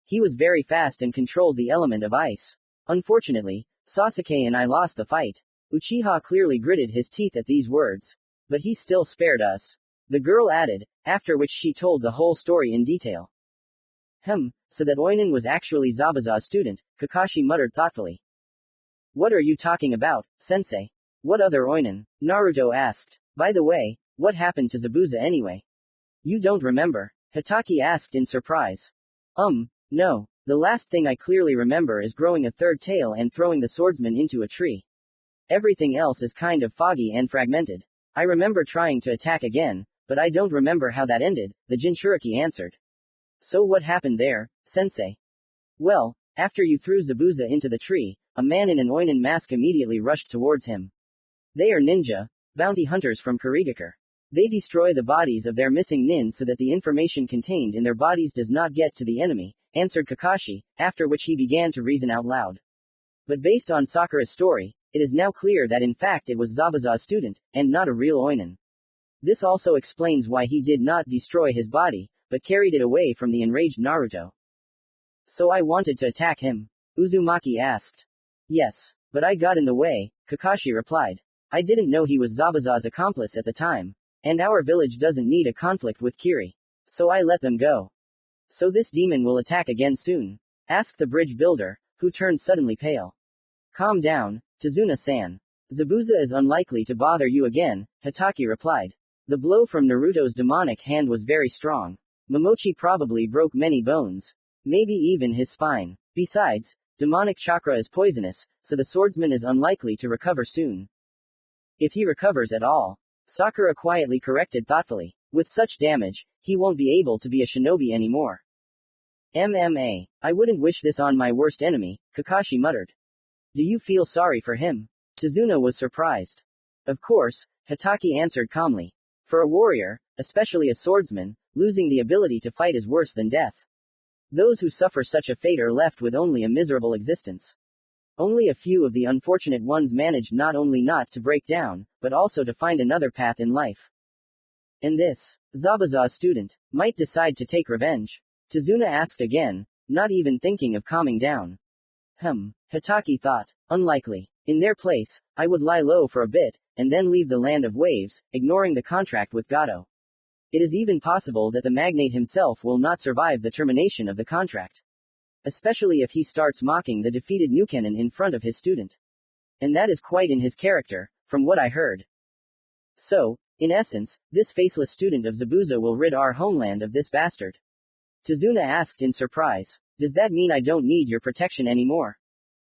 He was very fast and controlled the element of ice. Unfortunately, Sasuke and I lost the fight. Uchiha clearly gritted his teeth at these words. But he still spared us. The girl added, after which she told the whole story in detail. So that Oinen was actually Zabuza's student, Kakashi muttered thoughtfully. What are you talking about, sensei? What other Oinen? Naruto asked. By the way, what happened to Zabuza anyway? You don't remember? Hitaki asked in surprise. No. The last thing I clearly remember is growing a third tail and throwing the swordsman into a tree. Everything else is kind of foggy and fragmented. I remember trying to attack again, but I don't remember how that ended, the Jinchuriki answered. So what happened there, sensei? Well, after you threw Zabuza into the tree, a man in an Oinen mask immediately rushed towards him. They are ninja, bounty hunters from Kurigakure. They destroy the bodies of their missing nin so that the information contained in their bodies does not get to the enemy, answered Kakashi, after which he began to reason out loud. But based on Sakura's story, it is now clear that in fact it was Zabuza's student, and not a real Oinen. This also explains why he did not destroy his body, but carried it away from the enraged Naruto. So I wanted to attack him? Uzumaki asked. Yes, but I got in the way, Kakashi replied. I didn't know he was Zabuza's accomplice at the time. And our village doesn't need a conflict with Kiri. So I let them go. So this demon will attack again soon? Asked the bridge builder, who turned suddenly pale. Calm down, Tazuna-san. Zabuza is unlikely to bother you again, Hitaki replied. The blow from Naruto's demonic hand was very strong. Momochi probably broke many bones. Maybe even his spine. Besides, demonic chakra is poisonous, so the swordsman is unlikely to recover soon. If he recovers at all. Sakura quietly corrected thoughtfully. With such damage, he won't be able to be a shinobi anymore. I wouldn't wish this on my worst enemy, Kakashi muttered. Do you feel sorry for him? Tazuna was surprised. Of course, Hitaki answered calmly. For a warrior, especially a swordsman, losing the ability to fight is worse than death. Those who suffer such a fate are left with only a miserable existence. Only a few of the unfortunate ones managed not only not to break down, but also to find another path in life. And this Zabuza student might decide to take revenge. Tazuna asked again, not even thinking of calming down. Hitaki thought. Unlikely. In their place, I would lie low for a bit, and then leave the land of waves, ignoring the contract with Gato. It is even possible that the magnate himself will not survive the termination of the contract. Especially if he starts mocking the defeated Nukenin in front of his student. And that is quite in his character, from what I heard. So, in essence, this faceless student of Zabuza will rid our homeland of this bastard. Tazuna asked in surprise. Does that mean I don't need your protection anymore?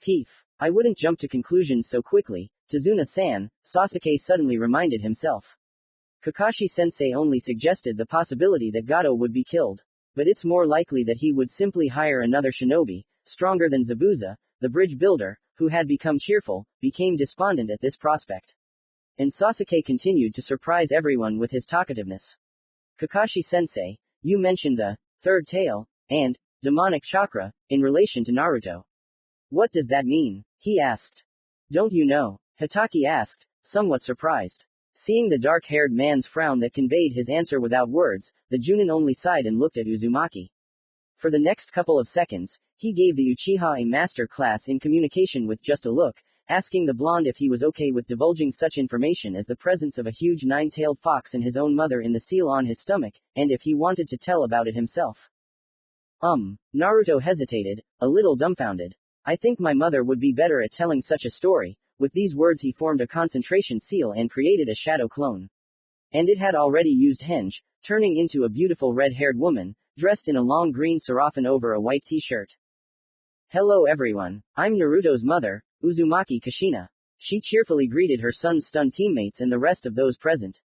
Peef. I wouldn't jump to conclusions so quickly, Tazuna-san, Sasuke suddenly reminded himself. Kakashi-sensei only suggested the possibility that Gato would be killed. But it's more likely that he would simply hire another shinobi, stronger than Zabuza, the bridge builder, who had become cheerful, became despondent at this prospect. And Sasuke continued to surprise everyone with his talkativeness. Kakashi-sensei, you mentioned the third tail and demonic chakra in relation to Naruto. What does that mean? He asked. Don't you know? Hitaki asked, somewhat surprised. Seeing the dark-haired man's frown that conveyed his answer without words, the Junin only sighed and looked at Uzumaki. For the next couple of seconds, he gave the Uchiha a master class in communication with just a look, asking the blonde if he was okay with divulging such information as the presence of a huge nine-tailed fox and his own mother in the seal on his stomach, and if he wanted to tell about it himself. Naruto hesitated, a little dumbfounded. I think my mother would be better at telling such a story. With these words he formed a concentration seal and created a shadow clone. And it had already used henge, turning into a beautiful red-haired woman, dressed in a long green sarafan over a white t-shirt. Hello everyone, I'm Naruto's mother, Uzumaki Kushina. She cheerfully greeted her son's stunned teammates and the rest of those present.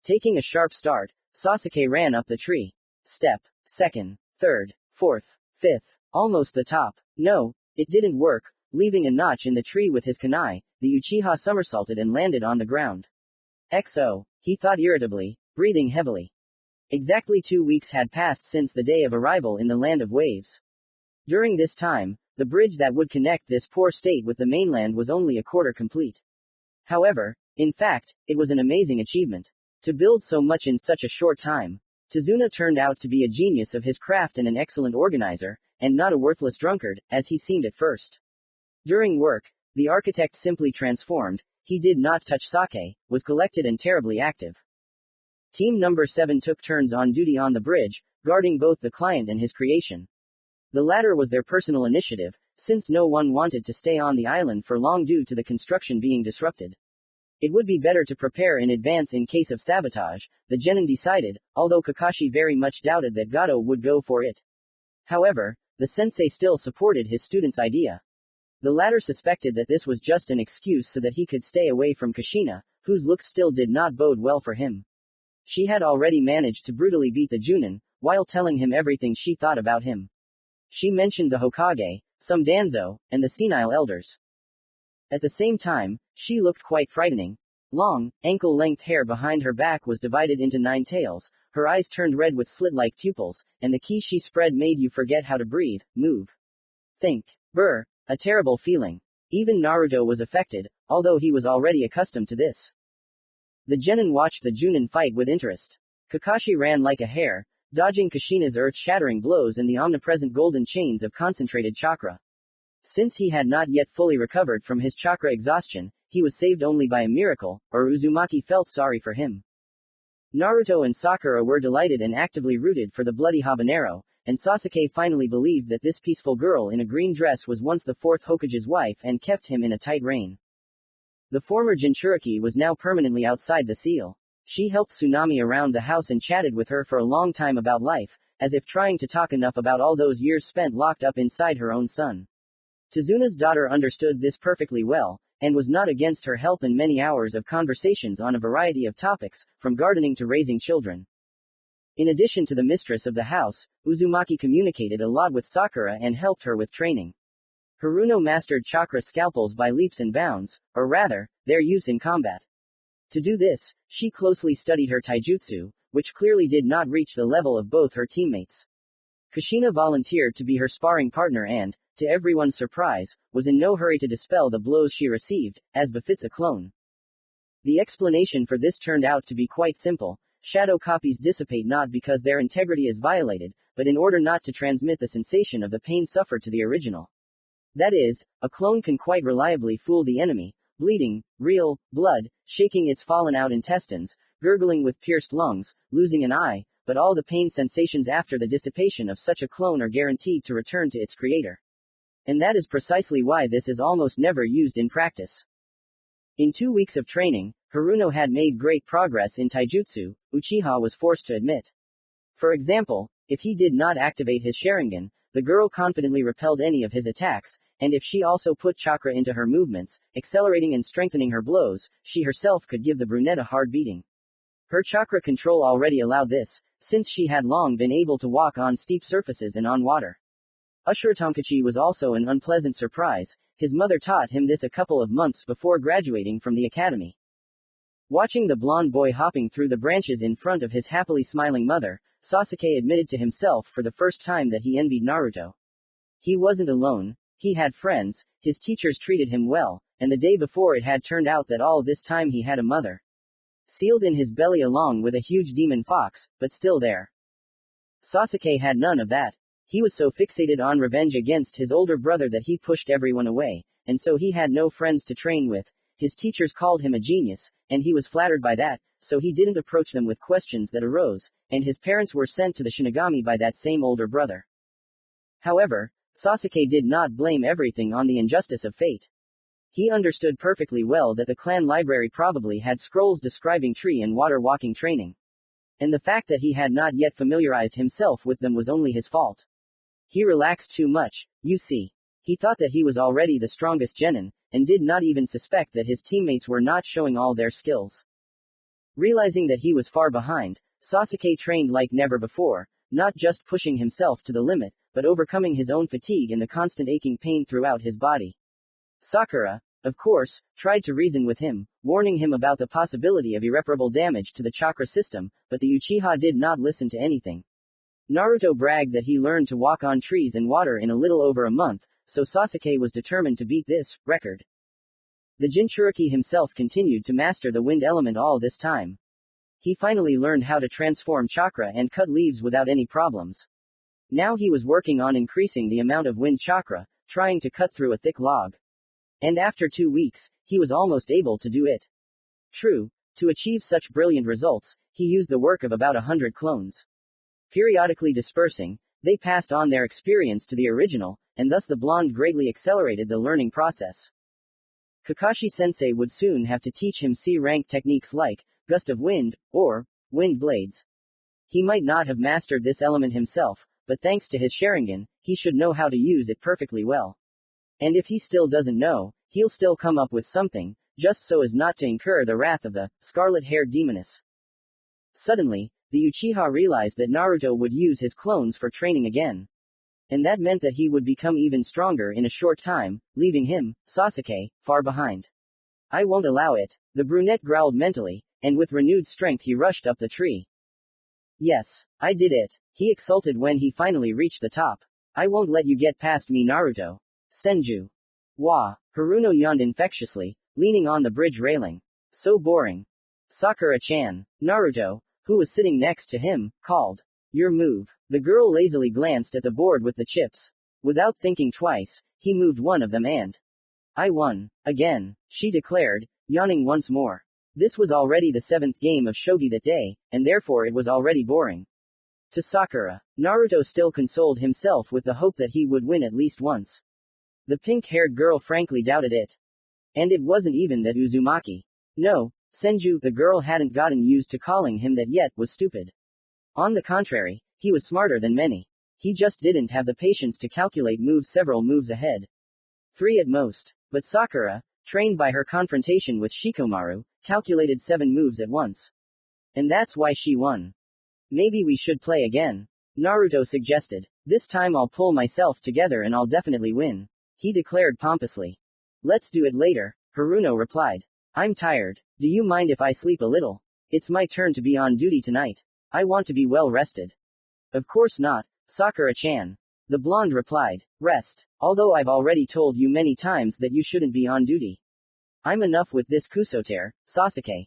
Taking a sharp start, Sasuke ran up the tree. Step, second, third, fourth, fifth, almost the top. No, it didn't work. Leaving a notch in the tree with his kunai, the Uchiha somersaulted and landed on the ground. XO, he thought irritably, breathing heavily. Exactly 2 weeks had passed since the day of arrival in the land of waves. During this time, the bridge that would connect this poor state with the mainland was only a quarter complete. However, in fact, it was an amazing achievement. To build so much in such a short time. Tazuna turned out to be a genius of his craft and an excellent organizer, and not a worthless drunkard, as he seemed at first. During work, the architect simply transformed, he did not touch sake, was collected and terribly active. Team number 7 took turns on duty on the bridge, guarding both the client and his creation. The latter was their personal initiative, since no one wanted to stay on the island for long due to the construction being disrupted. It would be better to prepare in advance in case of sabotage, the genin decided, although Kakashi very much doubted that Gato would go for it. However, the sensei still supported his student's idea. The latter suspected that this was just an excuse so that he could stay away from Kushina, whose looks still did not bode well for him. She had already managed to brutally beat the Junin, while telling him everything she thought about him. She mentioned the Hokage, some Danzo, and the senile elders. At the same time, she looked quite frightening. Long, ankle-length hair behind her back was divided into 9 tails, her eyes turned red with slit-like pupils, and the key she spread made you forget how to breathe, move, think. Brr. A terrible feeling. Even Naruto was affected, although he was already accustomed to this. The genin watched the Junin fight with interest. Kakashi ran like a hare, dodging Kushina's earth-shattering blows and the omnipresent golden chains of concentrated chakra. Since he had not yet fully recovered from his chakra exhaustion, he was saved only by a miracle, or Uzumaki felt sorry for him. Naruto and Sakura were delighted and actively rooted for the bloody habanero, and Sasuke finally believed that this peaceful girl in a green dress was once the 4th Hokage's wife and kept him in a tight rein. The former Jinchuriki was now permanently outside the seal. She helped Tsunami around the house and chatted with her for a long time about life, as if trying to talk enough about all those years spent locked up inside her own son. Tazuna's daughter understood this perfectly well, and was not against her help in many hours of conversations on a variety of topics, from gardening to raising children. In addition to the mistress of the house, Uzumaki communicated a lot with Sakura and helped her with training. Haruno mastered chakra scalpels by leaps and bounds, or rather, their use in combat. To do this, she closely studied her taijutsu, which clearly did not reach the level of both her teammates. Kushina volunteered to be her sparring partner and, to everyone's surprise, was in no hurry to dispel the blows she received, as befits a clone. The explanation for this turned out to be quite simple. Shadow copies dissipate not because their integrity is violated, but in order not to transmit the sensation of the pain suffered to the original. That is, a clone can quite reliably fool the enemy, bleeding, real, blood, shaking its fallen out intestines, gurgling with pierced lungs, losing an eye, but all the pain sensations after the dissipation of such a clone are guaranteed to return to its creator. And that is precisely why this is almost never used in practice. In 2 weeks of training, Haruno had made great progress in taijutsu, Uchiha was forced to admit. For example, if he did not activate his Sharingan, the girl confidently repelled any of his attacks, and if she also put chakra into her movements, accelerating and strengthening her blows, she herself could give the brunette a hard beating. Her chakra control already allowed this, since she had long been able to walk on steep surfaces and on water. Ashura Tomokachi was also an unpleasant surprise. His mother taught him this a couple of months before graduating from the academy. Watching the blonde boy hopping through the branches in front of his happily smiling mother, Sasuke admitted to himself for the first time that he envied Naruto. He wasn't alone, he had friends, his teachers treated him well, and the day before it had turned out that all this time he had a mother. Sealed in his belly along with a huge demon fox, but still there. Sasuke had none of that. He was so fixated on revenge against his older brother that he pushed everyone away, and so he had no friends to train with. His teachers called him a genius, and he was flattered by that, so he didn't approach them with questions that arose, and his parents were sent to the Shinigami by that same older brother. However, Sasuke did not blame everything on the injustice of fate. He understood perfectly well that the clan library probably had scrolls describing tree and water walking training. And the fact that he had not yet familiarized himself with them was only his fault. He relaxed too much, you see. He thought that he was already the strongest genin, and did not even suspect that his teammates were not showing all their skills. Realizing that he was far behind, Sasuke trained like never before, not just pushing himself to the limit, but overcoming his own fatigue and the constant aching pain throughout his body. Sakura, of course, tried to reason with him, warning him about the possibility of irreparable damage to the chakra system, but the Uchiha did not listen to anything. Naruto bragged that he learned to walk on trees and water in a little over a month, so Sasuke was determined to beat this record. The Jinchuriki himself continued to master the wind element all this time. He finally learned how to transform chakra and cut leaves without any problems. Now he was working on increasing the amount of wind chakra, trying to cut through a thick log. And after 2 weeks, he was almost able to do it. True, to achieve such brilliant results, he used the work of about 100 clones. Periodically dispersing, they passed on their experience to the original, and thus the blonde greatly accelerated the learning process. Kakashi-sensei would soon have to teach him C-rank techniques like gust of wind, or wind blades. He might not have mastered this element himself, but thanks to his Sharingan, he should know how to use it perfectly well. And if he still doesn't know, he'll still come up with something, just so as not to incur the wrath of the scarlet-haired demoness. Suddenly, the Uchiha realized that Naruto would use his clones for training again. And that meant that he would become even stronger in a short time, leaving him, Sasuke, far behind. I won't allow it, the brunette growled mentally, and with renewed strength he rushed up the tree. Yes, I did it, he exulted when he finally reached the top. I won't let you get past me, Naruto. Senju. Wah, Haruno yawned infectiously, leaning on the bridge railing. So boring. Sakura-chan. Naruto, who was sitting next to him, called. Your move. The girl lazily glanced at the board with the chips. Without thinking twice, he moved one of them and. I won. Again, she declared, yawning once more. This was already the 7th game of shogi that day, and therefore it was already boring. To Sakura, Naruto still consoled himself with the hope that he would win at least once. The pink-haired girl frankly doubted it. And it wasn't even that Uzumaki. No, Senju, the girl hadn't gotten used to calling him that yet, was stupid. On the contrary, he was smarter than many. He just didn't have the patience to calculate moves several moves ahead. 3 at most. But Sakura, trained by her confrontation with Shikamaru, calculated 7 moves at once. And that's why she won. Maybe we should play again, Naruto suggested. This time I'll pull myself together and I'll definitely win, he declared pompously. Let's do it later, Haruno replied. I'm tired. Do you mind if I sleep a little? It's my turn to be on duty tonight. I want to be well rested. Of course not, Sakura-chan. The blonde replied. Rest. Although I've already told you many times that you shouldn't be on duty. I'm enough with this Kusotere, Sasuke.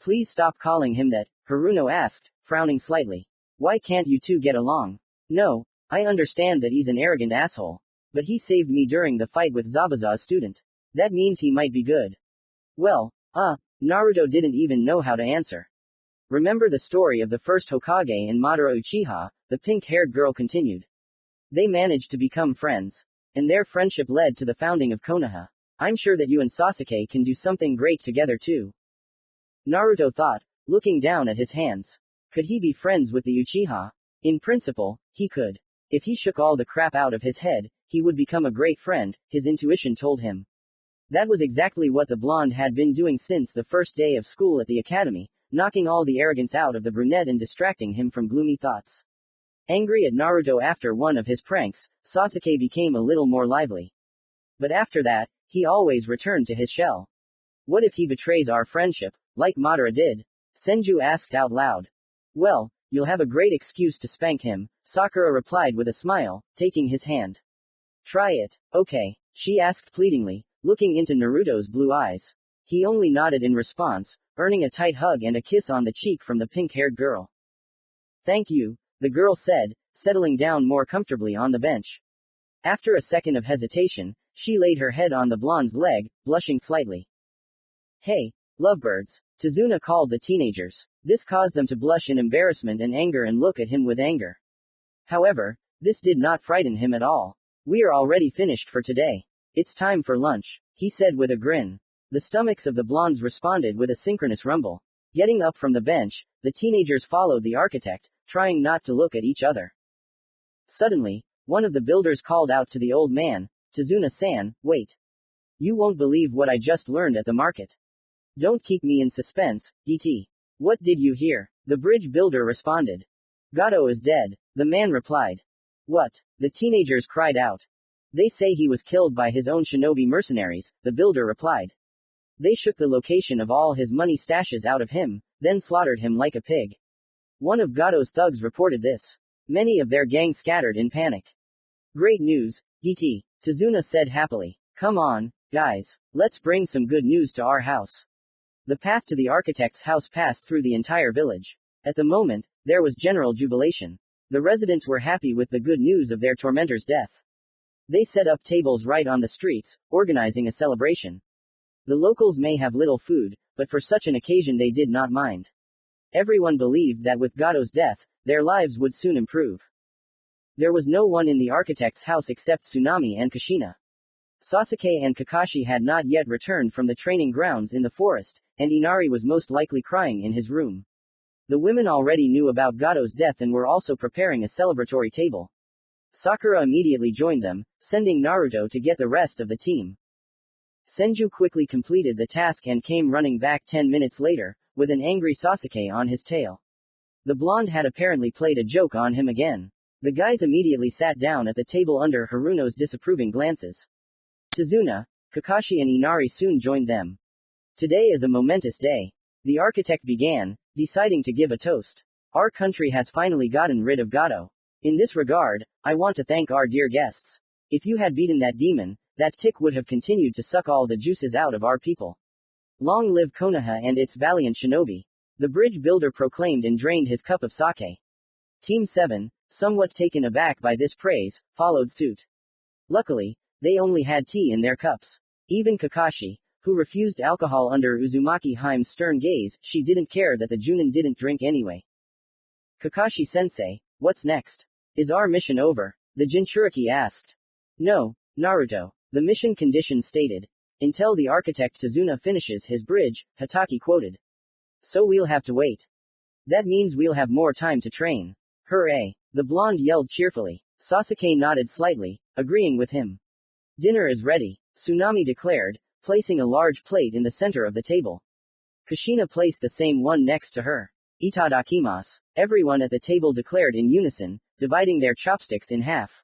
Please stop calling him that, Haruno asked, frowning slightly. Why can't you two get along? No, I understand that he's an arrogant asshole. But he saved me during the fight with Zabuza's student. That means he might be good. Well, Naruto didn't even know how to answer. Remember the story of the first Hokage and Madara Uchiha, the pink-haired girl continued. They managed to become friends. And their friendship led to the founding of Konoha. I'm sure that you and Sasuke can do something great together too. Naruto thought, looking down at his hands. Could he be friends with the Uchiha? In principle, he could. If he shook all the crap out of his head, he would become a great friend, his intuition told him. That was exactly what the blonde had been doing since the first day of school at the academy, knocking all the arrogance out of the brunette and distracting him from gloomy thoughts. Angry at Naruto after one of his pranks, Sasuke became a little more lively. But after that, he always returned to his shell. What if he betrays our friendship, like Madara did? Senju asked out loud. Well, you'll have a great excuse to spank him, Sakura replied with a smile, taking his hand. Try it, okay, she asked pleadingly, looking into Naruto's blue eyes. He only nodded in response, earning a tight hug and a kiss on the cheek from the pink-haired girl. Thank you, the girl said, settling down more comfortably on the bench. After a second of hesitation, she laid her head on the blonde's leg, blushing slightly. Hey, lovebirds, Tazuna called the teenagers. This caused them to blush in embarrassment and anger and look at him with anger. However, this did not frighten him at all. We are already finished for today. It's time for lunch, he said with a grin. The stomachs of the blondes responded with a synchronous rumble. Getting up from the bench, the teenagers followed the architect, trying not to look at each other. Suddenly, one of the builders called out to the old man, Tazuna-san, wait. You won't believe what I just learned at the market. Don't keep me in suspense, DT. What did you hear? The bridge builder responded. Gato is dead, the man replied. What? The teenagers cried out. They say he was killed by his own shinobi mercenaries, the builder replied. They shook the location of all his money stashes out of him, then slaughtered him like a pig. One of Gato's thugs reported this. Many of their gang scattered in panic. Great news, DT, Tazuna said happily. Come on, guys, let's bring some good news to our house. The path to the architect's house passed through the entire village. At the moment, there was general jubilation. The residents were happy with the good news of their tormentor's death. They set up tables right on the streets, organizing a celebration. The locals may have little food, but for such an occasion they did not mind. Everyone believed that with Gato's death, their lives would soon improve. There was no one in the architect's house except Tsunami and Kushina. Sasuke and Kakashi had not yet returned from the training grounds in the forest, and Inari was most likely crying in his room. The women already knew about Gato's death and were also preparing a celebratory table. Sakura immediately joined them, sending Naruto to get the rest of the team. Senju quickly completed the task and came running back 10 minutes later, with an angry Sasuke on his tail. The blonde had apparently played a joke on him again. The guys immediately sat down at the table under Haruno's disapproving glances. Tazuna, Kakashi and Inari soon joined them. Today is a momentous day. The architect began, deciding to give a toast. Our country has finally gotten rid of Gato. In this regard, I want to thank our dear guests. If you had beaten that demon, that tick would have continued to suck all the juices out of our people. Long live Konoha and its valiant shinobi. The bridge builder proclaimed and drained his cup of sake. Team 7, somewhat taken aback by this praise, followed suit. Luckily, they only had tea in their cups. Even Kakashi, who refused alcohol under Uzumaki Hime's stern gaze, she didn't care that the Junin didn't drink anyway. Kakashi-sensei, what's next? Is our mission over? The Jinchuriki asked. No, Naruto. The mission condition stated. Until the architect Tazuna finishes his bridge, Hataki quoted. So we'll have to wait. That means we'll have more time to train. Hooray! The blonde yelled cheerfully. Sasuke nodded slightly, agreeing with him. Dinner is ready, Tsunami declared, placing a large plate in the center of the table. Kushina placed the same one next to her. Itadakimasu. Everyone at the table declared in unison, dividing their chopsticks in half.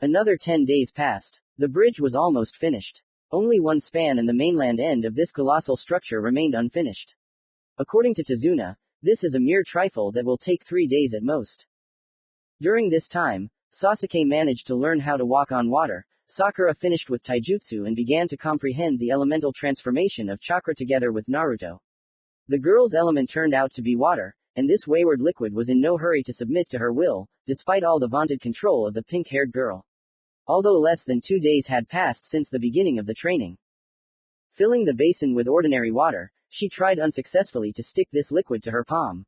Another 10 days passed. The bridge was almost finished. Only one span and the mainland end of this colossal structure remained unfinished. According to Tazuna, this is a mere trifle that will take 3 days at most. During this time, Sasuke managed to learn how to walk on water. Sakura finished with taijutsu and began to comprehend the elemental transformation of chakra together with Naruto. The girl's element turned out to be water, and this wayward liquid was in no hurry to submit to her will, despite all the vaunted control of the pink-haired girl. Although less than 2 days had passed since the beginning of the training. Filling the basin with ordinary water, she tried unsuccessfully to stick this liquid to her palm.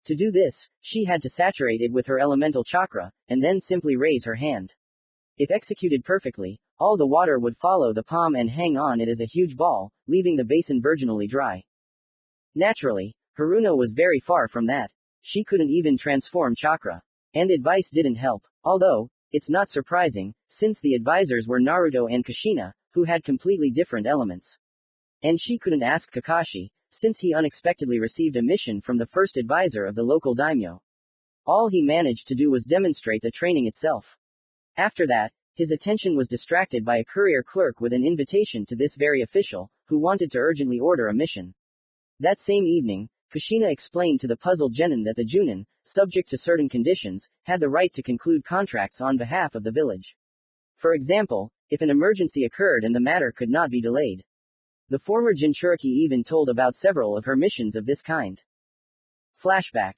To do this, she had to saturate it with her elemental chakra, and then simply raise her hand. If executed perfectly, all the water would follow the palm and hang on it as a huge ball, leaving the basin virginally dry. Naturally, Haruno was very far from that. She couldn't even transform chakra. And advice didn't help. Although, it's not surprising, since the advisors were Naruto and Kushina, who had completely different elements. And she couldn't ask Kakashi, since he unexpectedly received a mission from the first advisor of the local daimyo. All he managed to do was demonstrate the training itself. After that, his attention was distracted by a courier clerk with an invitation to this very official, who wanted to urgently order a mission. That same evening, Kushina explained to the puzzled genin that the Junin, subject to certain conditions, had the right to conclude contracts on behalf of the village. For example, if an emergency occurred and the matter could not be delayed. The former Jinchuriki even told about several of her missions of this kind. Flashback.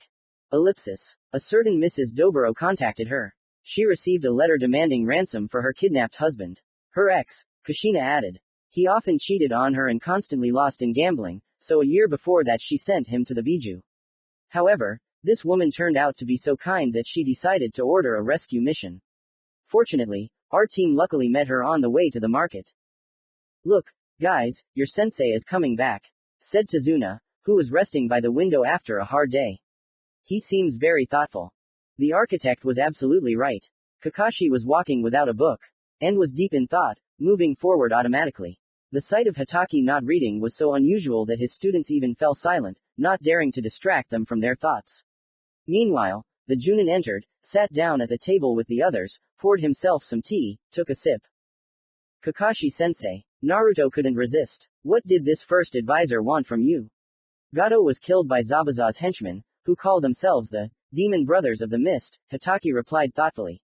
Ellipsis. A certain Mrs. Doboro contacted her. She received a letter demanding ransom for her kidnapped husband. Her ex, Kushina added. He often cheated on her and constantly lost in gambling, so a year before that she sent him to the Biju. However, this woman turned out to be so kind that she decided to order a rescue mission. Fortunately, our team luckily met her on the way to the market. Look, guys, your sensei is coming back, said Tazuna, who was resting by the window after a hard day. He seems very thoughtful. The architect was absolutely right. Kakashi was walking without a book, and was deep in thought, moving forward automatically. The sight of Hatake not reading was so unusual that his students even fell silent, not daring to distract them from their thoughts. Meanwhile, the Junin entered, sat down at the table with the others, poured himself some tea, took a sip. Kakashi-sensei. Naruto couldn't resist. What did this first advisor want from you? Gato was killed by Zabuza's henchmen, who call themselves the Demon Brothers of the Mist, Hatake replied thoughtfully.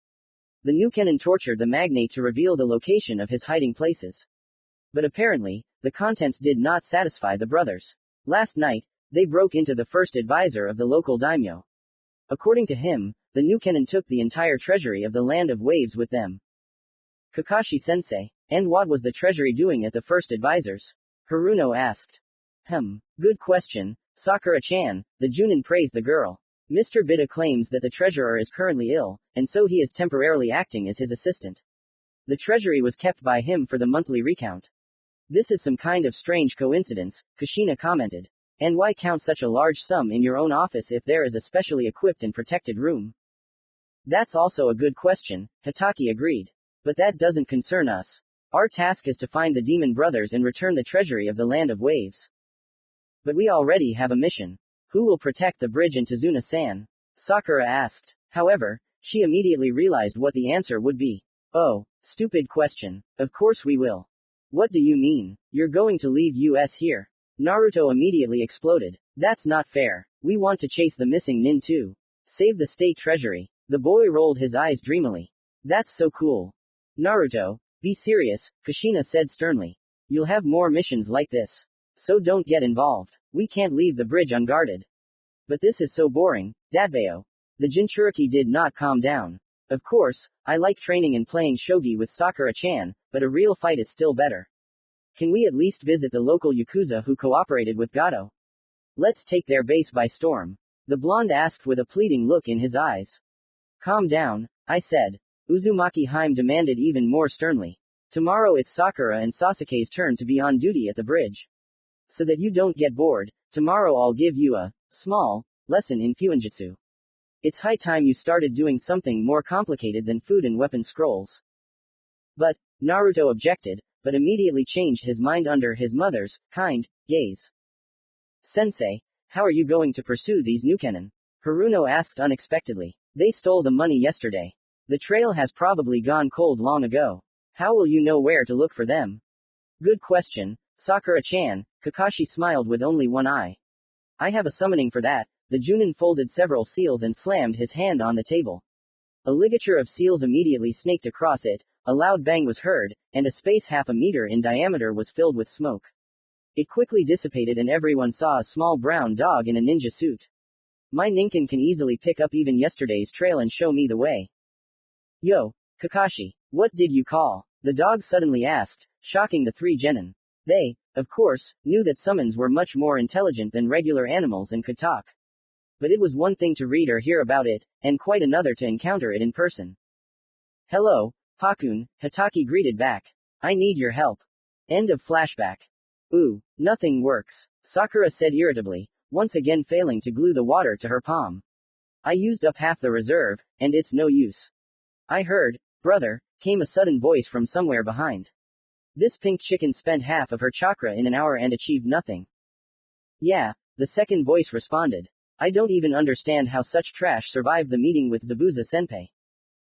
The new Kenin tortured the magnate to reveal the location of his hiding places. But apparently, the contents did not satisfy the brothers. Last night, they broke into the first advisor of the local daimyo. According to him, the new Kenin took the entire treasury of the Land of Waves with them. Kakashi-sensei. And what was the treasury doing at the first advisors? Haruno asked. Good question, Sakura-chan, the Junin praised the girl. Mr. Bida claims that the treasurer is currently ill, and so he is temporarily acting as his assistant. The treasury was kept by him for the monthly recount. This is some kind of strange coincidence, Kushina commented. And why count such a large sum in your own office if there is a specially equipped and protected room? That's also a good question, Hatake agreed. But that doesn't concern us. Our task is to find the Demon Brothers and return the treasury of the Land of Waves. But we already have a mission. Who will protect the bridge in Tazuna-san? Sakura asked. However, she immediately realized what the answer would be. Oh, stupid question. Of course we will. What do you mean? You're going to leave us here? Naruto immediately exploded. That's not fair. We want to chase the missing nin too. Save the state treasury. The boy rolled his eyes dreamily. That's so cool. Naruto, be serious, Kushina said sternly. You'll have more missions like this. So don't get involved. We can't leave the bridge unguarded. But this is so boring, Dadbeo. The Jinchuriki did not calm down. Of course, I like training and playing shogi with Sakura-chan, but a real fight is still better. Can we at least visit the local Yakuza who cooperated with Gato? Let's take their base by storm. The blonde asked with a pleading look in his eyes. Calm down, I said. Uzumaki Haim demanded even more sternly. Tomorrow it's Sakura and Sasuke's turn to be on duty at the bridge. So that you don't get bored, tomorrow I'll give you a small lesson in Fuinjutsu. It's high time you started doing something more complicated than food and weapon scrolls. But, Naruto objected, but immediately changed his mind under his mother's kind gaze. Sensei, how are you going to pursue these Nukenin? Haruno asked unexpectedly. They stole the money yesterday. The trail has probably gone cold long ago. How will you know where to look for them? Good question, Sakura-chan. Kakashi smiled with only one eye. I have a summoning for that. The Junin folded several seals and slammed his hand on the table. A ligature of seals immediately snaked across it, a loud bang was heard, and a space half a meter in diameter was filled with smoke. It quickly dissipated and everyone saw a small brown dog in a ninja suit. My Ninken can easily pick up even yesterday's trail and show me the way. Yo, Kakashi, what did you call? The dog suddenly asked, shocking the three genin. They, of course, knew that summons were much more intelligent than regular animals and could talk. But it was one thing to read or hear about it, and quite another to encounter it in person. Hello, Pakun, Hitaki greeted back. I need your help. End of flashback. Ooh, nothing works, Sakura said irritably, once again failing to glue the water to her palm. I used up half the reserve, and it's no use. I heard, brother, came a sudden voice from somewhere behind. This pink chicken spent half of her chakra in an hour and achieved nothing. Yeah, the second voice responded. I don't even understand how such trash survived the meeting with Zabuza-senpai.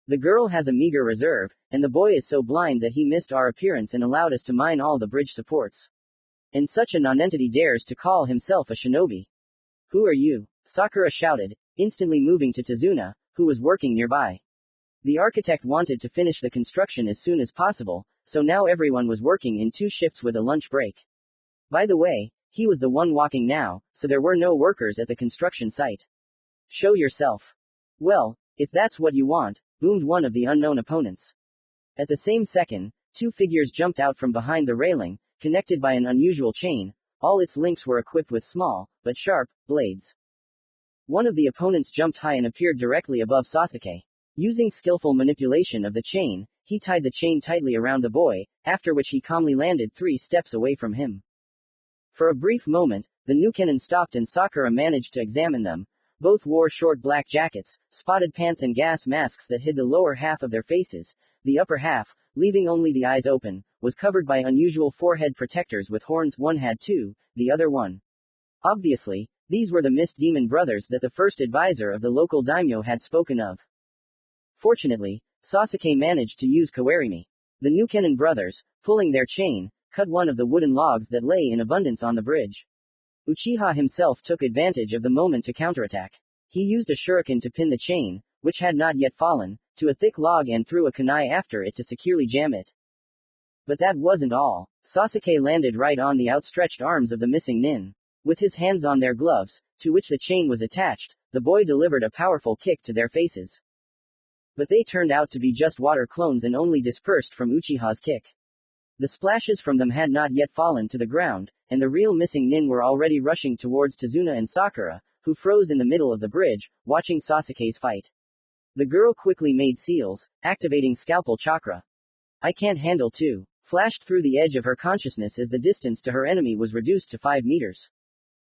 The girl has a meager reserve, and the boy is so blind that he missed our appearance and allowed us to mine all the bridge supports. And such a nonentity dares to call himself a shinobi. Who are you? Sakura shouted, instantly moving to Tazuna, who was working nearby. The architect wanted to finish the construction as soon as possible, so now everyone was working in 2 shifts with a lunch break. By the way, he was the one walking now, so there were no workers at the construction site. Show yourself. Well, if that's what you want, boomed one of the unknown opponents. At the same second, 2 figures jumped out from behind the railing, connected by an unusual chain. All its links were equipped with small, but sharp, blades. One of the opponents jumped high and appeared directly above Sasuke. Using skillful manipulation of the chain, he tied the chain tightly around the boy, after which he calmly landed 3 steps away from him. For a brief moment, the Nukenin stopped and Sakura managed to examine them. Both wore short black jackets, spotted pants and gas masks that hid the lower half of their faces. The upper half, leaving only the eyes open, was covered by unusual forehead protectors with horns. One had 2, the other 1. Obviously, these were the Mist Demon brothers that the first advisor of the local daimyo had spoken of. Fortunately, Sasuke managed to use Kawarimi. The Nukenin brothers, pulling their chain, cut one of the wooden logs that lay in abundance on the bridge. Uchiha himself took advantage of the moment to counterattack. He used a shuriken to pin the chain, which had not yet fallen, to a thick log and threw a kunai after it to securely jam it. But that wasn't all. Sasuke landed right on the outstretched arms of the missing nin. With his hands on their gloves, to which the chain was attached, the boy delivered a powerful kick to their faces. But they turned out to be just water clones and only dispersed from Uchiha's kick. The splashes from them had not yet fallen to the ground, and the real missing nin were already rushing towards Tazuna and Sakura, who froze in the middle of the bridge, watching Sasuke's fight. The girl quickly made seals, activating scalpel chakra. I can't handle 2. Flashed through the edge of her consciousness as the distance to her enemy was reduced to 5 meters.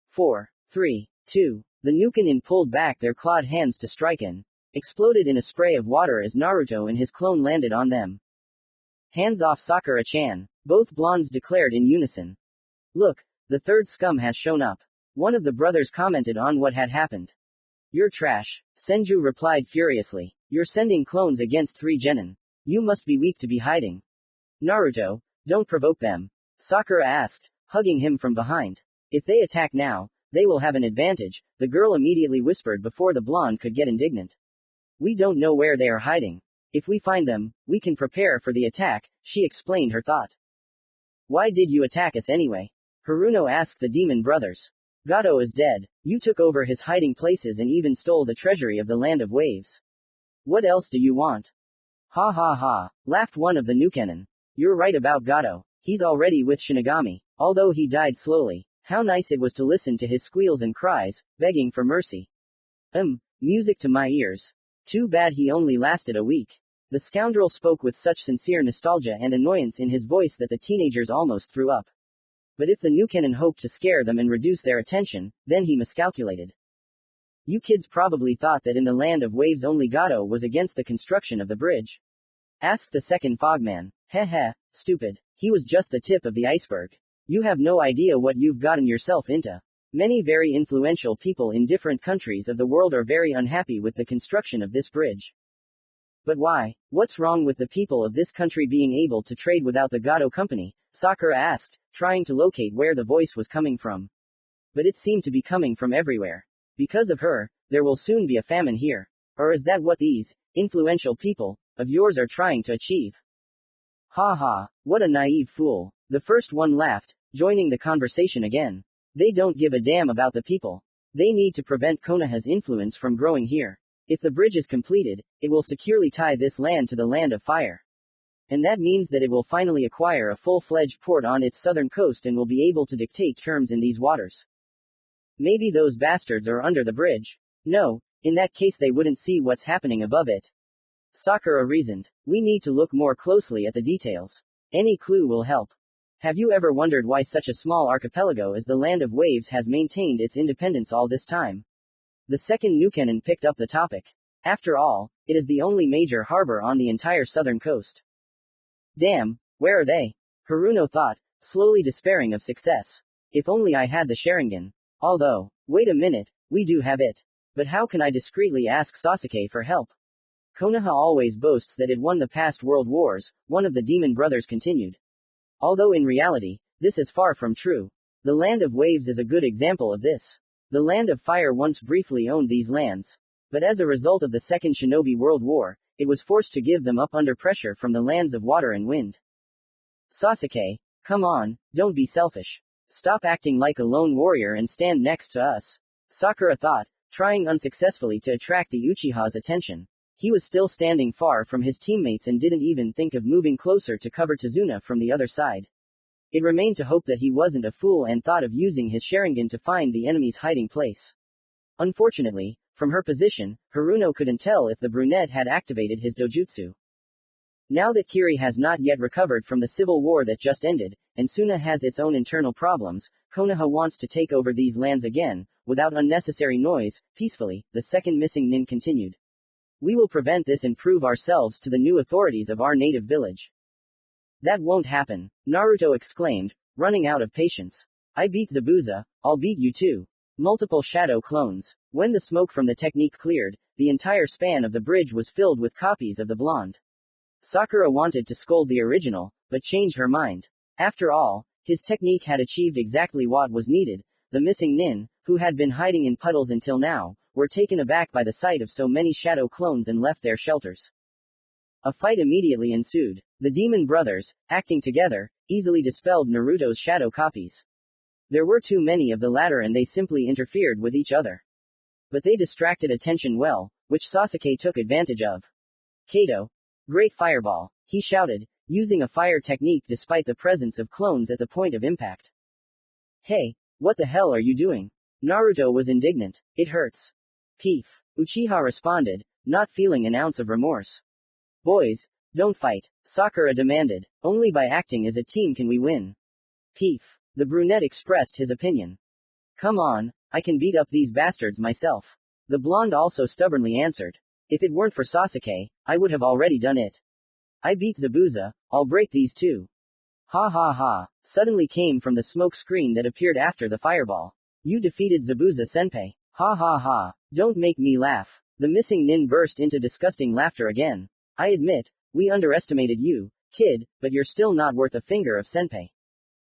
4, 3, 2. The Nukenin pulled back their clawed hands to strike and exploded in a spray of water as Naruto and his clone landed on them. Hands off Sakura-chan, both blondes declared in unison. Look, the third scum has shown up. One of the brothers commented on what had happened. You're trash, Senju replied furiously. You're sending clones against 3 genin. You must be weak to be hiding. Naruto, don't provoke them, Sakura asked, hugging him from behind. If they attack now, they will have an advantage, the girl immediately whispered before the blonde could get indignant. We don't know where they are hiding. If we find them, we can prepare for the attack, she explained her thought. Why did you attack us anyway? Haruno asked the demon brothers. Gato is dead. You took over his hiding places and even stole the treasury of the Land of Waves. What else do you want? Ha ha ha, laughed one of the Nukenin. You're right about Gato. He's already with Shinigami, although he died slowly. How nice it was to listen to his squeals and cries, begging for mercy. Music to my ears. Too bad he only lasted a week. The scoundrel spoke with such sincere nostalgia and annoyance in his voice that the teenagers almost threw up. But if the Nukenin hoped to scare them and reduce their attention, then he miscalculated. You kids probably thought that in the Land of Waves only Gato was against the construction of the bridge. Asked the second Fogman. Heh heh, stupid. He was just the tip of the iceberg. You have no idea what you've gotten yourself into. Many very influential people in different countries of the world are very unhappy with the construction of this bridge. But why? What's wrong with the people of this country being able to trade without the Gato company? Sakura asked, trying to locate where the voice was coming from. But it seemed to be coming from everywhere. Because of her, there will soon be a famine here. Or is that what these influential people of yours are trying to achieve? Ha ha, what a naive fool. The first one laughed, joining the conversation again. They don't give a damn about the people. They need to prevent Konoha's influence from growing here. If the bridge is completed, it will securely tie this land to the land of fire. And that means that it will finally acquire a full-fledged port on its southern coast and will be able to dictate terms in these waters. Maybe those bastards are under the bridge. No, in that case they wouldn't see what's happening above it. Sakura reasoned. We need to look more closely at the details. Any clue will help. Have you ever wondered why such a small archipelago as the Land of Waves has maintained its independence all this time? The second Nukenin picked up the topic. After all, it is the only major harbor on the entire southern coast. Damn, where are they? Haruno thought, slowly despairing of success. If only I had the Sharingan. Although, wait a minute, we do have it. But how can I discreetly ask Sasuke for help? Konoha always boasts that it won the past world wars, one of the demon brothers continued. Although in reality, this is far from true. The Land of Waves is a good example of this. The Land of Fire once briefly owned these lands. But as a result of the Second Shinobi World War, it was forced to give them up under pressure from the lands of water and wind. Sasuke, come on, don't be selfish. Stop acting like a lone warrior and stand next to us. Sakura thought, trying unsuccessfully to attract the Uchiha's attention. He was still standing far from his teammates and didn't even think of moving closer to cover Tazuna from the other side. It remained to hope that he wasn't a fool and thought of using his Sharingan to find the enemy's hiding place. Unfortunately, from her position, Haruno couldn't tell if the brunette had activated his dojutsu. Now that Kiri has not yet recovered from the civil war that just ended, and Suna has its own internal problems, Konoha wants to take over these lands again, without unnecessary noise, peacefully, the second missing nin continued. We will prevent this and prove ourselves to the new authorities of our native village. That won't happen, Naruto exclaimed, running out of patience. I beat Zabuza, I'll beat you too. Multiple shadow clones. When the smoke from the technique cleared, the entire span of the bridge was filled with copies of the blonde. Sakura wanted to scold the original, but changed her mind. After all, his technique had achieved exactly what was needed. The missing nin, who had been hiding in puddles until now, were taken aback by the sight of so many shadow clones and left their shelters. A fight immediately ensued. The demon brothers, acting together, easily dispelled Naruto's shadow copies. There were too many of the latter and they simply interfered with each other. But they distracted attention well, which Sasuke took advantage of. Kato. Great fireball, he shouted, using a fire technique despite the presence of clones at the point of impact. Hey, what the hell are you doing? Naruto was indignant. It hurts. Peef. Uchiha responded, not feeling an ounce of remorse. Boys, don't fight, Sakura demanded. Only by acting as a team can we win. Peef. The brunette expressed his opinion. Come on, I can beat up these bastards myself. The blonde also stubbornly answered. If it weren't for Sasuke, I would have already done it. I beat Zabuza, I'll break these too. Ha ha ha, suddenly came from the smoke screen that appeared after the fireball. You defeated Zabuza senpai. Ha ha ha, don't make me laugh. The missing nin burst into disgusting laughter again. I admit, we underestimated you, kid, but you're still not worth a finger of senpai.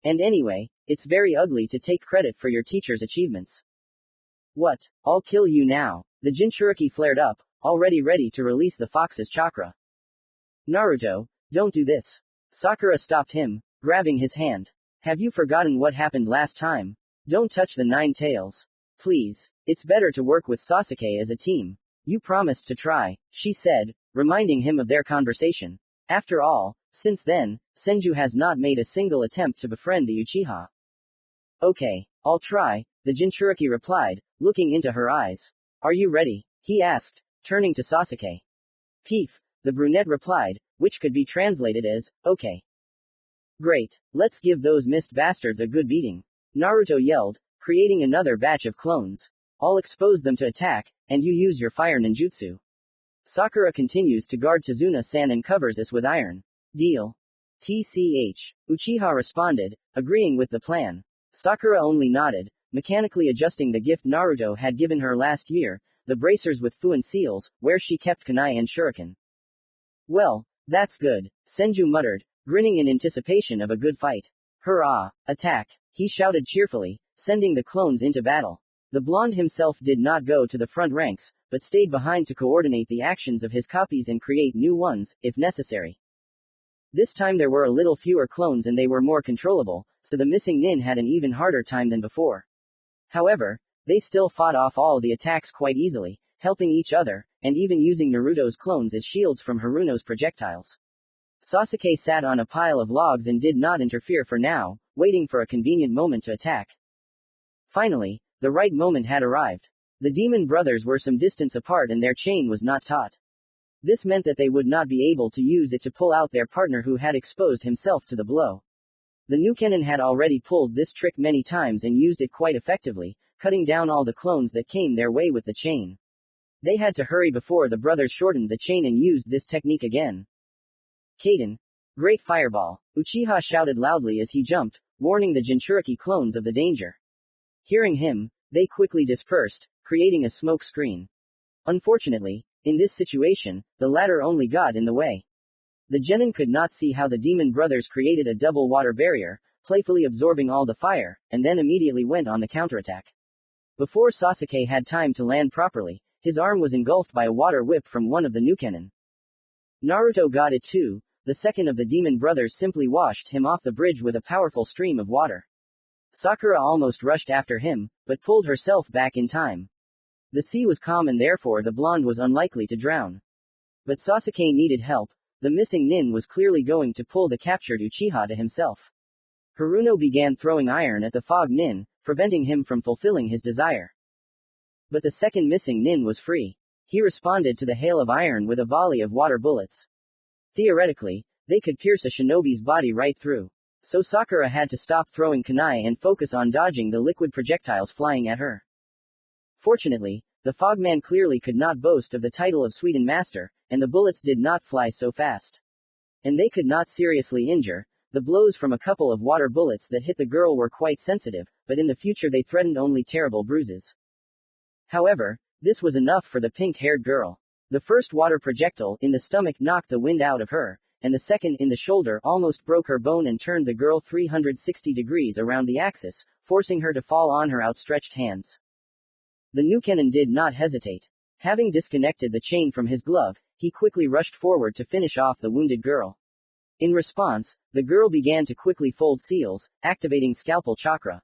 And anyway, it's very ugly to take credit for your teacher's achievements. What? I'll kill you now. The Jinchuriki flared up, already ready to release the fox's chakra. Naruto, don't do this. Sakura stopped him, grabbing his hand. Have you forgotten what happened last time? Don't touch the nine tails. Please, it's better to work with Sasuke as a team. You promised to try, she said, reminding him of their conversation. After all, since then, Senju has not made a single attempt to befriend the Uchiha. Okay, I'll try, the Jinchuriki replied, looking into her eyes. Are you ready? He asked, turning to Sasuke. Peef, the brunette replied, which could be translated as, okay. Great, let's give those mist bastards a good beating. Naruto yelled, creating another batch of clones. I'll expose them to attack, and you use your fire ninjutsu. Sakura continues to guard Tazuna-san and covers us with iron. Deal. TCH. Uchiha responded, agreeing with the plan. Sakura only nodded, mechanically adjusting the gift Naruto had given her last year, the bracers with FUNN seals, where she kept kunai and shuriken. Well, that's good, Senju muttered, grinning in anticipation of a good fight. Hurrah! Attack! He shouted cheerfully, sending the clones into battle. The blonde himself did not go to the front ranks, but stayed behind to coordinate the actions of his copies and create new ones, if necessary. This time there were a little fewer clones and they were more controllable, so the missing nin had an even harder time than before. However, they still fought off all the attacks quite easily, helping each other, and even using Naruto's clones as shields from Haruno's projectiles. Sasuke sat on a pile of logs and did not interfere for now, waiting for a convenient moment to attack. Finally, the right moment had arrived. The demon brothers were some distance apart and their chain was not taut. This meant that they would not be able to use it to pull out their partner who had exposed himself to the blow. The Nukenin had already pulled this trick many times and used it quite effectively, cutting down all the clones that came their way with the chain. They had to hurry before the brothers shortened the chain and used this technique again. Kaden. Great fireball, Uchiha shouted loudly as he jumped, warning the Jinchuriki clones of the danger. Hearing him, they quickly dispersed, creating a smoke screen. Unfortunately, in this situation, the latter only got in the way. The genin could not see how the demon brothers created a double water barrier, playfully absorbing all the fire, and then immediately went on the counterattack. Before Sasuke had time to land properly, his arm was engulfed by a water whip from one of the Nukenin. Naruto got it too. The second of the demon brothers simply washed him off the bridge with a powerful stream of water. Sakura almost rushed after him, but pulled herself back in time. The sea was calm and therefore the blonde was unlikely to drown. But Sasuke needed help. The missing nin was clearly going to pull the captured Uchiha to himself. Haruno began throwing iron at the fog nin, preventing him from fulfilling his desire. But the second missing nin was free. He responded to the hail of iron with a volley of water bullets. Theoretically, they could pierce a shinobi's body right through. So Sakura had to stop throwing kunai and focus on dodging the liquid projectiles flying at her. Fortunately, the fogman clearly could not boast of the title of Sweden Master, and the bullets did not fly so fast. And they could not seriously injure. The blows from a couple of water bullets that hit the girl were quite sensitive, but in the future they threatened only terrible bruises. However, this was enough for the pink-haired girl. The first water projectile in the stomach knocked the wind out of her, and the second in the shoulder almost broke her bone and turned the girl 360 degrees around the axis, forcing her to fall on her outstretched hands. The Nukenin did not hesitate. Having disconnected the chain from his glove, he quickly rushed forward to finish off the wounded girl. In response, the girl began to quickly fold seals, activating scalpel chakra.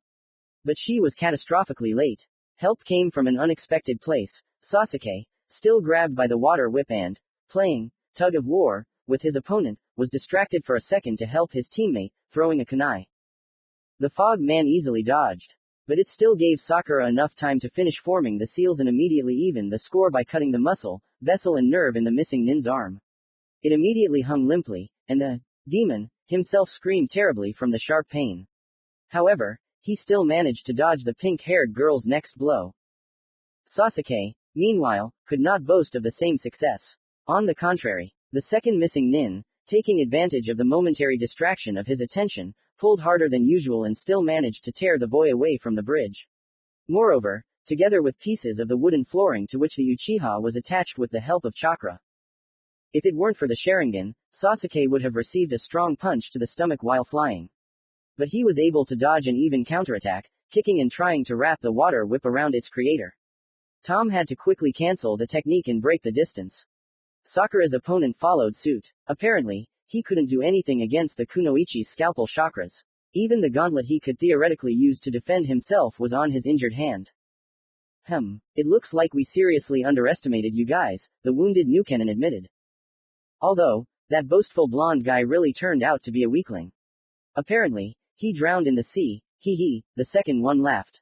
But she was catastrophically late. Help came from an unexpected place. Sasuke, still grabbed by the water whip and playing tug of war with his opponent, was distracted for a second to help his teammate, throwing a kunai. The fog man easily dodged. But it still gave Sakura enough time to finish forming the seals and immediately even the score by cutting the muscle, vessel and nerve in the missing nin's arm. It immediately hung limply, and the demon himself screamed terribly from the sharp pain. However, he still managed to dodge the pink-haired girl's next blow. Sasuke, meanwhile, could not boast of the same success. On the contrary, the second missing nin, taking advantage of the momentary distraction of his attention, pulled harder than usual and still managed to tear the boy away from the bridge. Moreover, together with pieces of the wooden flooring to which the Uchiha was attached with the help of chakra. If it weren't for the Sharingan, Sasuke would have received a strong punch to the stomach while flying. But he was able to dodge and even counterattack, kicking and trying to wrap the water whip around its creator. Tom had to quickly cancel the technique and break the distance. Sakura's opponent followed suit. Apparently, he couldn't do anything against the Kunoichi's scalpel chakras. Even the gauntlet he could theoretically use to defend himself was on his injured hand. It looks like we seriously underestimated you guys, the wounded Nukenin admitted. Although, that boastful blonde guy really turned out to be a weakling. Apparently, he drowned in the sea, the second one laughed.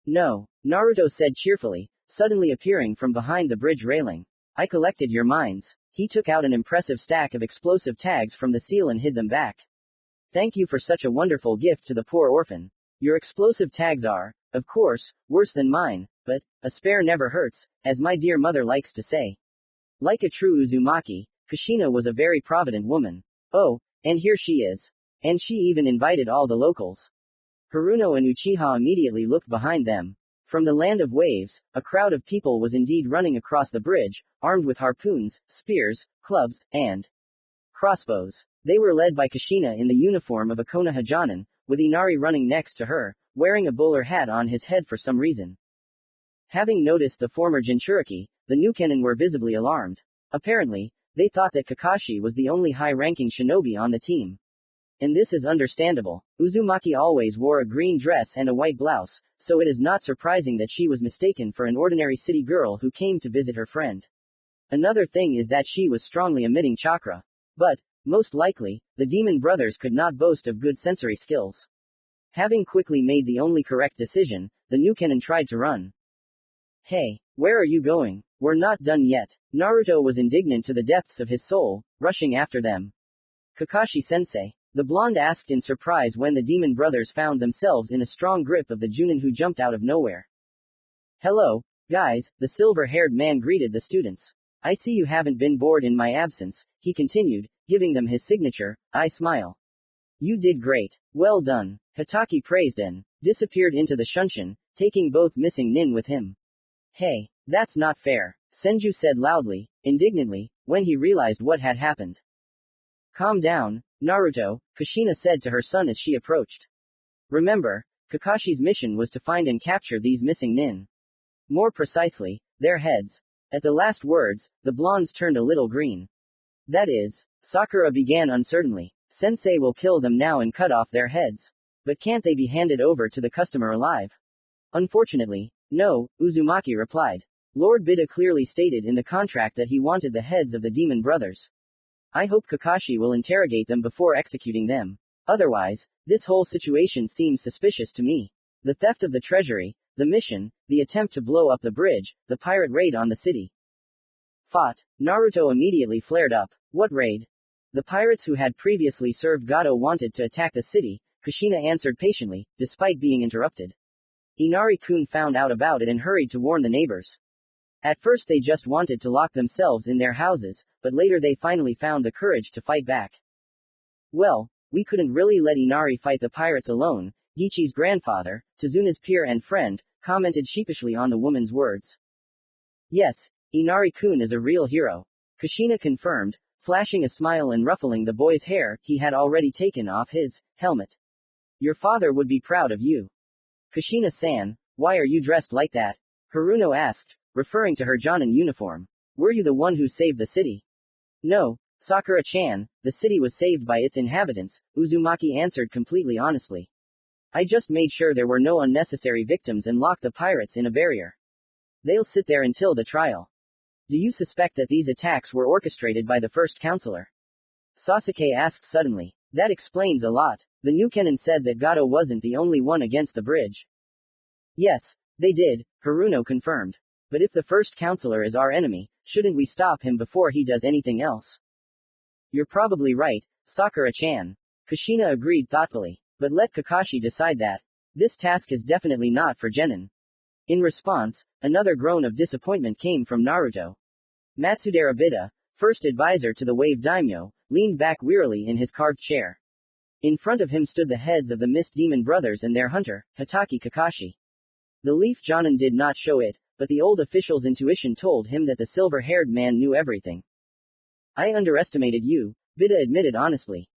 No, Naruto said cheerfully, suddenly appearing from behind the bridge railing. I collected your mines. He took out an impressive stack of explosive tags from the seal and hid them back. Thank you for such a wonderful gift to the poor orphan. Your explosive tags are, of course, worse than mine, but a spare never hurts, as my dear mother likes to say. Like a true Uzumaki, Kushina was a very provident woman. Oh, And here she is. And she even invited all the locals. Haruno and Uchiha immediately looked behind them. From the land of waves, a crowd of people was indeed running across the bridge, armed with harpoons, spears, clubs, and crossbows. They were led by Kushina in the uniform of a Konoha Jonin, with Inari running next to her, wearing a bowler hat on his head for some reason. Having noticed the former Jinchuriki, the Nukenin were visibly alarmed. Apparently, they thought that Kakashi was the only high-ranking shinobi on the team. And this is understandable. Uzumaki always wore a green dress and a white blouse, so it is not surprising that she was mistaken for an ordinary city girl who came to visit her friend. Another thing is that she was strongly emitting chakra. But, most likely, the demon brothers could not boast of good sensory skills. Having quickly made the only correct decision, the Nukenin tried to run. Hey, where are you going? We're not done yet. Naruto was indignant to the depths of his soul, rushing after them. Kakashi-sensei, the blonde asked in surprise when the demon brothers found themselves in a strong grip of the Junin who jumped out of nowhere. Hello, guys, the silver-haired man greeted the students. I see you haven't been bored in my absence, he continued, giving them his signature, I smile. You did great. Well done. Hitaki praised and disappeared into the Shunshin, taking both missing nin with him. Hey, that's not fair, Senju said loudly, indignantly, when he realized what had happened. Calm down, Naruto, Kushina said to her son as she approached. Remember, Kakashi's mission was to find and capture these missing nin. More precisely, their heads. At the last words, the blondes turned a little green. That is, Sakura began uncertainly. Sensei will kill them now and cut off their heads. But can't they be handed over to the customer alive? Unfortunately, no, Uzumaki replied. Lord Bida clearly stated in the contract that he wanted the heads of the demon brothers. I hope Kakashi will interrogate them before executing them. Otherwise, this whole situation seems suspicious to me. The theft of the treasury, the mission, the attempt to blow up the bridge, the pirate raid on the city. Fought. Naruto immediately flared up. What raid? The pirates who had previously served Gato wanted to attack the city, Kushina answered patiently, despite being interrupted. Inari-kun found out about it and hurried to warn the neighbors. At first they just wanted to lock themselves in their houses, but later they finally found the courage to fight back. Well, we couldn't really let Inari fight the pirates alone, Gichi's grandfather, Tazuna's peer and friend, commented sheepishly on the woman's words. Yes, Inari-kun is a real hero. Kushina confirmed, flashing a smile and ruffling the boy's hair, he had already taken off his helmet. Your father would be proud of you. Kushina-san, why are you dressed like that? Haruno asked, referring to her Jonin uniform. Were you the one who saved the city? No, Sakura-chan, the city was saved by its inhabitants, Uzumaki answered completely honestly. I just made sure there were no unnecessary victims and locked the pirates in a barrier. They'll sit there until the trial. Do you suspect that these attacks were orchestrated by the first counselor? Sasuke asked suddenly. That explains a lot. The Nukenin said that Gato wasn't the only one against the bridge. Yes, they did, Haruno confirmed. But if the first counselor is our enemy, shouldn't we stop him before he does anything else? You're probably right, Sakura-chan. Kushina agreed thoughtfully. But let Kakashi decide that. This task is definitely not for Genin. In response, another groan of disappointment came from Naruto. Matsudera Bida, first advisor to the Wave Daimyo, leaned back wearily in his carved chair. In front of him stood the heads of the Mist Demon brothers and their hunter, Hitaki Kakashi. The Leaf Jonin did not show it, but the old official's intuition told him that the silver-haired man knew everything. I underestimated you, Bida admitted honestly.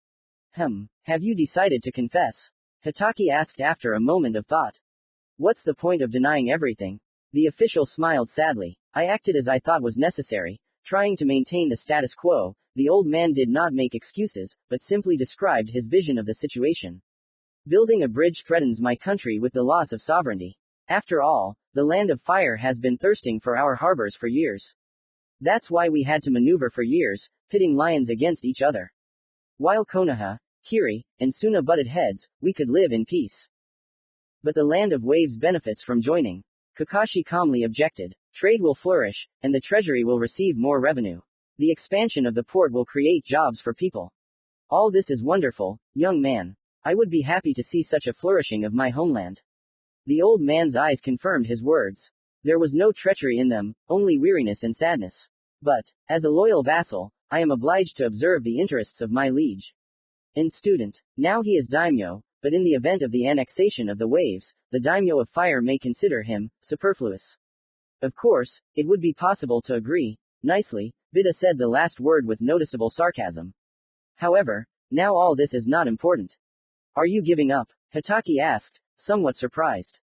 Have you decided to confess? Hitaki asked after a moment of thought. What's the point of denying everything? The official smiled sadly. I acted as I thought was necessary, trying to maintain the status quo. The old man did not make excuses, but simply described his vision of the situation. Building a bridge threatens my country with the loss of sovereignty. After all, the land of fire has been thirsting for our harbors for years. That's why we had to maneuver for years, pitting lions against each other. While Konoha, Kiri, and Suna butted heads, we could live in peace. But the land of waves benefits from joining. Kakashi calmly objected. Trade will flourish, and the treasury will receive more revenue. The expansion of the port will create jobs for people. All this is wonderful, young man. I would be happy to see such a flourishing of my homeland. The old man's eyes confirmed his words. There was no treachery in them, only weariness and sadness. But, as a loyal vassal, I am obliged to observe the interests of my liege. And student. Now he is daimyo, but in the event of the annexation of the waves, the daimyo of fire may consider him superfluous. Of course, it would be possible to agree. Nicely, Bida said the last word with noticeable sarcasm. However, now all this is not important. Are you giving up? Hitaki asked, somewhat surprised.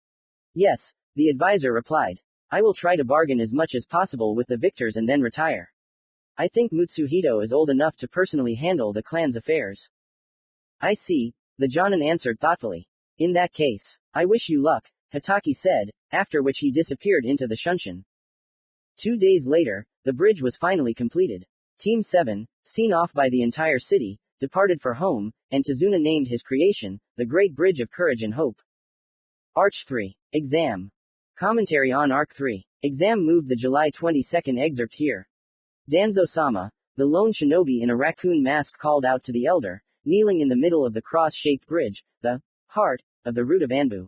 Yes, the advisor replied. I will try to bargain as much as possible with the victors and then retire. I think Mutsuhito is old enough to personally handle the clan's affairs. I see, the Jonin answered thoughtfully. In that case, I wish you luck, Hitaki said, after which he disappeared into the Shunshin. 2 days later, the bridge was finally completed. Team 7, seen off by the entire city, departed for home, and Tazuna named his creation, the Great Bridge of Courage and Hope. Arch 3. Exam. Commentary on Arc 3. Exam moved the July 22 excerpt here. Danzo-sama, the lone shinobi in a raccoon mask called out to the elder, kneeling in the middle of the cross-shaped bridge, the heart of the root of Anbu.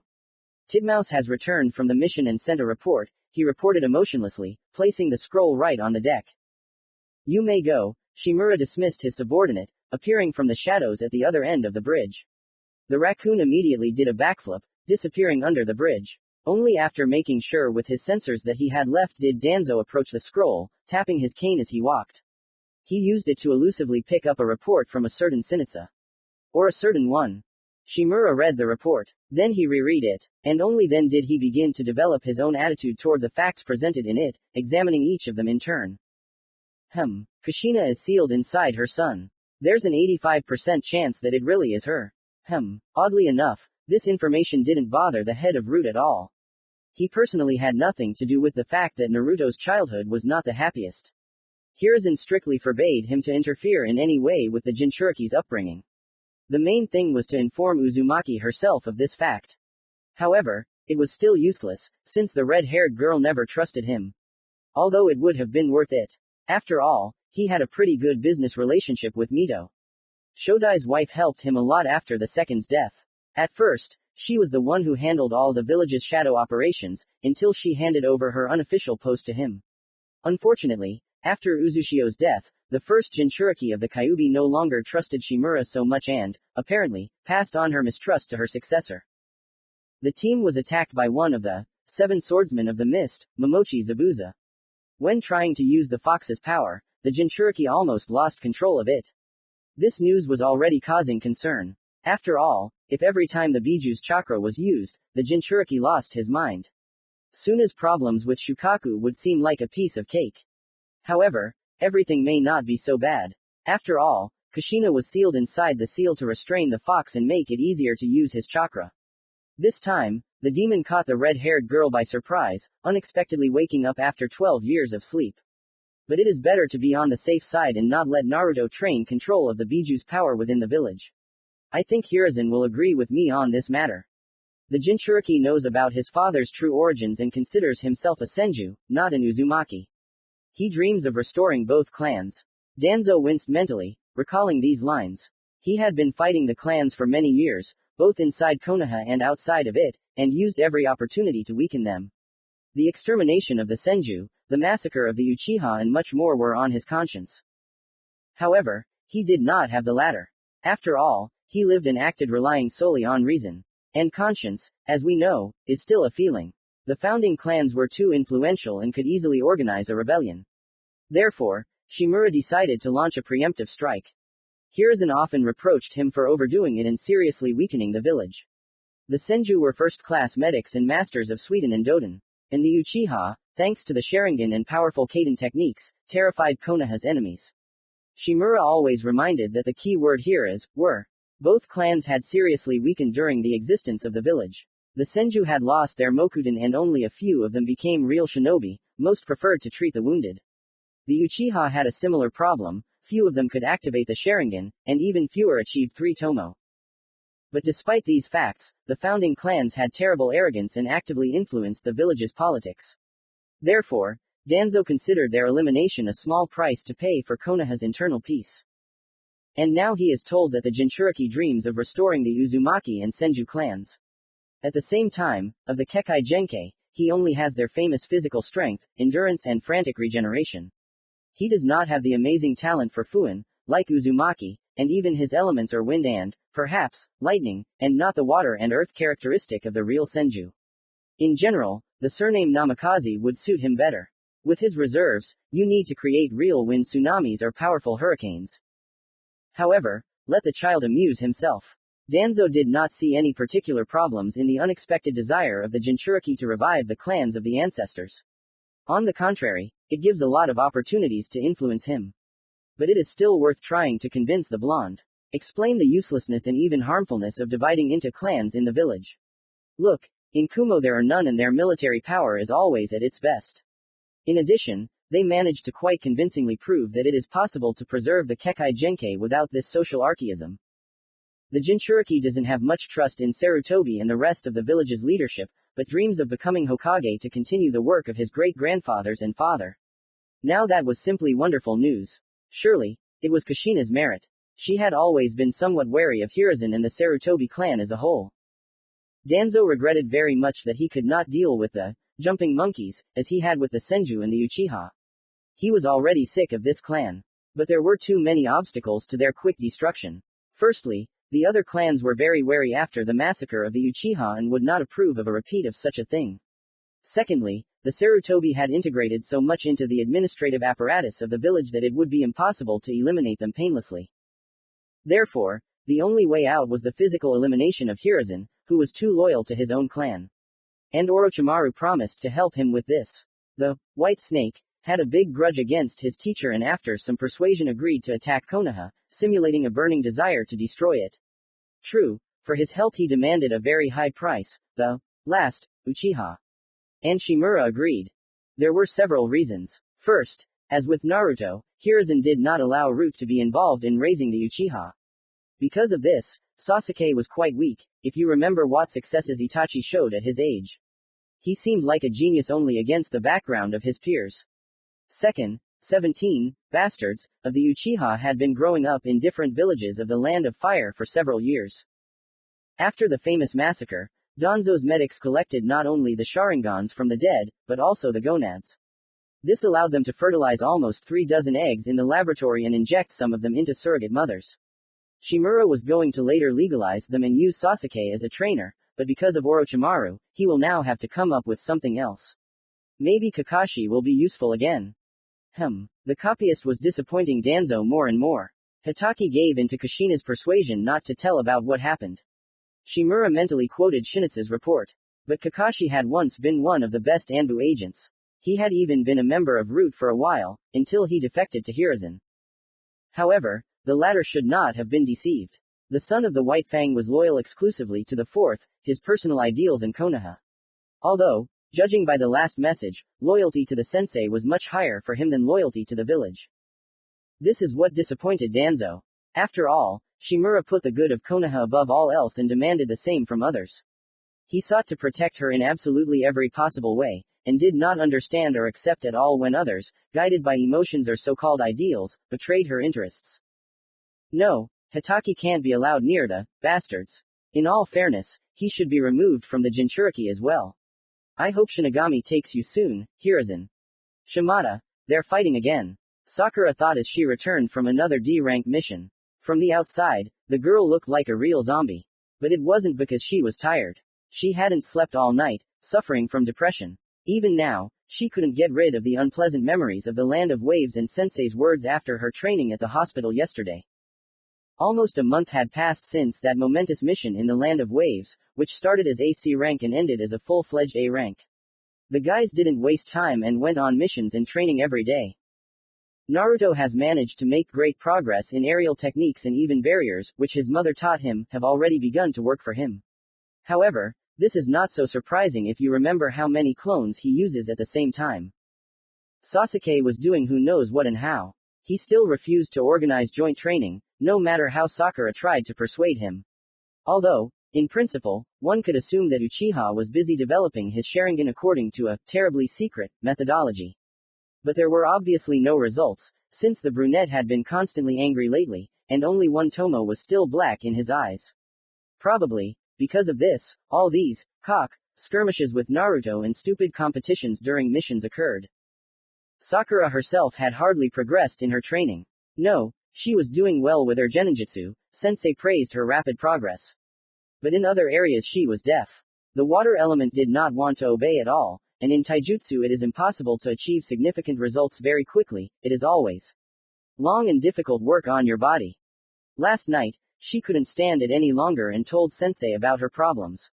Titmouse has returned from the mission and sent a report, he reported emotionlessly, placing the scroll right on the deck. You may go, Shimura dismissed his subordinate, appearing from the shadows at the other end of the bridge. The raccoon immediately did a backflip, disappearing under the bridge. Only after making sure with his sensors that he had left did Danzo approach the scroll, tapping his cane as he walked. He used it to elusively pick up a report from a certain Sinitsa. Or a certain one. Shimura read the report. Then he reread it, and only then did he begin to develop his own attitude toward the facts presented in it, examining each of them in turn. Kushina is sealed inside her son. There's an 85% chance that it really is her. Oddly enough, this information didn't bother the head of Root at all. He personally had nothing to do with the fact that Naruto's childhood was not the happiest. Hiruzen strictly forbade him to interfere in any way with the Jinchuriki's upbringing. The main thing was to inform Uzumaki herself of this fact. However, it was still useless, since the red-haired girl never trusted him. Although it would have been worth it. After all, he had a pretty good business relationship with Mito. Shodai's wife helped him a lot after the second's death. At first, she was the one who handled all the village's shadow operations, until she handed over her unofficial post to him. Unfortunately, after Uzushio's death, the first Jinchuriki of the Kyuubi no longer trusted Shimura so much and, apparently, passed on her mistrust to her successor. The team was attacked by one of the 7 swordsmen of the mist, Momochi Zabuza. When trying to use the fox's power, the Jinchuriki almost lost control of it. This news was already causing concern. After all, if every time the Biju's chakra was used, the Jinchuriki lost his mind. Suna's problems with Shukaku would seem like a piece of cake. However, everything may not be so bad. After all, Kushina was sealed inside the seal to restrain the fox and make it easier to use his chakra. This time, the demon caught the red-haired girl by surprise, unexpectedly waking up after 12 years of sleep. But it is better to be on the safe side and not let Naruto train control of the Biju's power within the village. I think Hiruzen will agree with me on this matter. The Jinchuriki knows about his father's true origins and considers himself a Senju, not an Uzumaki. He dreams of restoring both clans. Danzo winced mentally, recalling these lines. He had been fighting the clans for many years, both inside Konoha and outside of it, and used every opportunity to weaken them. The extermination of the Senju, the massacre of the Uchiha and much more were on his conscience. However, he did not have the latter. After all, he lived and acted relying solely on reason. And conscience, as we know, is still a feeling. The founding clans were too influential and could easily organize a rebellion. Therefore, Shimura decided to launch a preemptive strike. Hiruzen often reproached him for overdoing it and seriously weakening the village. The Senju were first-class medics and masters of Suiden and Doden. And the Uchiha, thanks to the Sharingan and powerful Kaden techniques, terrified Konoha's enemies. Shimura always reminded that the key word here is, were. Both clans had seriously weakened during the existence of the village. The Senju had lost their Mokuden and only a few of them became real shinobi, most preferred to treat the wounded. The Uchiha had a similar problem, few of them could activate the Sharingan, and even fewer achieved 3 tomo. But despite these facts, the founding clans had terrible arrogance and actively influenced the village's politics. Therefore, Danzo considered their elimination a small price to pay for Konoha's internal peace. And now he is told that the Jinchuriki dreams of restoring the Uzumaki and Senju clans. At the same time, of the Kekkei Genkei, he only has their famous physical strength, endurance and frantic regeneration. He does not have the amazing talent for FUNN, like Uzumaki, and even his elements are wind and, perhaps, lightning, and not the water and earth characteristic of the real Senju. In general, the surname Namikaze would suit him better. With his reserves, you need to create real wind tsunamis or powerful hurricanes. However, let the child amuse himself. Danzo did not see any particular problems in the unexpected desire of the Jinchuriki to revive the clans of the ancestors. On the contrary, it gives a lot of opportunities to influence him. But it is still worth trying to convince the blonde. Explain the uselessness and even harmfulness of dividing into clans in the village. Look, in Kumo there are none and their military power is always at its best. In addition, they managed to quite convincingly prove that it is possible to preserve the Kekkei Genkai without this social archaism. The Jinchuriki doesn't have much trust in Sarutobi and the rest of the village's leadership, but dreams of becoming Hokage to continue the work of his great-grandfathers and father. Now that was simply wonderful news. Surely, it was Kushina's merit. She had always been somewhat wary of Hiruzen and the Sarutobi clan as a whole. Danzo regretted very much that he could not deal with the jumping monkeys, as he had with the Senju and the Uchiha. He was already sick of this clan. But there were too many obstacles to their quick destruction. Firstly, the other clans were very wary after the massacre of the Uchiha and would not approve of a repeat of such a thing. Secondly, the Sarutobi had integrated so much into the administrative apparatus of the village that it would be impossible to eliminate them painlessly. Therefore, the only way out was the physical elimination of Hiruzen, who was too loyal to his own clan. And Orochimaru promised to help him with this. The White Snake had a big grudge against his teacher and after some persuasion agreed to attack Konoha, simulating a burning desire to destroy it. True, for his help he demanded a very high price, the last Uchiha. And Shimura agreed. There were several reasons. First, as with Naruto, Hiruzen did not allow Root to be involved in raising the Uchiha. Because of this, Sasuke was quite weak, if you remember what successes Itachi showed at his age. He seemed like a genius only against the background of his peers. Second, 17 bastards of the Uchiha had been growing up in different villages of the Land of Fire for several years. After the famous massacre, Danzo's medics collected not only the Sharingans from the dead, but also the gonads. This allowed them to fertilize almost 36 eggs in the laboratory and inject some of them into surrogate mothers. Shimura was going to later legalize them and use Sasuke as a trainer, but because of Orochimaru, he will now have to come up with something else. Maybe Kakashi will be useful again. The copyist was disappointing Danzo more and more. Hitaki gave in to Kushina's persuasion not to tell about what happened. Shimura mentally quoted Shinitsu's report. But Kakashi had once been one of the best Anbu agents. He had even been a member of Root for a while, until he defected to Hiruzen. However, the latter should not have been deceived. The son of the White Fang was loyal exclusively to the fourth, his personal ideals and Konoha. Although, judging by the last message, loyalty to the sensei was much higher for him than loyalty to the village. This is what disappointed Danzo. After all, Shimura put the good of Konoha above all else and demanded the same from others. He sought to protect her in absolutely every possible way, and did not understand or accept at all when others, guided by emotions or so-called ideals, betrayed her interests. No, Hitaki can't be allowed near the bastards. In all fairness, he should be removed from the Jinchuriki as well. I hope Shinigami takes you soon, Hiruzen. Shimada, they're fighting again. Sakura thought as she returned from another D-rank mission. From the outside, the girl looked like a real zombie. But it wasn't because she was tired. She hadn't slept all night, suffering from depression. Even now, she couldn't get rid of the unpleasant memories of the Land of Waves and Sensei's words after her training at the hospital yesterday. Almost a month had passed since that momentous mission in the Land of Waves, which started as AC rank and ended as a full-fledged A rank. The guys didn't waste time and went on missions and training every day. Naruto has managed to make great progress in aerial techniques, and even barriers, which his mother taught him, have already begun to work for him. However, this is not so surprising if you remember how many clones he uses at the same time. Sasuke was doing who knows what and how. He still refused to organize joint training, no matter how Sakura tried to persuade him. Although, in principle, one could assume that Uchiha was busy developing his Sharingan according to a terribly secret methodology. But there were obviously no results, since the brunette had been constantly angry lately, and only one Tomo was still black in his eyes. Probably, because of this, all these skirmishes with Naruto and stupid competitions during missions occurred. Sakura herself had hardly progressed in her training. No, She was doing well with her geninjutsu, sensei praised her rapid progress. But in other areas she was deaf. The water element did not want to obey at all, and in taijutsu it is impossible to achieve significant results very quickly, it is always long and difficult work on your body. Last night, she couldn't stand it any longer and told sensei about her problems.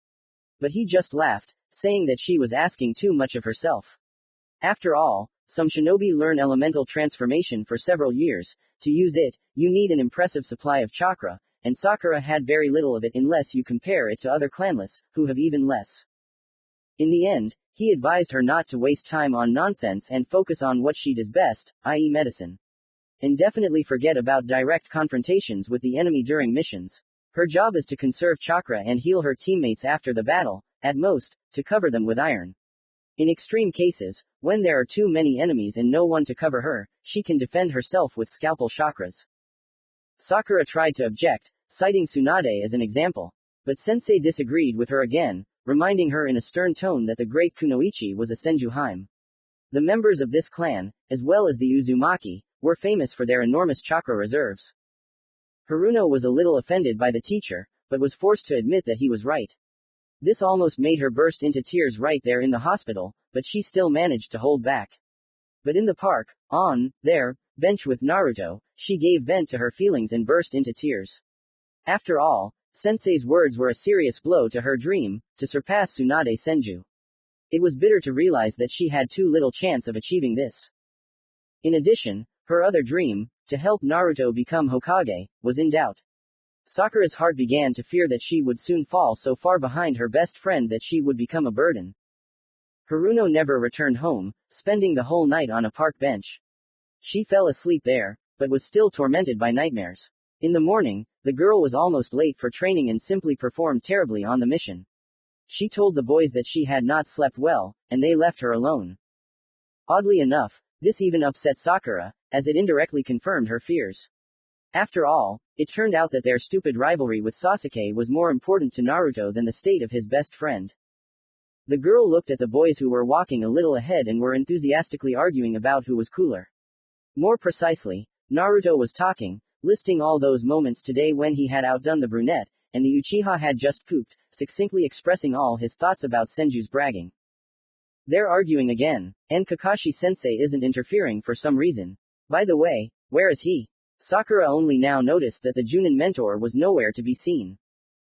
But he just laughed, saying that she was asking too much of herself. After all, some shinobi learn elemental transformation for several years. To use it, you need an impressive supply of chakra, and Sakura had very little of it unless you compare it to other clanless, who have even less. In the end, he advised her not to waste time on nonsense and focus on what she does best, i.e. medicine. And definitely forget about direct confrontations with the enemy during missions. Her job is to conserve chakra and heal her teammates after the battle, at most, to cover them with iron. In extreme cases, when there are too many enemies and no one to cover her, she can defend herself with scalpel chakras. Sakura tried to object, citing Tsunade as an example. But sensei disagreed with her again, reminding her in a stern tone that the great Kunoichi was a Senjuheim. The members of this clan, as well as the Uzumaki, were famous for their enormous chakra reserves. Haruno was a little offended by the teacher, but was forced to admit that he was right. This almost made her burst into tears right there in the hospital, but she still managed to hold back. But in the park, on their bench with Naruto, she gave vent to her feelings and burst into tears. After all, sensei's words were a serious blow to her dream, to surpass Tsunade Senju. It was bitter to realize that she had too little chance of achieving this. In addition, her other dream, to help Naruto become Hokage, was in doubt. Sakura's heart began to fear that she would soon fall so far behind her best friend that she would become a burden. Haruno never returned home, spending the whole night on a park bench. She fell asleep there, but was still tormented by nightmares. In the morning, the girl was almost late for training and simply performed terribly on the mission. She told the boys that she had not slept well, and they left her alone. Oddly enough, this even upset Sakura, as it indirectly confirmed her fears. After all, it turned out that their stupid rivalry with Sasuke was more important to Naruto than the state of his best friend. The girl looked at the boys who were walking a little ahead and were enthusiastically arguing about who was cooler. More precisely, Naruto was talking, listing all those moments today when he had outdone the brunette, and the Uchiha had just pooped, succinctly expressing all his thoughts about Senju's bragging. They're arguing again, and Kakashi-sensei isn't interfering for some reason. By the way, where is he? Sakura only now noticed that the Junin mentor was nowhere to be seen.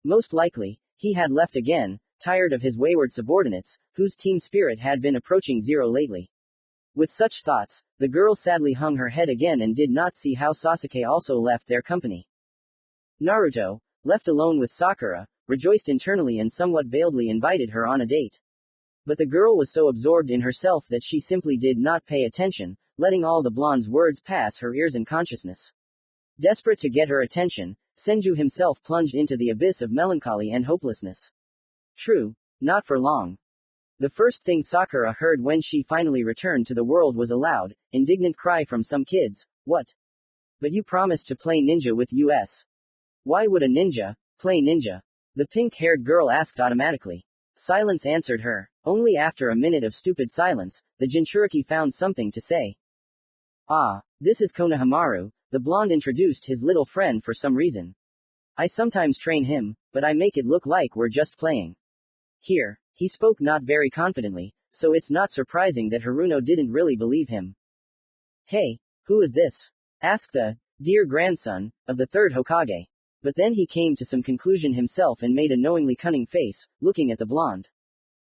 Most likely, he had left again, tired of his wayward subordinates, whose team spirit had been approaching zero lately. With such thoughts, the girl sadly hung her head again and did not see how Sasuke also left their company. Naruto, left alone with Sakura, rejoiced internally and somewhat veiledly invited her on a date. But the girl was so absorbed in herself that she simply did not pay attention, letting all the blonde's words pass her ears and consciousness. Desperate to get her attention, Senju himself plunged into the abyss of melancholy and hopelessness. True, not for long. The first thing Sakura heard when she finally returned to the world was a loud, indignant cry from some kids. What? But you promised to play ninja with us. Why would a ninja play ninja? The pink-haired girl asked automatically. Silence answered her. Only after a minute of stupid silence, the Jinchuriki found something to say. Ah, this is Konohamaru, the blonde introduced his little friend for some reason. I sometimes train him, but I make it look like we're just playing. Here, he spoke not very confidently, so it's not surprising that Haruno didn't really believe him. Hey, who is this? Asked the dear grandson of the third Hokage. But then he came to some conclusion himself and made a knowingly cunning face, looking at the blonde.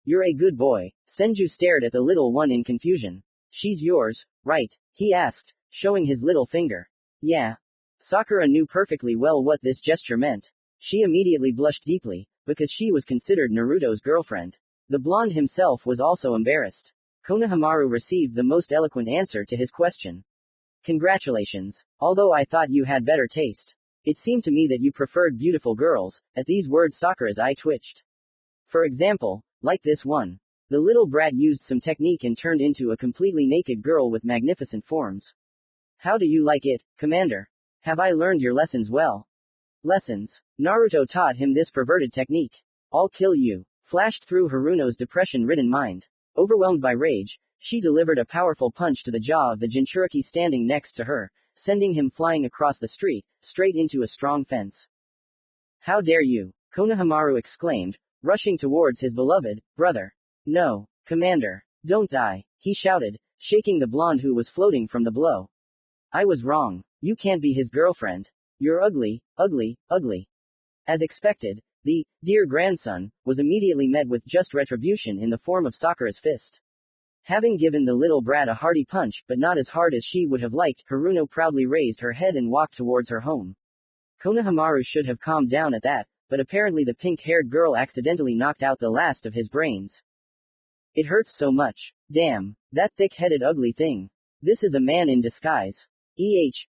You're a good boy. Senju stared at the little one in confusion. She's yours, right? He asked, showing his little finger. Yeah. Sakura knew perfectly well what this gesture meant. She immediately blushed deeply, because she was considered Naruto's girlfriend. The blonde himself was also embarrassed. Konohamaru received the most eloquent answer to his question. Congratulations. Although I thought you had better taste. It seemed to me that you preferred beautiful girls. At these words Sakura's eye twitched. For example, like this one. The little brat used some technique and turned into a completely naked girl with magnificent forms. How do you like it, Commander? Have I learned your lessons well? Lessons. Naruto taught him this perverted technique. I'll kill you. Flashed through Haruno's depression-ridden mind. Overwhelmed by rage, she delivered a powerful punch to the jaw of the Jinchuriki standing next to her, sending him flying across the street, straight into a strong fence. How dare you! Konohamaru exclaimed, rushing towards his beloved brother. No, Commander, don't die, he shouted, shaking the blonde who was floating from the blow. I was wrong. You can't be his girlfriend. You're ugly, ugly, ugly. As expected, the dear grandson was immediately met with just retribution in the form of Sakura's fist. Having given the little brat a hearty punch, but not as hard as she would have liked, Haruno proudly raised her head and walked towards her home. Konohamaru should have calmed down at that, but apparently the pink-haired girl accidentally knocked out the last of his brains. It hurts so much. Damn, that thick-headed ugly thing. This is a man in disguise.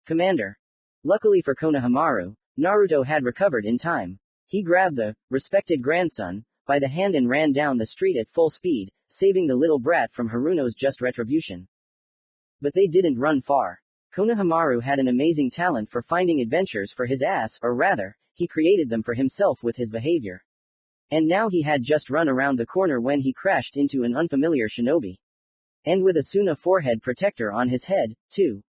Commander. Luckily for Konohamaru, Naruto had recovered in time. He grabbed the respected grandson by the hand and ran down the street at full speed, saving the little brat from Haruno's just retribution. But they didn't run far. Konohamaru had an amazing talent for finding adventures for his ass, or rather, he created them for himself with his behavior. And now he had just run around the corner when he crashed into an unfamiliar shinobi. And with a Suna forehead protector on his head, too.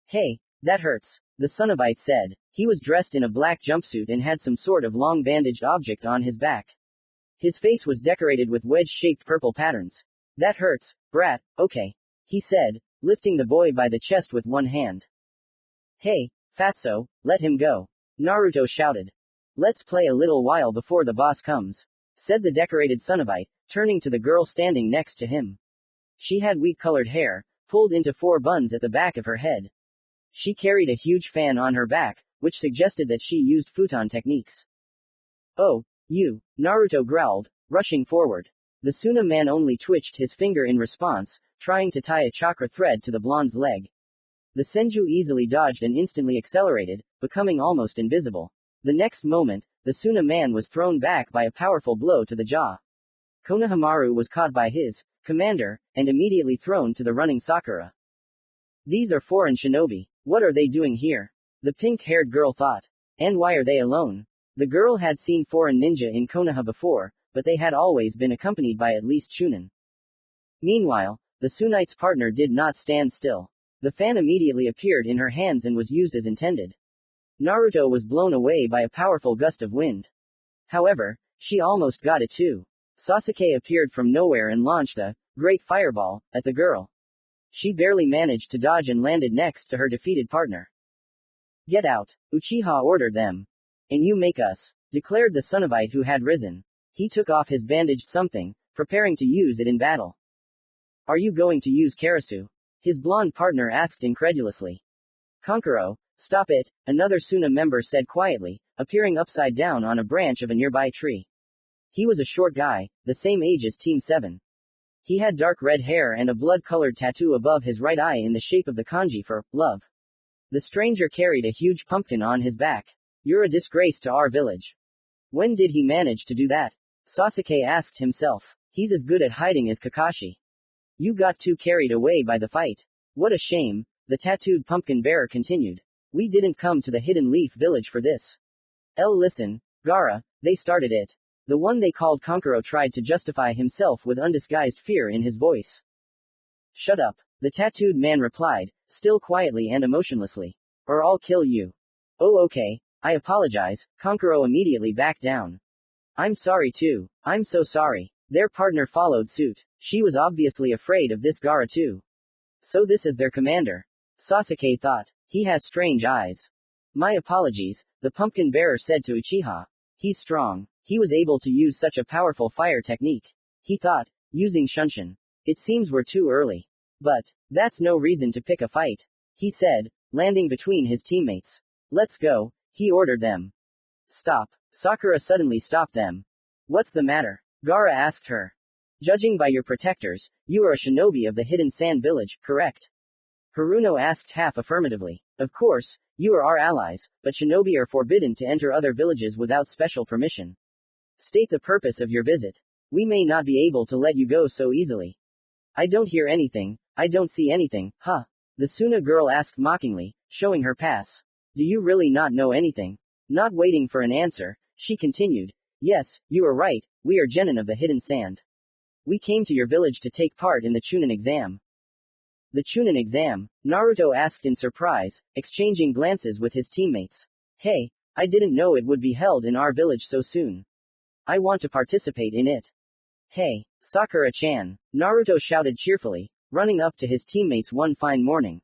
Hey, that hurts, the Cenobite said. He was dressed in a black jumpsuit and had some sort of long bandaged object on his back. His face was decorated with wedge-shaped purple patterns. That hurts, brat, okay, he said, lifting the boy by the chest with one hand. Hey, fatso, let him go. Naruto shouted. Let's play a little while before the boss comes, said the decorated Cenobite, turning to the girl standing next to him. She had wheat-colored hair, pulled into 4 buns at the back of her head. She carried a huge fan on her back, which suggested that she used futon techniques. Oh, you, Naruto growled, rushing forward. The Suna man only twitched his finger in response, trying to tie a chakra thread to the blonde's leg. The Senju easily dodged and instantly accelerated, becoming almost invisible. The next moment, the Suna man was thrown back by a powerful blow to the jaw. Konohamaru was caught by his commander, and immediately thrown to the running Sakura. These are foreign shinobi. What are they doing here? The pink-haired girl thought. And why are they alone? The girl had seen foreign ninja in Konoha before, but they had always been accompanied by at least Chunin. Meanwhile, the Sunite's partner did not stand still. The fan immediately appeared in her hands and was used as intended. Naruto was blown away by a powerful gust of wind. However, she almost got it too. Sasuke appeared from nowhere and launched the great fireball at the girl. She barely managed to dodge and landed next to her defeated partner. Get out, Uchiha ordered them. And you make us, declared the Cenobite who had risen. He took off his bandaged something, preparing to use it in battle. Are you going to use Karasu? His blonde partner asked incredulously. Kankuro, stop it, another Suna member said quietly, appearing upside down on a branch of a nearby tree. He was a short guy, the same age as Team 7. He had dark red hair and a blood-colored tattoo above his right eye in the shape of the kanji for love. The stranger carried a huge pumpkin on his back. You're a disgrace to our village. When did he manage to do that? Sasuke asked himself. He's as good at hiding as Kakashi. You got too carried away by the fight. What a shame, the tattooed pumpkin bearer continued. We didn't come to the Hidden Leaf village for this. Listen, Gaara, they started it. The one they called Kankuro tried to justify himself with undisguised fear in his voice. Shut up, the tattooed man replied, still quietly and emotionlessly. Or I'll kill you. Oh okay, I apologize, Kankuro immediately backed down. I'm sorry too, I'm so sorry. Their partner followed suit. She was obviously afraid of this Gaara too. So this is their commander. Sasuke thought. He has strange eyes. My apologies, the pumpkin bearer said to Uchiha. He's strong. He was able to use such a powerful fire technique. He thought, using Shunshin. It seems we're too early. But, that's no reason to pick a fight. He said, landing between his teammates. Let's go, he ordered them. Stop. Sakura suddenly stopped them. What's the matter? Gaara asked her. Judging by your protectors, you are a shinobi of the Hidden Sand Village, correct? Haruno asked half affirmatively. Of course, you are our allies, but shinobi are forbidden to enter other villages without special permission. State the purpose of your visit. We may not be able to let you go so easily. I don't hear anything, I don't see anything, huh? The Suna girl asked mockingly, showing her pass. Do you really not know anything? Not waiting for an answer, she continued. Yes, you are right, we are genin of the Hidden Sand. We came to your village to take part in the Chunin exam. The Chunin exam, Naruto asked in surprise, exchanging glances with his teammates. Hey, I didn't know it would be held in our village so soon. I want to participate in it. Hey, Sakura-chan, Naruto shouted cheerfully, running up to his teammates one fine morning.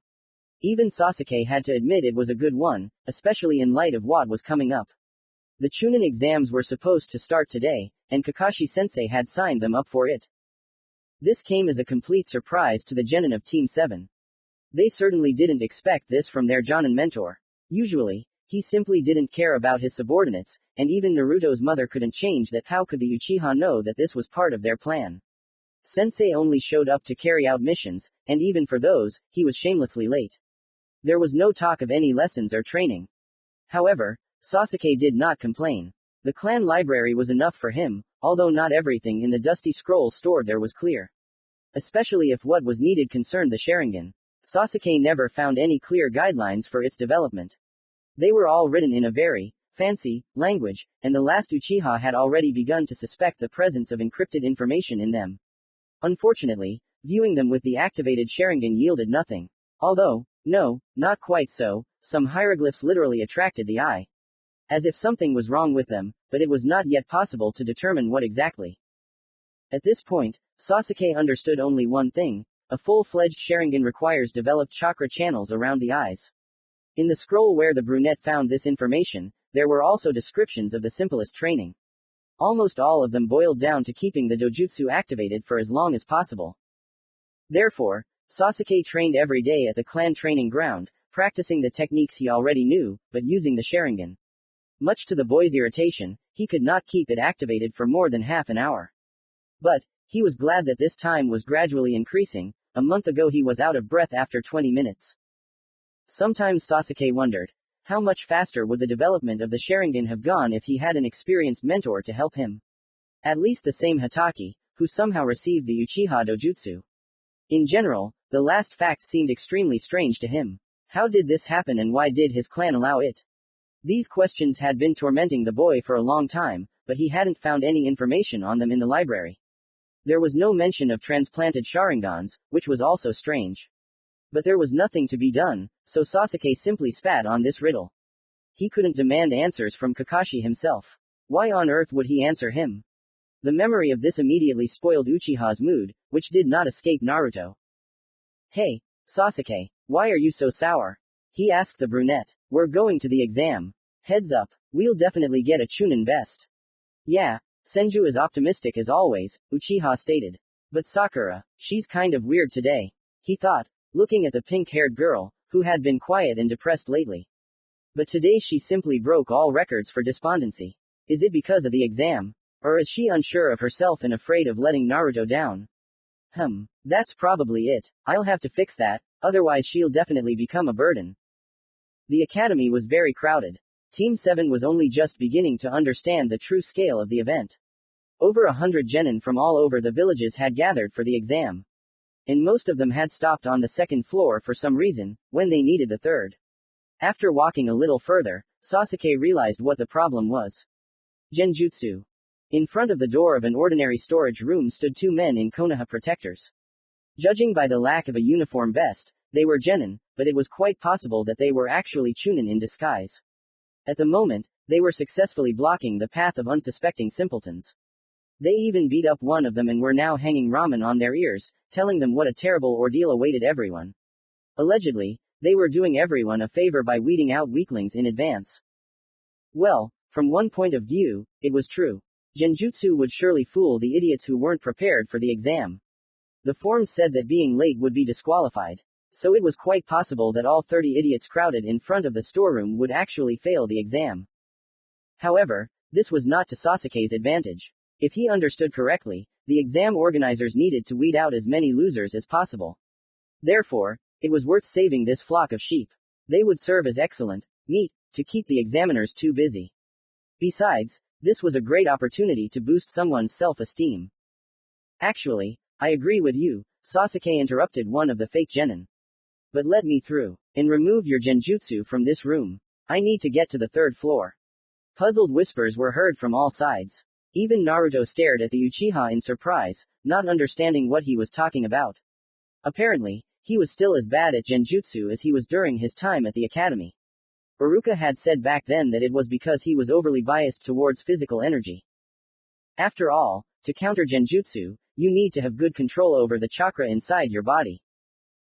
Even Sasuke had to admit it was a good one, especially in light of what was coming up. The Chunin exams were supposed to start today, and Kakashi-sensei had signed them up for it. This came as a complete surprise to the genin of Team 7. They certainly didn't expect this from their Jonin mentor. Usually, he simply didn't care about his subordinates, and even Naruto's mother couldn't change that. How could the Uchiha know that this was part of their plan? Sensei only showed up to carry out missions, and even for those, he was shamelessly late. There was no talk of any lessons or training. However, Sasuke did not complain. The clan library was enough for him, although not everything in the dusty scrolls stored there was clear. Especially if what was needed concerned the Sharingan. Sasuke never found any clear guidelines for its development. They were all written in a very fancy language, and the last Uchiha had already begun to suspect the presence of encrypted information in them. Unfortunately, viewing them with the activated Sharingan yielded nothing. Although, no, not quite so, some hieroglyphs literally attracted the eye. As if something was wrong with them, but it was not yet possible to determine what exactly. At this point, Sasuke understood only one thing: a full-fledged Sharingan requires developed chakra channels around the eyes. In the scroll where the brunette found this information, there were also descriptions of the simplest training. Almost all of them boiled down to keeping the dojutsu activated for as long as possible. Therefore, Sasuke trained every day at the clan training ground, practicing the techniques he already knew, but using the Sharingan. Much to the boy's irritation, he could not keep it activated for more than half an hour. But, he was glad that this time was gradually increasing. A month ago he was out of breath after 20 minutes. Sometimes Sasuke wondered, how much faster would the development of the Sharingan have gone if he had an experienced mentor to help him? At least the same Hatake, who somehow received the Uchiha dojutsu. In general, the last fact seemed extremely strange to him. How did this happen and why did his clan allow it? These questions had been tormenting the boy for a long time, but he hadn't found any information on them in the library. There was no mention of transplanted Sharingans, which was also strange. But there was nothing to be done, so Sasuke simply spat on this riddle. He couldn't demand answers from Kakashi himself. Why on earth would he answer him? The memory of this immediately spoiled Uchiha's mood, which did not escape Naruto. Hey, Sasuke, why are you so sour? He asked the brunette. We're going to the exam. Heads up, we'll definitely get a Chunin best. Yeah, Senju is optimistic as always, Uchiha stated. But Sakura, she's kind of weird today. He thought, looking at the pink-haired girl, who had been quiet and depressed lately. But today she simply broke all records for despondency. Is it because of the exam? Or is she unsure of herself and afraid of letting Naruto down? That's probably it. I'll have to fix that, otherwise she'll definitely become a burden. The academy was very crowded. Team 7 was only just beginning to understand the true scale of the event. Over 100 genin from all over the villages had gathered for the exam. And most of them had stopped on the second floor for some reason, when they needed the third. After walking a little further, Sasuke realized what the problem was. Genjutsu. In front of the door of an ordinary storage room stood two men in Konoha protectors. Judging by the lack of a uniform vest, they were genin, but it was quite possible that they were actually Chunin in disguise. At the moment, they were successfully blocking the path of unsuspecting simpletons. They even beat up one of them and were now hanging ramen on their ears, telling them what a terrible ordeal awaited everyone. Allegedly, they were doing everyone a favor by weeding out weaklings in advance. Well, from one point of view, it was true. Genjutsu would surely fool the idiots who weren't prepared for the exam. The forms said that being late would be disqualified. So it was quite possible that all 30 idiots crowded in front of the storeroom would actually fail the exam. However, this was not to Sasuke's advantage. If he understood correctly, the exam organizers needed to weed out as many losers as possible. Therefore, it was worth saving this flock of sheep. They would serve as excellent meat to keep the examiners too busy. Besides, this was a great opportunity to boost someone's self-esteem. Actually, I agree with you, Sasuke interrupted one of the fake genin. But let me through, and remove your genjutsu from this room. I need to get to the third floor. Puzzled whispers were heard from all sides. Even Naruto stared at the Uchiha in surprise, not understanding what he was talking about. Apparently, he was still as bad at genjutsu as he was during his time at the academy. Iruka had said back then that it was because he was overly biased towards physical energy. After all, to counter genjutsu, you need to have good control over the chakra inside your body.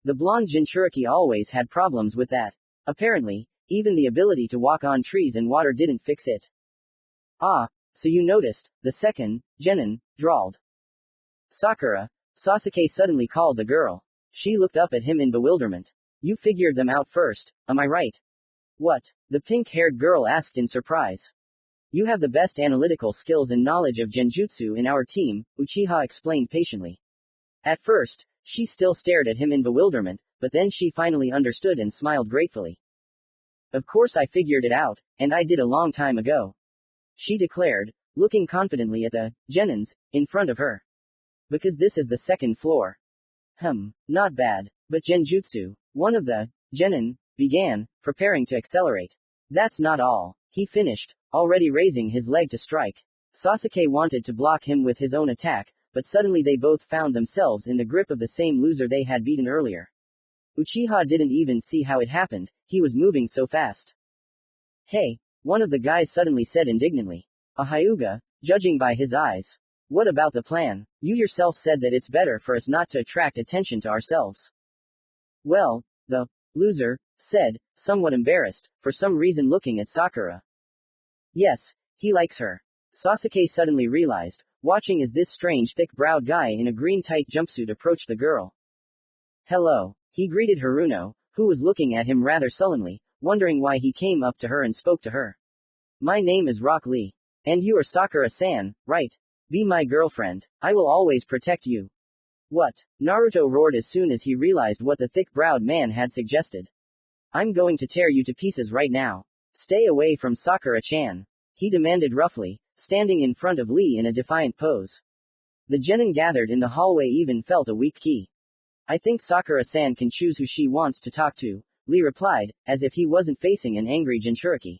The blonde Jinchuriki always had problems with that. Apparently, even the ability to walk on trees and water didn't fix it. Ah, so you noticed, the second, genin, drawled Sakura. Sasuke suddenly called the girl. She looked up at him in bewilderment. You figured them out first, am I right? What? The pink-haired girl asked in surprise. You have the best analytical skills and knowledge of genjutsu in our team, Uchiha explained patiently. At first, she still stared at him in bewilderment, but then she finally understood and smiled gratefully. Of course I figured it out, and I did a long time ago. She declared, looking confidently at the genins in front of her. Because this is the second floor. Not bad. But genjutsu, one of the genin began, preparing to accelerate. That's not all. He finished, already raising his leg to strike. Sasuke wanted to block him with his own attack, but suddenly they both found themselves in the grip of the same loser they had beaten earlier. Uchiha didn't even see how it happened, he was moving so fast. Hey, one of the guys suddenly said indignantly. A Hyuga, judging by his eyes. What about the plan? You yourself said that it's better for us not to attract attention to ourselves. Well, the loser said, somewhat embarrassed, for some reason looking at Sakura. Yes, he likes her. Sasuke suddenly realized, watching as this strange thick-browed guy in a green tight jumpsuit approached the girl. Hello. He greeted Haruno, who was looking at him rather sullenly, wondering why he came up to her and spoke to her. My name is Rock Lee. And you are Sakura-san, right? Be my girlfriend. I will always protect you. What? Naruto roared as soon as he realized what the thick-browed man had suggested. I'm going to tear you to pieces right now. Stay away from Sakura-chan. He demanded roughly, standing in front of Lee in a defiant pose. The genin gathered in the hallway even felt a weak key. I think Sakura-san can choose who she wants to talk to, Lee replied, as if he wasn't facing an angry Jinchuriki.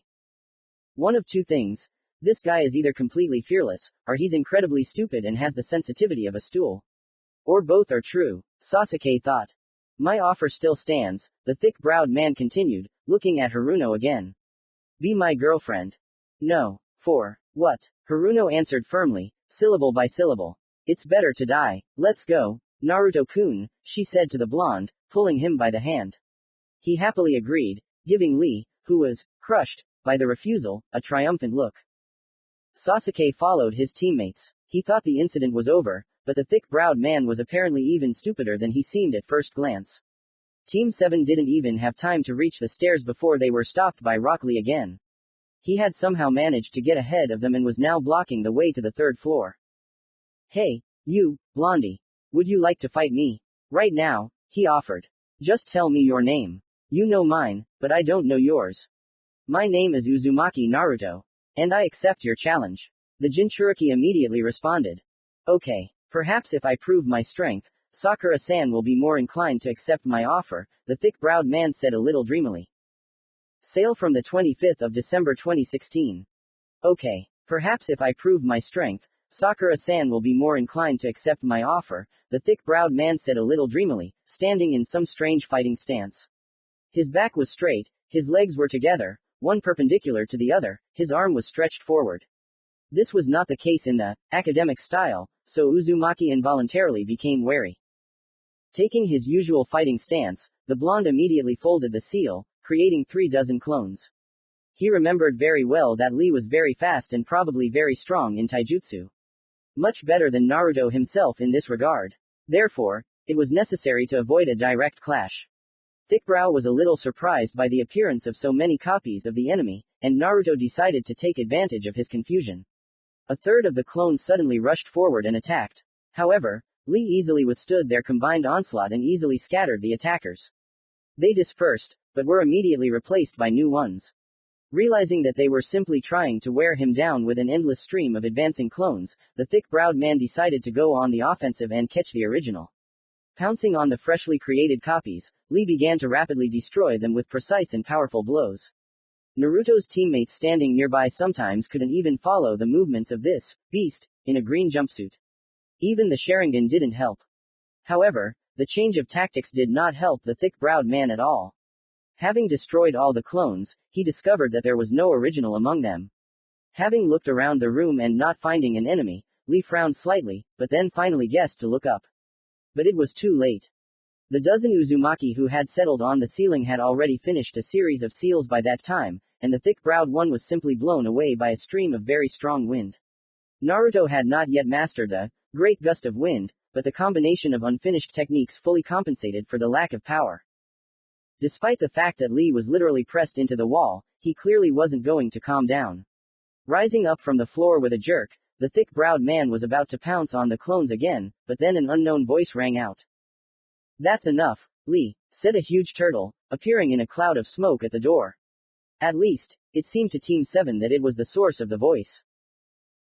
One of two things. This guy is either completely fearless, or he's incredibly stupid and has the sensitivity of a stool. Or both are true, Sasuke thought. My offer still stands, the thick-browed man continued, looking at Haruno again. Be my girlfriend. No. For what? Haruno answered firmly, syllable by syllable. It's better to die. Let's go, Naruto-kun, she said to the blonde, pulling him by the hand. He happily agreed, giving Lee, who was crushed by the refusal, a triumphant look. Sasuke followed his teammates. He thought the incident was over, but the thick-browed man was apparently even stupider than he seemed at first glance. Team 7 didn't even have time to reach the stairs before they were stopped by Rock Lee again. He had somehow managed to get ahead of them and was now blocking the way to the third floor. Hey, you, Blondie. Would you like to fight me? Right now, he offered. Just tell me your name. You know mine, but I don't know yours. My name is Uzumaki Naruto. And I accept your challenge. The Jinchuriki immediately responded. Okay, perhaps if I prove my strength, Sakura-san will be more inclined to accept my offer, the thick-browed man said a little dreamily. Sale from the 25th of December 2016. Okay, perhaps if I prove my strength, Sakura-san will be more inclined to accept my offer, the thick-browed man said a little dreamily, standing in some strange fighting stance. His back was straight, his legs were together, one perpendicular to the other, his arm was stretched forward. This was not the case in the academic style, so Uzumaki involuntarily became wary. Taking his usual fighting stance, the blonde immediately folded the seal, creating 36 clones. He remembered very well that Lee was very fast and probably very strong in taijutsu. Much better than Naruto himself in this regard. Therefore, it was necessary to avoid a direct clash. Thickbrow was a little surprised by the appearance of so many copies of the enemy, and Naruto decided to take advantage of his confusion. A third of the clones suddenly rushed forward and attacked. However, Lee easily withstood their combined onslaught and easily scattered the attackers. They dispersed, but were immediately replaced by new ones. Realizing that they were simply trying to wear him down with an endless stream of advancing clones, the thick-browed man decided to go on the offensive and catch the original. Pouncing on the freshly created copies, Lee began to rapidly destroy them with precise and powerful blows. Naruto's teammates standing nearby sometimes couldn't even follow the movements of this beast in a green jumpsuit. Even the Sharingan didn't help. However, the change of tactics did not help the thick-browed man at all. Having destroyed all the clones, he discovered that there was no original among them. Having looked around the room and not finding an enemy, Lee frowned slightly, but then finally guessed to look up. But it was too late. The dozen Uzumaki who had settled on the ceiling had already finished a series of seals by that time, and the thick-browed one was simply blown away by a stream of very strong wind. Naruto had not yet mastered the great gust of wind, but the combination of unfinished techniques fully compensated for the lack of power. Despite the fact that Lee was literally pressed into the wall, he clearly wasn't going to calm down. Rising up from the floor with a jerk, the thick-browed man was about to pounce on the clones again, but then an unknown voice rang out. "That's enough, Lee," said a huge turtle, appearing in a cloud of smoke at the door. At least, it seemed to Team 7 that it was the source of the voice.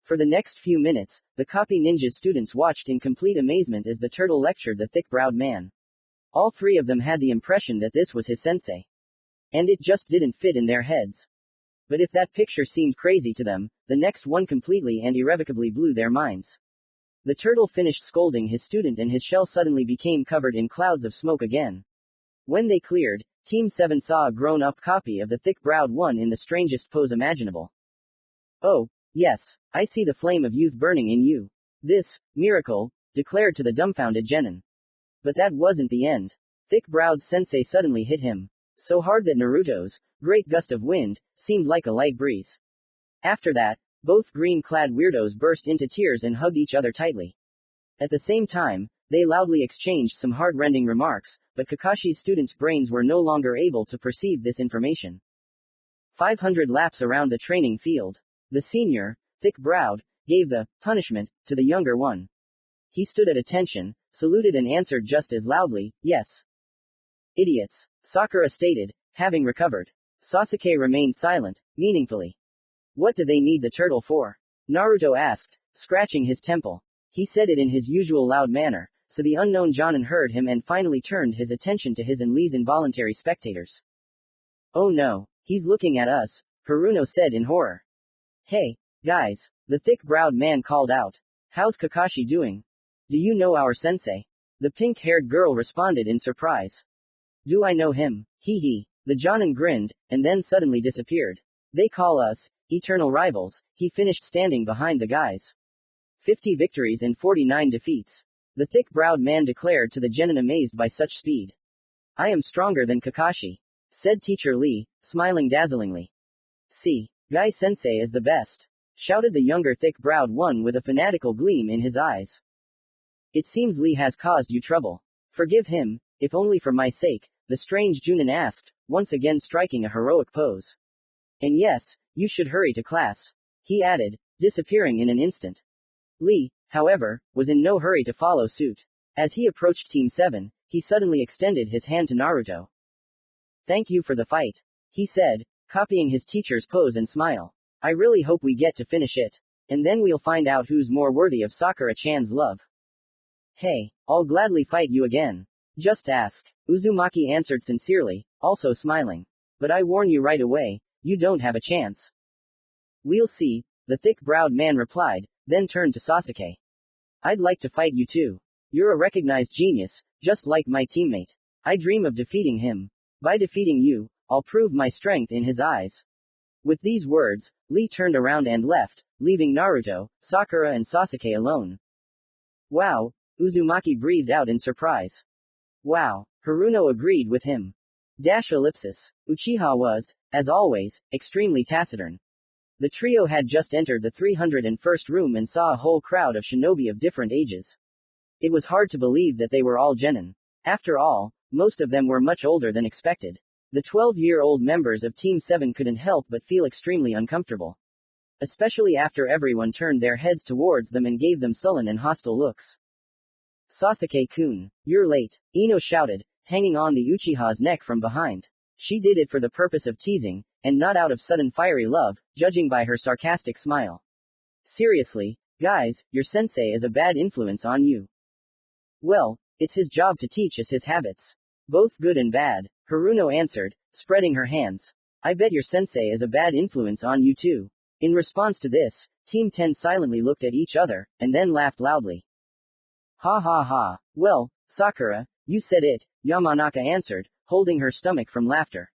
For the next few minutes, the Copy Ninja's students watched in complete amazement as the turtle lectured the thick-browed man. All three of them had the impression that this was his sensei. And it just didn't fit in their heads. But if that picture seemed crazy to them, the next one completely and irrevocably blew their minds. The turtle finished scolding his student and his shell suddenly became covered in clouds of smoke again. When they cleared, Team 7 saw a grown-up copy of the thick-browed one in the strangest pose imaginable. "Oh, yes, I see the flame of youth burning in you. This miracle," declared to the dumbfounded genin. But that wasn't the end. Thick-browed sensei suddenly hit him. So hard that Naruto's great gust of wind seemed like a light breeze. After that, both green-clad weirdos burst into tears and hugged each other tightly. At the same time, they loudly exchanged some heart-rending remarks, but Kakashi's students' brains were no longer able to perceive this information. 500 laps around the training field. The senior, thick-browed, gave the punishment to the younger one. He stood at attention, saluted and answered just as loudly, "Yes." "Idiots," Sakura stated, having recovered. Sasuke remained silent, meaningfully. "What do they need the turtle for?" Naruto asked, scratching his temple. He said it in his usual loud manner, so the unknown Jonin heard him and finally turned his attention to his and Lee's involuntary spectators. "Oh no, he's looking at us," Haruno said in horror. "Hey, guys," the thick-browed man called out. "How's Kakashi doing? Do you know our sensei?" The pink-haired girl responded in surprise. "Do I know him? Hee hee." The Jonin grinned, and then suddenly disappeared. "They call us eternal rivals." He finished standing behind the guys. 50 victories and 49 defeats. The thick-browed man declared to the genin amazed by such speed. "I am stronger than Kakashi," said Teacher Lee, smiling dazzlingly. "See, Guy Sensei is the best," shouted the younger thick-browed one with a fanatical gleam in his eyes. "It seems Lee has caused you trouble. Forgive him, if only for my sake," the strange Junin asked, once again striking a heroic pose. "And yes, you should hurry to class," he added, disappearing in an instant. Lee, however, was in no hurry to follow suit. As he approached Team 7, he suddenly extended his hand to Naruto. "Thank you for the fight," he said, copying his teacher's pose and smile. "I really hope we get to finish it. And then we'll find out who's more worthy of Sakura-chan's love." "Hey, I'll gladly fight you again. Just ask," Uzumaki answered sincerely, also smiling. "But I warn you right away, you don't have a chance." "We'll see," the thick-browed man replied, then turned to Sasuke. "I'd like to fight you too. You're a recognized genius, just like my teammate. I dream of defeating him. By defeating you, I'll prove my strength in his eyes." With these words, Lee turned around and left, leaving Naruto, Sakura and Sasuke alone. "Wow," Uzumaki breathed out in surprise. "Wow," Haruno agreed with him. Uchiha was, as always, extremely taciturn. The trio had just entered the 301st room and saw a whole crowd of shinobi of different ages. It was hard to believe that they were all genin. After all, most of them were much older than expected. The 12-year-old members of Team 7 couldn't help but feel extremely uncomfortable. Especially after everyone turned their heads towards them and gave them sullen and hostile looks. "Sasuke-kun, you're late," Ino shouted, hanging on the Uchiha's neck from behind. She did it for the purpose of teasing, and not out of sudden fiery love, judging by her sarcastic smile. "Seriously, guys, your sensei is a bad influence on you." "Well, it's his job to teach us his habits. Both good and bad," Haruno answered, spreading her hands. "I bet your sensei is a bad influence on you too." In response to this, Team 10 silently looked at each other, and then laughed loudly. "Ha ha ha. Well, Sakura, You said it, Yamanaka answered, holding her stomach from laughter.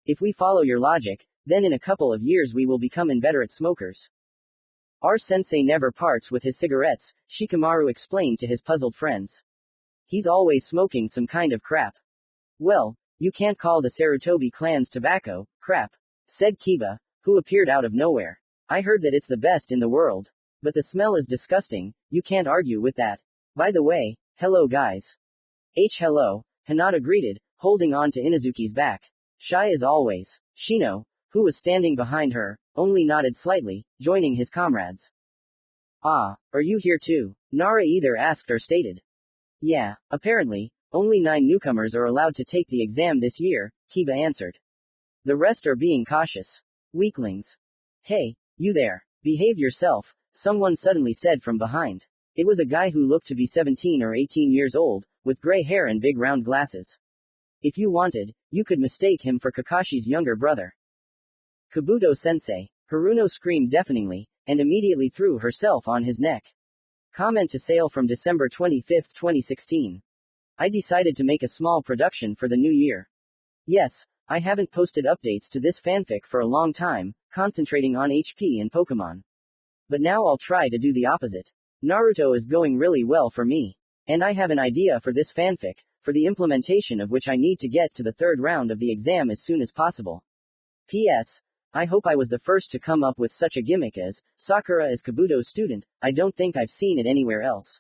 If we follow your logic, then in a couple of years we will become inveterate smokers. Our sensei never parts with his cigarettes, Shikamaru explained to his puzzled friends. He's always smoking some kind of crap. Well, you can't call the Sarutobi clan's tobacco crap, said Kiba, who appeared out of nowhere. I heard that it's the best in the world. But the smell is disgusting, you can't argue with that. By the way, hello guys. Hello, Hinata greeted, holding on to Inazuki's back. Shy as always, Shino, who was standing behind her, only nodded slightly, joining his comrades. Ah, are you here too? Nara either asked or stated. Yeah, apparently, only 9 newcomers are allowed to take the exam this year, Kiba answered. The rest are being cautious. Weaklings. Hey, you there. Behave yourself, someone suddenly said from behind. It was a guy who looked to be 17 or 18 years old, with gray hair and big round glasses. If you wanted, you could mistake him for Kakashi's younger brother. Kabuto-sensei, Haruno screamed deafeningly, and immediately threw herself on his neck. Comment to sale from December 25, 2016. I decided to make a small production for the new year. Yes, I haven't posted updates to this fanfic for a long time, concentrating on HP and Pokemon. But now I'll try to do the opposite. Naruto is going really well for me. And I have an idea for this fanfic, for the implementation of which I need to get to the 3rd round of the exam as soon as possible. P.S. I hope I was the first to come up with such a gimmick as Sakura as Kabuto's student. I don't think I've seen it anywhere else.